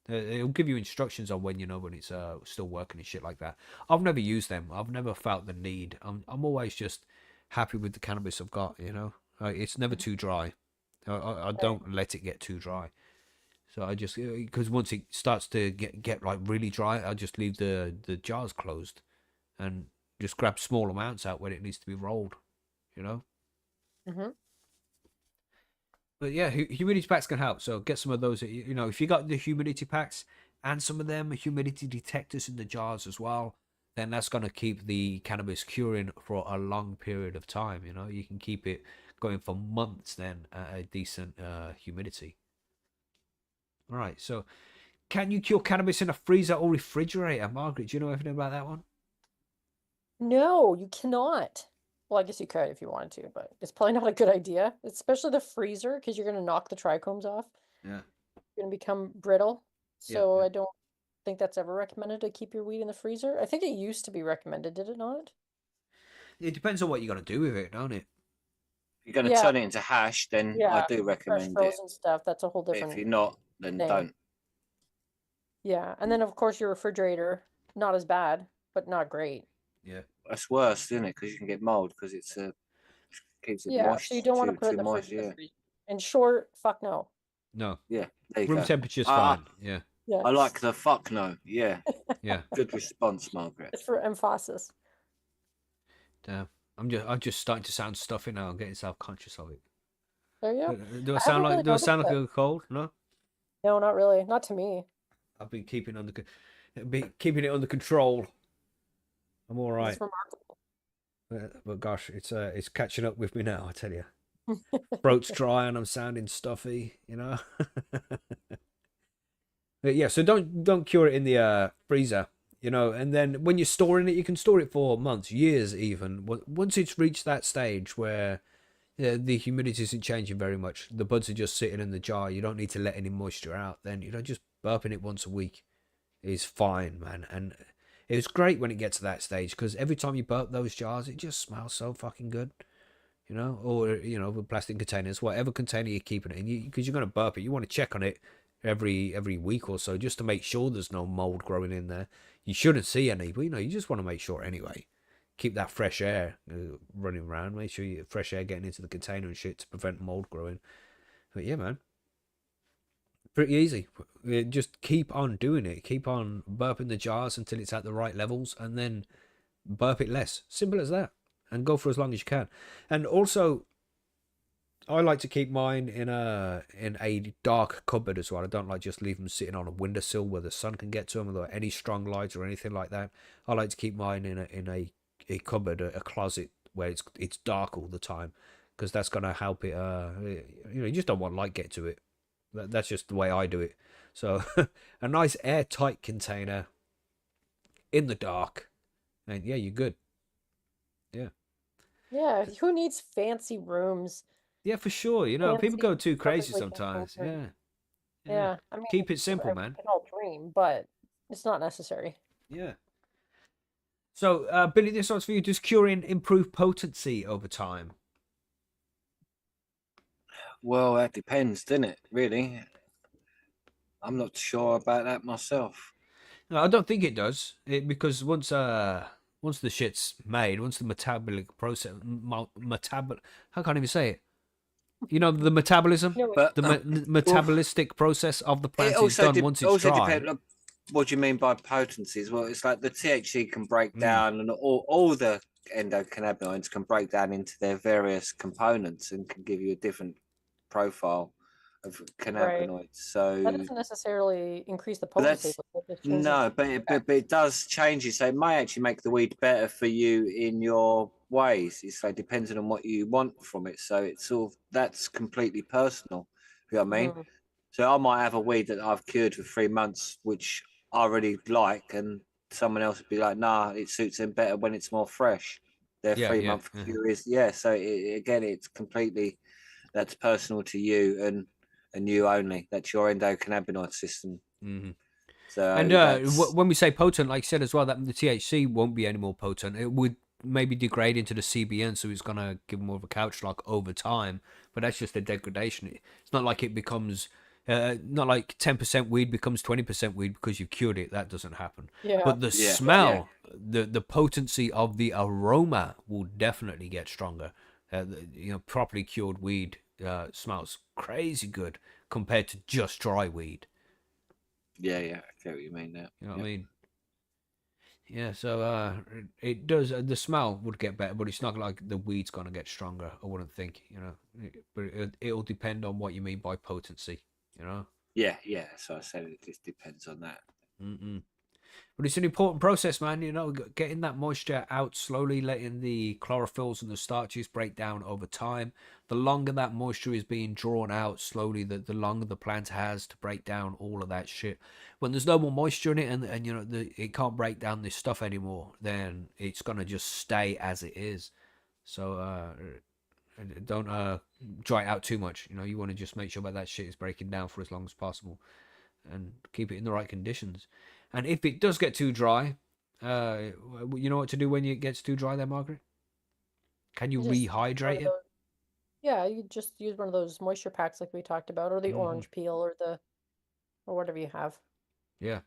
A: It'll give you instructions on when when it's still working and shit like that. I've never used them. I've never felt the need. I'm always just happy with the cannabis I've got. It's never too dry. I don't let it get too dry. So I just, because once it starts to get like really dry, I just leave the jars closed and just grab small amounts out when it needs to be rolled,
C: Mm-hmm.
A: But yeah, humidity packs can help. So get some of those. If you got the humidity packs and some of them humidity detectors in the jars as well, then that's going to keep the cannabis curing for a long period of time. You can keep it going for months then at a decent humidity. All right. So can you cure cannabis in a freezer or refrigerator? Margaret, do you know anything about that one?
C: No, you cannot. Well, I guess you could if you wanted to, but it's probably not a good idea, especially the freezer, because you're going to knock the trichomes off.
A: Yeah.
C: You're going to become brittle. So
A: Yeah.
C: I don't think that's ever recommended to keep your weed in the freezer. I think it used to be recommended, did it not?
A: It depends on what you're going to do with it, don't it?
B: If you're going to turn it into hash, then I do recommend
C: fresh
B: it.
C: frozen stuff, that's a whole
B: But
C: different
B: if you're not, then
C: thing.
B: don't.
C: Yeah, and then of course your refrigerator, not as bad, but not great.
A: Yeah.
B: That's worse, isn't it? Because you can get mold, because it's keeps it moist.
C: So you don't want to put it in the
B: moist,
C: freezer. In short, fuck no.
A: No.
B: Yeah, there you
A: Room
B: go.
A: temperature's fine. Yeah.
C: Yeah.
B: I like the fuck no. Yeah.
A: Yeah.
B: Good response, Margaret.
C: It's for emphasis.
A: Damn. I'm just starting to sound stuffy now. I'm getting self-conscious of it.
C: There you go.
A: Do I sound like a cold? No.
C: No, not really. Not to me.
A: I've been keeping it under control. I'm all right.
C: It's remarkable.
A: But gosh, it's catching up with me now. I tell you, throat's dry and I'm sounding stuffy. But yeah, so don't cure it in the freezer. And then when you're storing it, you can store it for months, years even. Once it's reached that stage where the humidity isn't changing very much, the buds are just sitting in the jar, you don't need to let any moisture out, then just burping it once a week is fine, man. And it's great when it gets to that stage, because every time you burp those jars, it just smells so fucking good. Or with plastic containers, whatever container you're keeping it in, because you're going to burp it, you want to check on it every week or so, just to make sure there's no mold growing in there. You shouldn't see any, but you just want to make sure anyway. keep that fresh air running around. Make sure you fresh air getting into the container and shit to prevent mold growing. But yeah, man, pretty easy. Just keep on doing it. Keep on burping the jars until it's at the right levels, and then burp it less. Simple as that. And go for as long as you can. And also, I like to keep mine in a dark cupboard as well. I don't like just leave them sitting on a windowsill where the sun can get to them, or any strong lights or anything like that. I like to keep mine in a cupboard, a closet where it's dark all the time, because that's gonna help it. You just don't want light get to it. That's just the way I do it. So a nice airtight container in the dark, and yeah, you're good. Yeah.
C: Yeah, who needs fancy rooms?
A: Yeah, for sure. People go too crazy
C: perfectly
A: sometimes.
C: filtered.
A: Yeah.
C: Yeah, I mean,
A: Keep it simple,
C: we
A: man.
C: can all dream, but it's not necessary.
A: Yeah. So, Billy, this one's for you. Does curing improve potency over time?
B: Well, that depends, doesn't it? Really, I'm not sure about that myself.
A: No, I don't think it does. Because once the shit's made, once the metabolic process, how can I even say it? The metabolism,
C: No,
B: But
A: the metabolistic process of the
B: it
A: plant is
B: also
A: done once it's dry.
B: depends. What do you mean by potencies? Well, it's like the THC can break
A: Mm.
B: down, and all the endocannabinoids can break down into their various components and can give you a different profile of cannabinoids. So
C: that doesn't necessarily increase the
B: But
C: potency.
B: that's-
C: but it just changes
B: no,
C: the
B: but it does change it. So it may actually make the weed better for you in your ways. It's like depending on what you want from it. So it's that's completely personal. You know what I mean?
C: Mhm.
B: So I might have a weed that I've cured for 3 months, which I really like, and someone else would be like, "Nah, it suits them better when it's more fresh." Their
A: Yeah,
B: 3 month
A: yeah.
B: cure is So again, it's completely that's personal to you and you only. That's your endocannabinoid system.
A: Mm-hmm.
B: So
A: And
B: that's-
A: when we say potent, like you said as well, that the THC won't be any more potent. It would maybe degrade into the CBN, so it's gonna give more of a couch lock over time. But that's just a degradation. It's not like it becomes not like 10% weed becomes 20% weed because you've cured it. That doesn't happen.
C: Yeah.
A: But the
B: Yeah,
A: smell, the potency of the aroma will definitely get stronger. Properly cured weed smells crazy good compared to just dry weed.
B: yeah, I get what you mean now.
A: You know what I mean? Yeah, so it does. The smell would get better, but it's not like the weed's gonna get stronger. I wouldn't think, but it'll depend on what you mean by potency.
B: Yeah. So I said it just depends on that.
A: But it's an important process, man. Getting that moisture out slowly, letting the chlorophylls and the starches break down over time. The longer that moisture is being drawn out slowly, the longer the plant has to break down all of that shit. When there's no more moisture in it, and it can't break down this stuff anymore, then it's gonna just stay as it is. So don't dry it out too much. You want to just make sure that shit is breaking down for as long as possible, and keep it in the right conditions. And if it does get too dry, you know what to do when it gets too dry there, Margaret? Can you
C: Just use one
A: rehydrate
C: of
A: it?
C: those- Yeah, you just use one of those moisture packs like we talked about, or the orange peel, or whatever you have.
A: Yeah.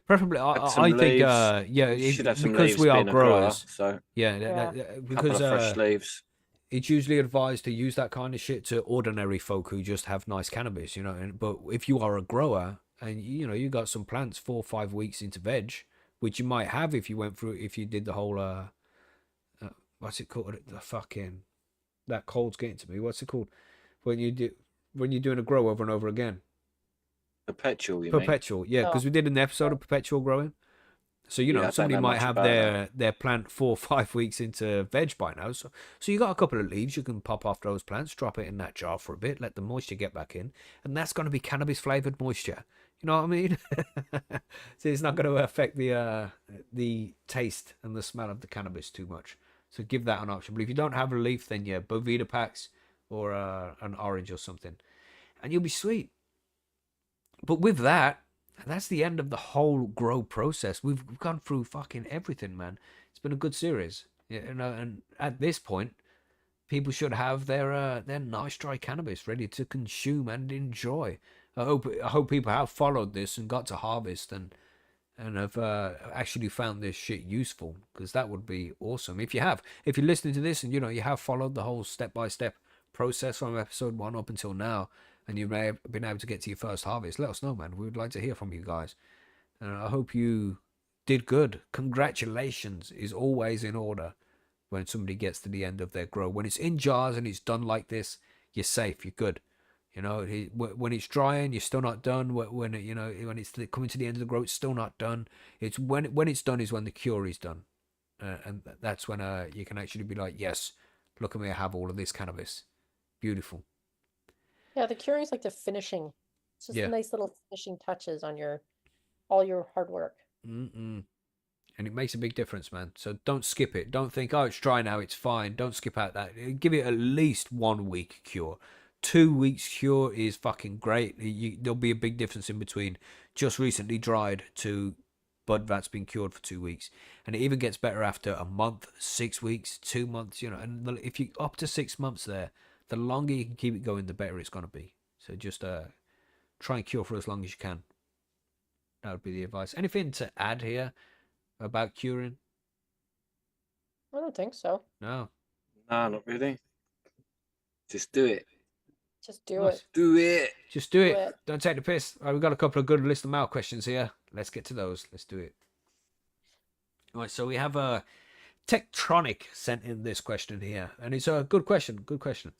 A: Preferably,
B: Have some
A: I think,
B: leaves.
A: yeah,
B: You should have some
A: because
B: leaves
A: we are
B: being a grower,
A: growers,
B: so
A: yeah,
C: Yeah.
B: a couple
A: because
B: of fresh leaves.
A: it's usually advised to use that kind of shit to ordinary folk who just have nice cannabis, but if you are a grower and you got some plants 4 or 5 weeks into veg, which you might have if you did the whole what's it called, that cold's getting to me, what's it called when you're doing a grow over and over again?
B: Perpetual, you mean?
A: Perpetual, yeah, because we did an episode of perpetual growing. So
B: Yeah, I don't
A: somebody
B: know
A: might
B: much
A: have
B: about
A: their plant 4 or 5 weeks into veg by now. So you got a couple of leaves you can pop off those plants, drop it in that jar for a bit, let the moisture get back in, and that's going to be cannabis flavored moisture. You know what I mean? So it's not going to affect the taste and the smell of the cannabis too much. So give that an option. But if you don't have a leaf, then yeah, Boveda packs or an orange or something, and you'll be sweet. But with that, that's the end of the whole grow process. We've gone through fucking everything, man. It's been a good series, and at this point, people should have their nice dry cannabis ready to consume and enjoy. I hope people have followed this and got to harvest and and have actually found this shit useful, because that would be awesome. If you're listening to this and you have followed the whole step-by-step process from episode 1 up until now, and you may have been able to get to your first harvest, let us know, man. We would like to hear from you guys, and I hope you did good. Congratulations is always in order when somebody gets to the end of their grow. When it's in jars and it's done like this, you're safe, you're good. When it's drying, you're still not done. When it's coming to the end of the grow, it's still not done. It's when it's done is when the cure is done, and that's when you can actually be like, yes, look at me, I have all of this cannabis, beautiful.
E: Yeah, the curing is like the finishing. It's just
A: Yeah.
E: nice little finishing touches on all your hard work.
A: And it makes a big difference, man. So don't skip it. Don't think, oh, it's dry now, it's fine. Don't skip out that. Give it at least 1 week cure. 2 weeks cure is fucking great. There'll be a big difference in between just recently dried to bud that's been cured for 2 weeks, and it even gets better after a month, 6 weeks, 2 months. And if you up to 6 months there, the longer you can keep it going, the better it's gonna be. So just try and cure for as long as you can. That would be the advice. Anything to add here about curing?
E: I don't think so.
A: No.
B: No, not really. Just do it.
E: Just do
A: Nice.
E: it.
B: Do it.
A: Just do
E: Do
A: it.
E: it.
A: Don't take the piss. All right, we've got a couple of good list of mail questions here. Let's get to those. Let's do it. All right, so we have a Tektronic sent in this question here, and it's a good question. Good question.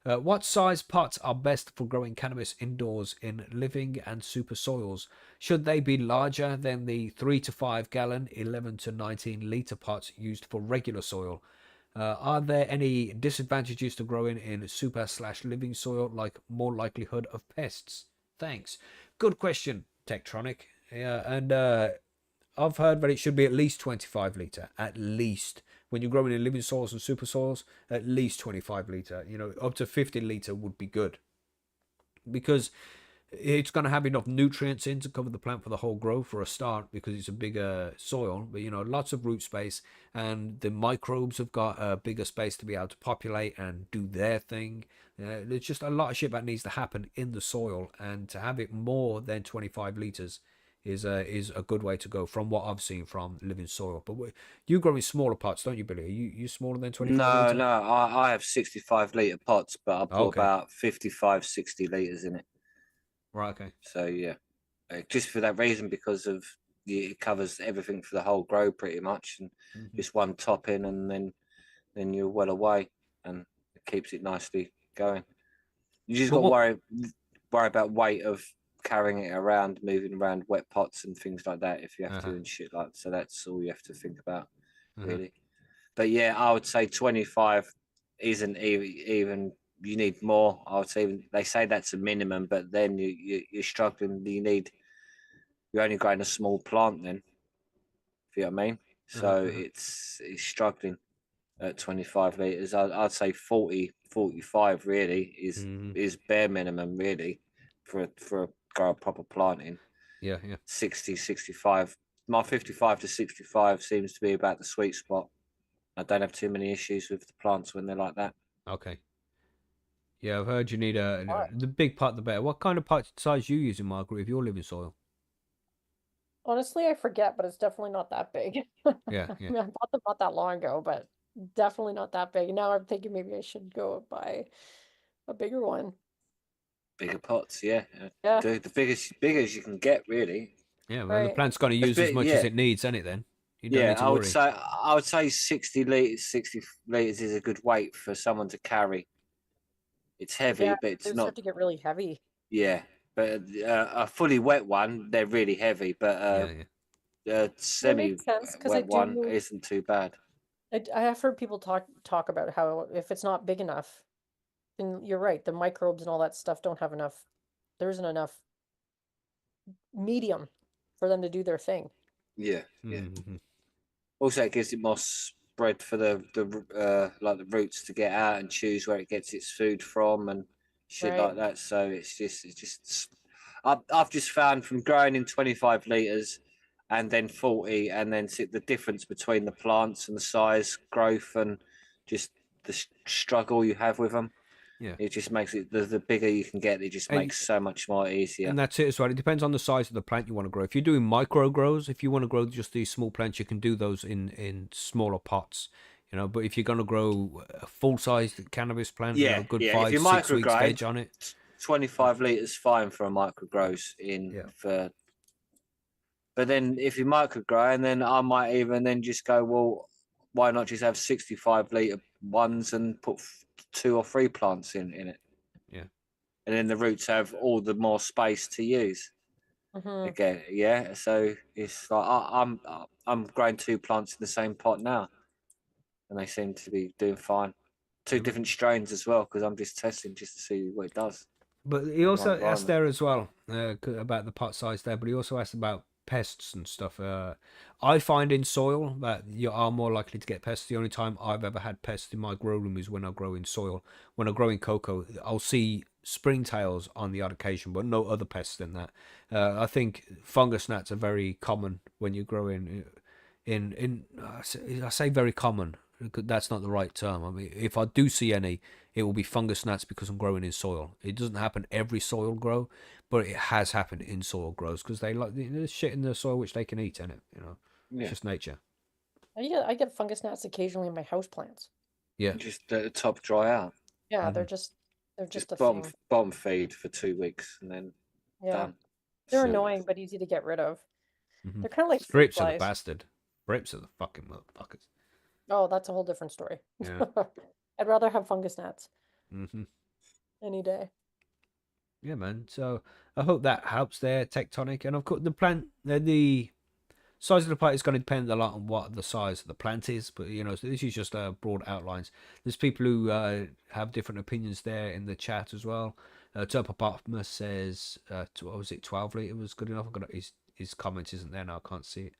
A: What size pots are best for growing cannabis indoors in living and super soils? Should they be larger than the 3 to 5 gallon, 11 to 19 litre pots used for regular soil? Are there any disadvantages to growing in super/living soil, like more likelihood of pests? Thanks. Good question, Tektronic. Yeah, and I've heard that it should be at least 25 litre, at least. When you're growing in living soils and super soils, at least 25 litre. Up to 50 litre would be good, because it's going to have enough nutrients in to cover the plant for the whole grow for a start, because it's a bigger soil, but lots of root space, and the microbes have got a bigger space to be able to populate and do their thing. There's just a lot of shit that needs to happen in the soil, and to have it more than 25 litres is a good way to go, from what I've seen from living soil. But you grow in smaller pots, don't you, Billy? Are you smaller than 25
B: No,
A: litre?
B: no. I have 65 litre pots, but I put
A: Okay.
B: about 55, 60 litres in it.
A: Right, okay.
B: So yeah, just for that reason, because of it covers everything for the whole grow pretty much, and just one topping, and then you're well away, and it keeps it nicely going. You just got to worry about weight of carrying it around, moving around wet pots and things like that if you have to, and shit like that. So that's all you have to think about, really. But yeah, I would say 25 isn't even. You need more. I would say they say that's a minimum, but then you're struggling. You're only growing a small plant then. If you know what I mean. So it's struggling at 25 litres. I'd say 40, 45 really is bare minimum really for grow a proper planting.
A: Yeah.
B: 60, 65. My 55 to 65 seems to be about the sweet spot. I don't have too many issues with the plants when they're like that.
A: Okay. Yeah, I've heard you need the big pot the better. What kind of pot size you using, Margaret, if you're living soil?
E: Honestly, I forget, but it's definitely not that big.
A: Yeah.
E: I mean, I bought them not that long ago, but definitely not that big. Now I'm thinking maybe I should go buy a bigger one.
B: Bigger pots, yeah.
E: Yeah.
B: The biggest you can get, really.
A: Yeah, well, the
E: Right.
A: plant's going to use as much as it needs, isn't it? Then you don't need to worry.
B: I would say 60 litres is a good weight for someone to carry. It's heavy,
E: Yeah,
B: but it's
E: they
B: not.
E: start to get really heavy.
B: Yeah, but a fully wet one, they're really heavy. But a semi-wet one isn't too bad.
E: I have heard people talk about how if it's not big enough, then you're right, the microbes and all that stuff don't have enough. There isn't enough medium for them to do their thing.
B: Yeah. Also, it gives it more spread for the roots to get out and choose where it gets its food from and shit like that. So it's just I've just found from growing in 25 litres and then 40, and then the difference between the plants and the size, growth, and just the struggle you have with them.
A: Yeah.
B: It just makes it the bigger you can get, it just
A: And-
B: makes so much more easier.
A: And that's it as well. It depends on the size of the plant you want to grow. If you're doing micro grows, if you want to grow just these small plants, you can do those in smaller pots. You know, but if you're going to grow a full-sized cannabis plant, you know, good
B: If
A: 5,
B: you're
A: 6 weeks
B: microgrowing,
A: stage on it.
B: 25 litres fine for a micro grows in
A: Yeah.
B: for. But then if you micro grow, and then I might even then just go, well, why not just have 65-litre ones and put 2 or 3 plants in it?
A: Yeah.
B: And then the roots have all the more space to use. Again, yeah. So it's like I'm growing 2 plants in the same pot now, and they seem to be doing fine. 2 different strains as well, because I'm just testing just to see what it does.
A: But he also
B: Right,
A: asked there as well about the pot size there, but he also asked about pests and stuff. I find in soil that you are more likely to get pests. The only time I've ever had pests in my grow room is when I grow in soil. When I grow in cocoa, I'll see springtails on the odd occasion, but no other pests than that. I think fungus gnats are very common when you grow in I say very common. That's not the right term. I mean, if I do see any, it will be fungus gnats because I'm growing in soil. It doesn't happen every soil grow, but it has happened in soil grows because they like the shit in the soil which they can eat in it. You know, it's just nature.
E: I get fungus gnats occasionally in my houseplants.
A: Yeah,
B: Just let the top dry out.
E: Yeah, they're just a
B: bottom,
E: thing.
B: bottom feed for 2 weeks and then done.
E: They're
B: So-
E: annoying but easy to get rid of. They're kind of like fruit
A: strips are the
E: flies.
A: bastard. Strips are the fucking motherfuckers.
E: Oh, that's a whole different story.
A: Yeah.
E: I'd rather have fungus gnats
A: Mm-hmm.
E: any day.
A: Yeah, man. So I hope that helps there, Tectonic. And of course, the plant, the size of the plant is going to depend a lot on what the size of the plant is. But, you know, so this is just broad outlines. There's people who have different opinions there in the chat as well. Turpopopmus says, what was it, 12 litre was good enough? I've got his comment isn't there now, I can't see it.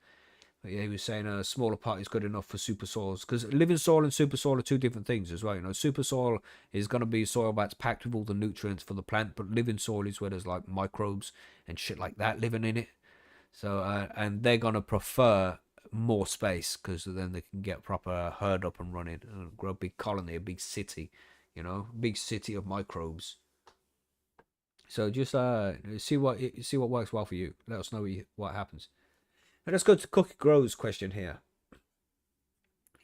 A: But yeah, he was saying a smaller pot is good enough for super soils because living soil and super soil are 2 different things as well. You know, super soil is going to be soil that's packed with all the nutrients for the plant, but living soil is where there's like microbes and shit like that living in it. So, and they're going to prefer more space because then they can get proper herd up and running and grow a big colony, a big city, you know, big city of microbes. So just see what works well for you. Let us know what happens. And let's go to Cookie Grow's question here.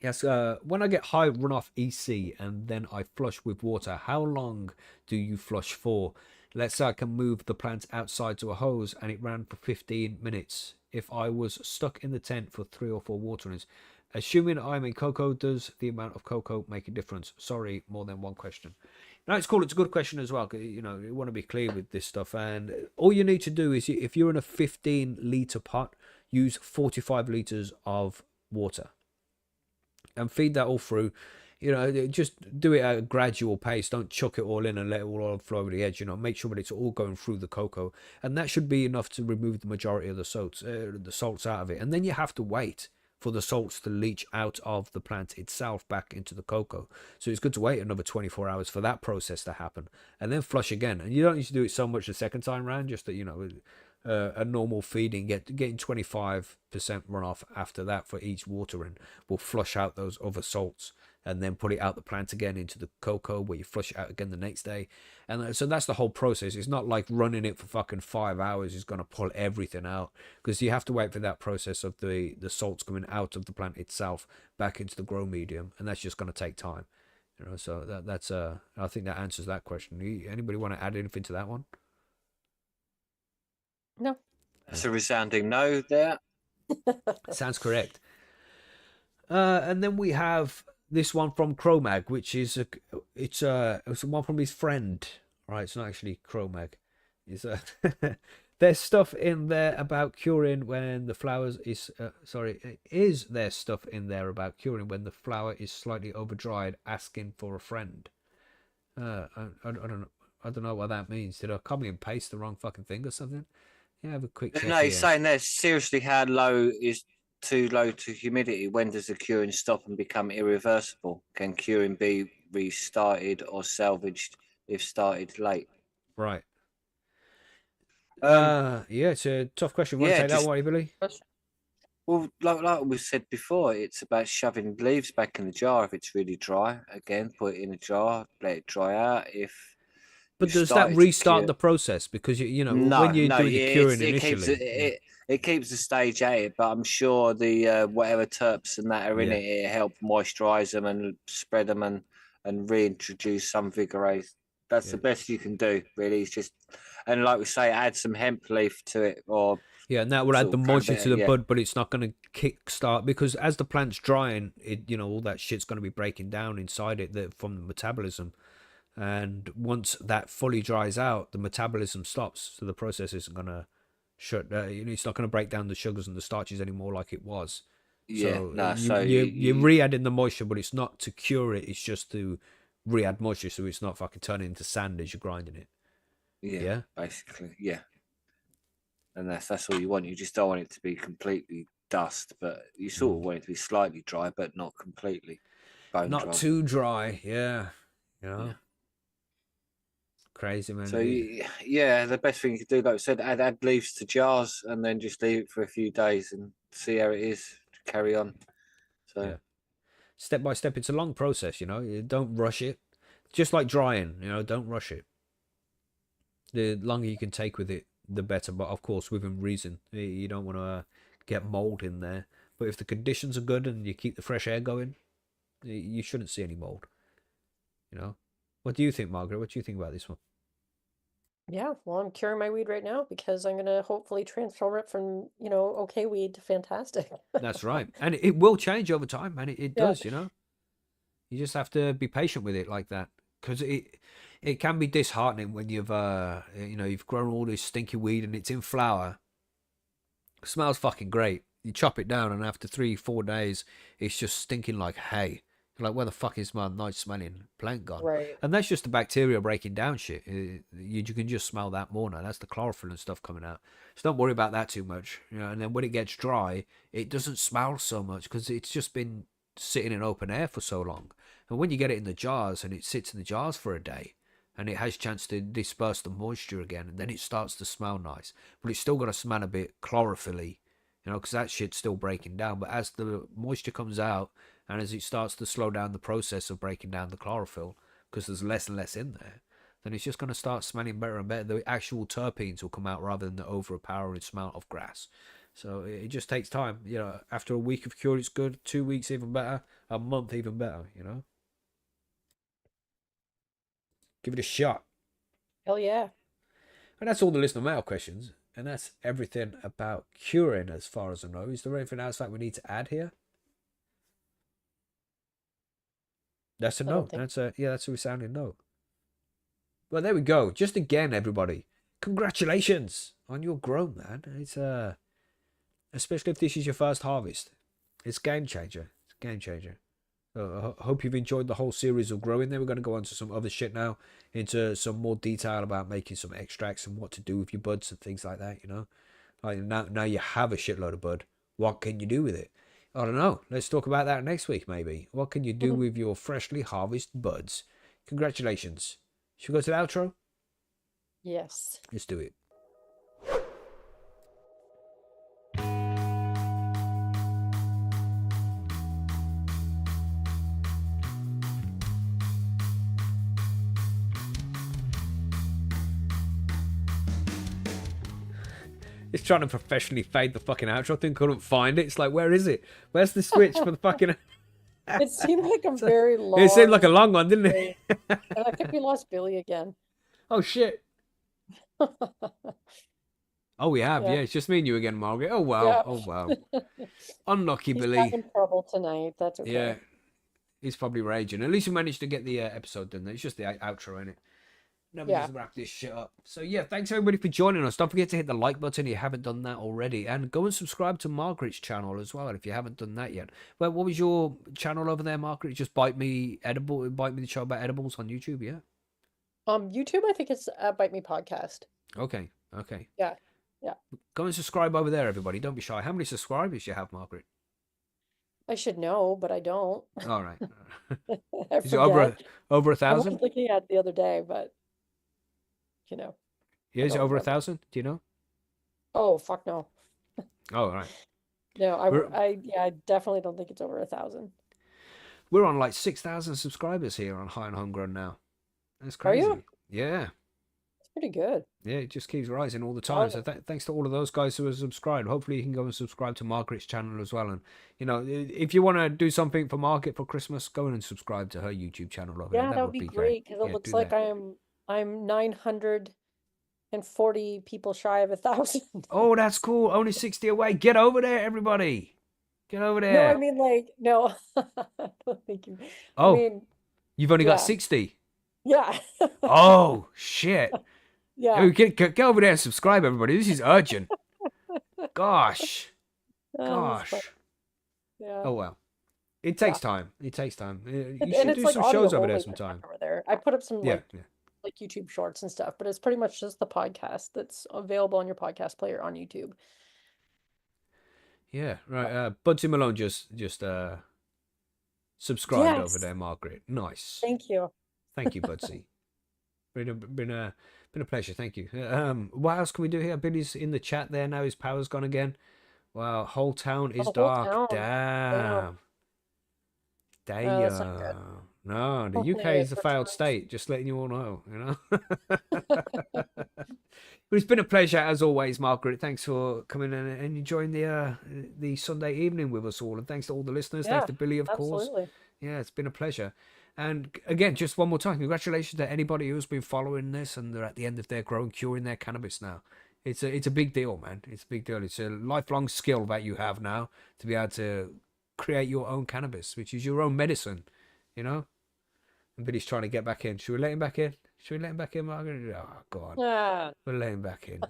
A: Yes, when I get high runoff EC and then I flush with water, how long do you flush for? Let's say I can move the plant outside to a hose and it ran for 15 minutes. If I was stuck in the tent for 3 or 4 waterings, assuming I'm in cocoa, does the amount of cocoa make a difference? Sorry, more than one question. No, it's cool. It's a good question as well. You know, you want to be clear with this stuff. And all you need to do is, if you're in a 15-litre pot, use 45 litres of water and feed that all through. You know, just do it at a gradual pace. Don't chuck it all in and let it all flow over the edge. You know, make sure that it's all going through the cocoa, and that should be enough to remove the majority of the salts out of it. And then you have to wait for the salts to leach out of the plant itself back into the cocoa. So it's good to wait another 24 hours for that process to happen, and then flush again. And you don't need to do it so much the second time round. Just that, you know, a normal feeding, getting 25% runoff after that for each watering will flush out those other salts, and then put it out the plant again into the cocoa where you flush it out again the next day. And so that's the whole process. It's not like running it for fucking 5 hours is going to pull everything out, because you have to wait for that process of the salts coming out of the plant itself back into the grow medium, and that's just going to take time. You know, so that's I think that answers that question. Anybody want to add anything to that one?
E: No.
B: That's a resounding no there.
A: Sounds correct. And then we have this one from Chromag, which is it's one from his friend. Right, it's not actually Chromag. It's there's stuff in there about curing when the flowers is is there stuff in there about curing when the flower is slightly over dried? Asking for a friend. I don't know what that means. Did I copy and paste the wrong fucking thing or something? Yeah, have a quick check.
B: No, he's saying there, seriously, how low is too low to humidity? When does the curing stop and become irreversible? Can curing be restarted or salvaged if started late?
A: Right. Yeah, it's a tough question. Want to take that one, Billy?
B: Well, like we said before, it's about shoving leaves back in the jar if it's really dry. Again, put it in a jar, let it dry out. If
A: But
B: you've
A: does that
B: started to
A: restart
B: cure,
A: the process? Because you know when
B: no,
A: you're
B: no,
A: doing the curing initially,
B: it keeps the stage at it, but I'm sure the whatever terps and that are in
A: Yeah.
B: it help moisturize them and spread them and reintroduce some vigor. That's the
A: Yeah.
B: best you can do, really. It's just, and like we say, add some hemp leaf to it, or
A: Yeah, and that will add
B: sort
A: the
B: of
A: moisture to the
B: yeah,
A: bud, but it's not going to kick start because as the plant's drying, all that shit's going to be breaking down inside it from the metabolism. And once that fully dries out, the metabolism stops, so the process isn't going to shut. It's not going to break down the sugars and the starches anymore like it was.
B: yeah.
A: So
B: No,
A: you're re-adding the moisture, but it's not to cure it. It's just to re-add moisture, so it's not fucking turning into sand as you're grinding it. Yeah.
B: basically, yeah. And that's all you want. You just don't want it to be completely dust, but you sort of want it to be slightly dry, but not completely bone
A: Not
B: dry.
A: too dry. Yeah.
B: Yeah.
A: Crazy, man.
B: So yeah, the best thing you could do, like I said, add leaves to jars and then just leave it for a few days and see how it is. Carry on. So
A: Yeah. Step by step, it's a long process. You don't rush it. Just like drying, don't rush it. The longer you can take with it, the better. But of course, within reason. You don't want to get mold in there. But if the conditions are good and you keep the fresh air going, you shouldn't see any mold. What do you think, Margaret? What do you think about this one?
E: Yeah, well, I'm curing my weed right now because I'm gonna hopefully transform it from, okay weed to fantastic.
A: That's right. And it will change over time, man. It
E: Yeah.
A: does, You just have to be patient with it like that. Because it can be disheartening when you've grown all this stinky weed and it's in flower. It smells fucking great. You chop it down and after 3-4 days, it's just stinking like hay. You're like, where the fuck is my nice smelling plant gone?
E: Right.
A: And that's just the bacteria breaking down shit. You can just smell that more now. That's the chlorophyll and stuff coming out. So don't worry about that too much. And then when it gets dry, it doesn't smell so much because it's just been sitting in open air for so long. And when you get it in the jars and it sits in the jars for a day and it has a chance to disperse the moisture again, and then it starts to smell nice. But it's still got to smell a bit chlorophyll-y, because that shit's still breaking down. But as the moisture comes out and as it starts to slow down the process of breaking down the chlorophyll, because there's less and less in there, then it's just going to start smelling better and better. The actual terpenes will come out rather than the overpowering smell of grass. So it just takes time. After a week of cure, it's good. 2 weeks, even better. A month, even better, Give it a shot.
E: Hell yeah.
A: And that's all the listener mail questions. And that's everything about curing as far as I know. Is there anything else that we need to add here? That's a no. That's a resounding no. Well, there we go. Just again, everybody, congratulations on your grow, man. It's especially if this is your first harvest. It's game changer. It's a game changer. I hope you've enjoyed the whole series of growing. Then we're going to go on to some other shit now, into some more detail about making some extracts and what to do with your buds and things like that. Like now you have a shitload of bud. What can you do with it? I don't know. Let's talk about that next week, maybe. What can you do with your freshly harvested buds? Congratulations. Should we go to the outro?
E: Yes.
A: Let's do it. It's trying to professionally fade the fucking outro thing. Couldn't find it. It's like, where is it? Where's the switch for the fucking...
E: It seemed like a very long...
A: It seemed like a long one, didn't it?
E: And I think we lost Billy again.
A: Oh, shit. Oh, we have. Yeah. It's just me and you again, Margaret. Oh, wow.
E: Yeah.
A: Oh, wow. Unlucky,
E: He's
A: Billy.
E: having trouble tonight. That's okay.
A: Yeah. He's probably raging. At least we managed to get the episode done. It's just the outro, innit? Now we just wrap this shit up. So yeah, thanks everybody for joining us. Don't forget to hit the like button if you haven't done that already, and go and subscribe to Margaret's channel as well if you haven't done that yet. Well, what was your channel over there, Margaret? Just Bite Me the show about edibles on YouTube, yeah?
E: YouTube, I think it's Bite Me Podcast.
A: Okay.
E: Yeah.
A: Go and subscribe over there, everybody. Don't be shy. How many subscribers do you have, Margaret?
E: I should know, but I don't.
A: All right.
E: I
A: Is it over
E: I
A: 1,000?
E: was looking at it the other day, but
A: Yeah, is it
E: don't
A: over
E: remember.
A: 1,000? Do you know?
E: Oh, fuck no.
A: Oh, all right.
E: No,
A: We're,
E: I definitely don't think it's over 1,000.
A: we're on like 6,000 subscribers here on High and Homegrown now. That's
E: Are you?
A: crazy. Yeah.
E: It's pretty good.
A: Yeah, it just keeps rising all the time.
E: Oh,
A: So thanks to all of those guys who are subscribed. Hopefully you can go and subscribe to Margaret's channel as well. And, you know, if you want to do something for Margaret for Christmas, go in and subscribe to her YouTube channel over there.
E: yeah,
A: That
E: that
A: would
E: would be
A: be
E: great because it
A: Yeah,
E: looks
A: do
E: like
A: that.
E: I'm 940 people shy of 1,000.
A: Oh, that's cool. Only 60 away. Get over there, everybody. Get over
E: No, I
A: there.
E: mean like no. I don't think you. I
A: Oh,
E: mean,
A: you've only got
E: yeah,
A: 60.
E: yeah,
A: Oh, shit.
E: yeah.
A: Oh, get over there and subscribe, everybody. This is urgent. Gosh.
E: That's fun.
A: Gosh.
E: Yeah.
A: Oh, well. It takes time. It takes time. You
E: And
A: should
E: it's
A: do
E: like
A: some
E: audio
A: shows over
E: only
A: there
E: pretty much
A: sometime.
E: over there. I put up some
A: Yeah, yeah.
E: like YouTube shorts and stuff, but it's pretty much just the podcast that's available on your podcast player on YouTube.
A: Yeah, right. Budsy Malone just subscribed over
E: Yes.
A: there, Margaret. Nice.
E: Thank you.
A: Thank you, Budsy. been a pleasure. Thank you. What else can we do here? Billy's in the chat there now. His power's gone again. Wow, whole town is
E: The whole
A: dark.
E: town.
A: Damn.
E: No, that's not good.
A: No, the UK
E: Hopefully
A: is a
E: it
A: failed
E: returns.
A: state. Just letting you all know, you know. But it's been a pleasure as always, Margaret. Thanks for coming in and enjoying the Sunday evening with us all, and thanks to all the listeners.
E: Yeah,
A: Thanks to Billy, of course.
E: absolutely.
A: Yeah, it's been a pleasure. And again, just one more time, congratulations to anybody who's been following this and they're at the end of their growing, curing their cannabis now. It's a big deal, man. It's a big deal. It's a lifelong skill that you have now to be able to create your own cannabis, which is your own medicine, you know? And Billy's trying to get back in. Should we let him back in? Should we let him back in, Margaret? Oh, God.
E: Yeah.
A: We'll let him back in.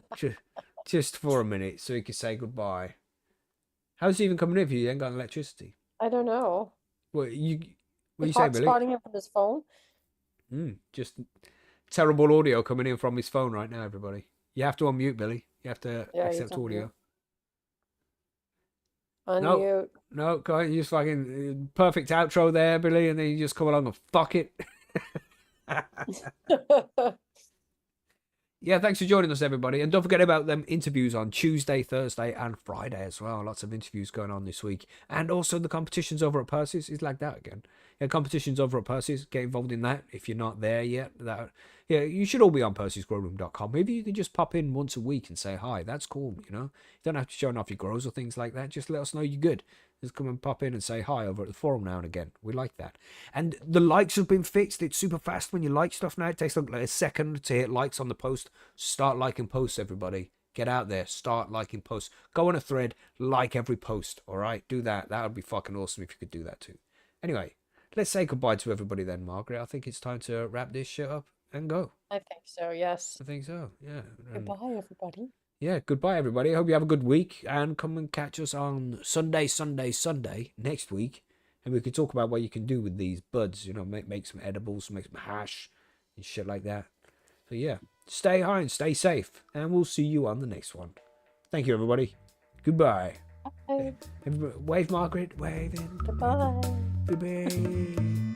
A: Just for a minute so he can say goodbye. How's he even coming in if you ain't got electricity?
E: I don't know.
A: What you
E: He's
A: say, Billy?
E: hotspotting him from his phone.
A: Just terrible audio coming in from his phone right now, everybody. You have to unmute, Billy. You have to
E: Yeah, he's
A: accept
E: on
A: audio.
E: Unmute.
A: No, go ahead. You just fucking perfect outro there, Billy, and then you just come along and fuck it. Yeah, thanks for joining us, everybody. And don't forget about them interviews on Tuesday, Thursday, and Friday as well. Lots of interviews going on this week. And also the competitions over at Percy's is like that again. Yeah, competitions over at Percy's. Get involved in that if you're not there yet. Yeah, you should all be on percysgrowroom.com. Maybe you can just pop in once a week and say hi. That's cool, you know. You don't have to show off your grows or things like that. Just let us know you're good. Just come and pop in and say hi over at the forum now and again. We like that. And the likes have been fixed. It's super fast when you like stuff now. It takes like a second to hit likes on the post. Start liking posts, everybody. Get out there. Start liking posts. Go on a thread. Like every post. All right? Do that. That would be fucking awesome if you could do that too. Anyway, let's say goodbye to everybody then, Margaret. I think it's time to wrap this shit up and go.
E: I think so, yes.
A: I think so, yeah.
E: Goodbye, everybody.
A: Yeah, goodbye, everybody. I hope you have a good week and come and catch us on Sunday next week. And we can talk about what you can do with these buds, you know, make some edibles, make some hash and shit like that. So, yeah, stay high and stay safe. And we'll see you on the next one. Thank you, everybody. Goodbye.
E: Bye.
A: Everybody, wave, Margaret. Waving.
E: Goodbye.
A: Goodbye.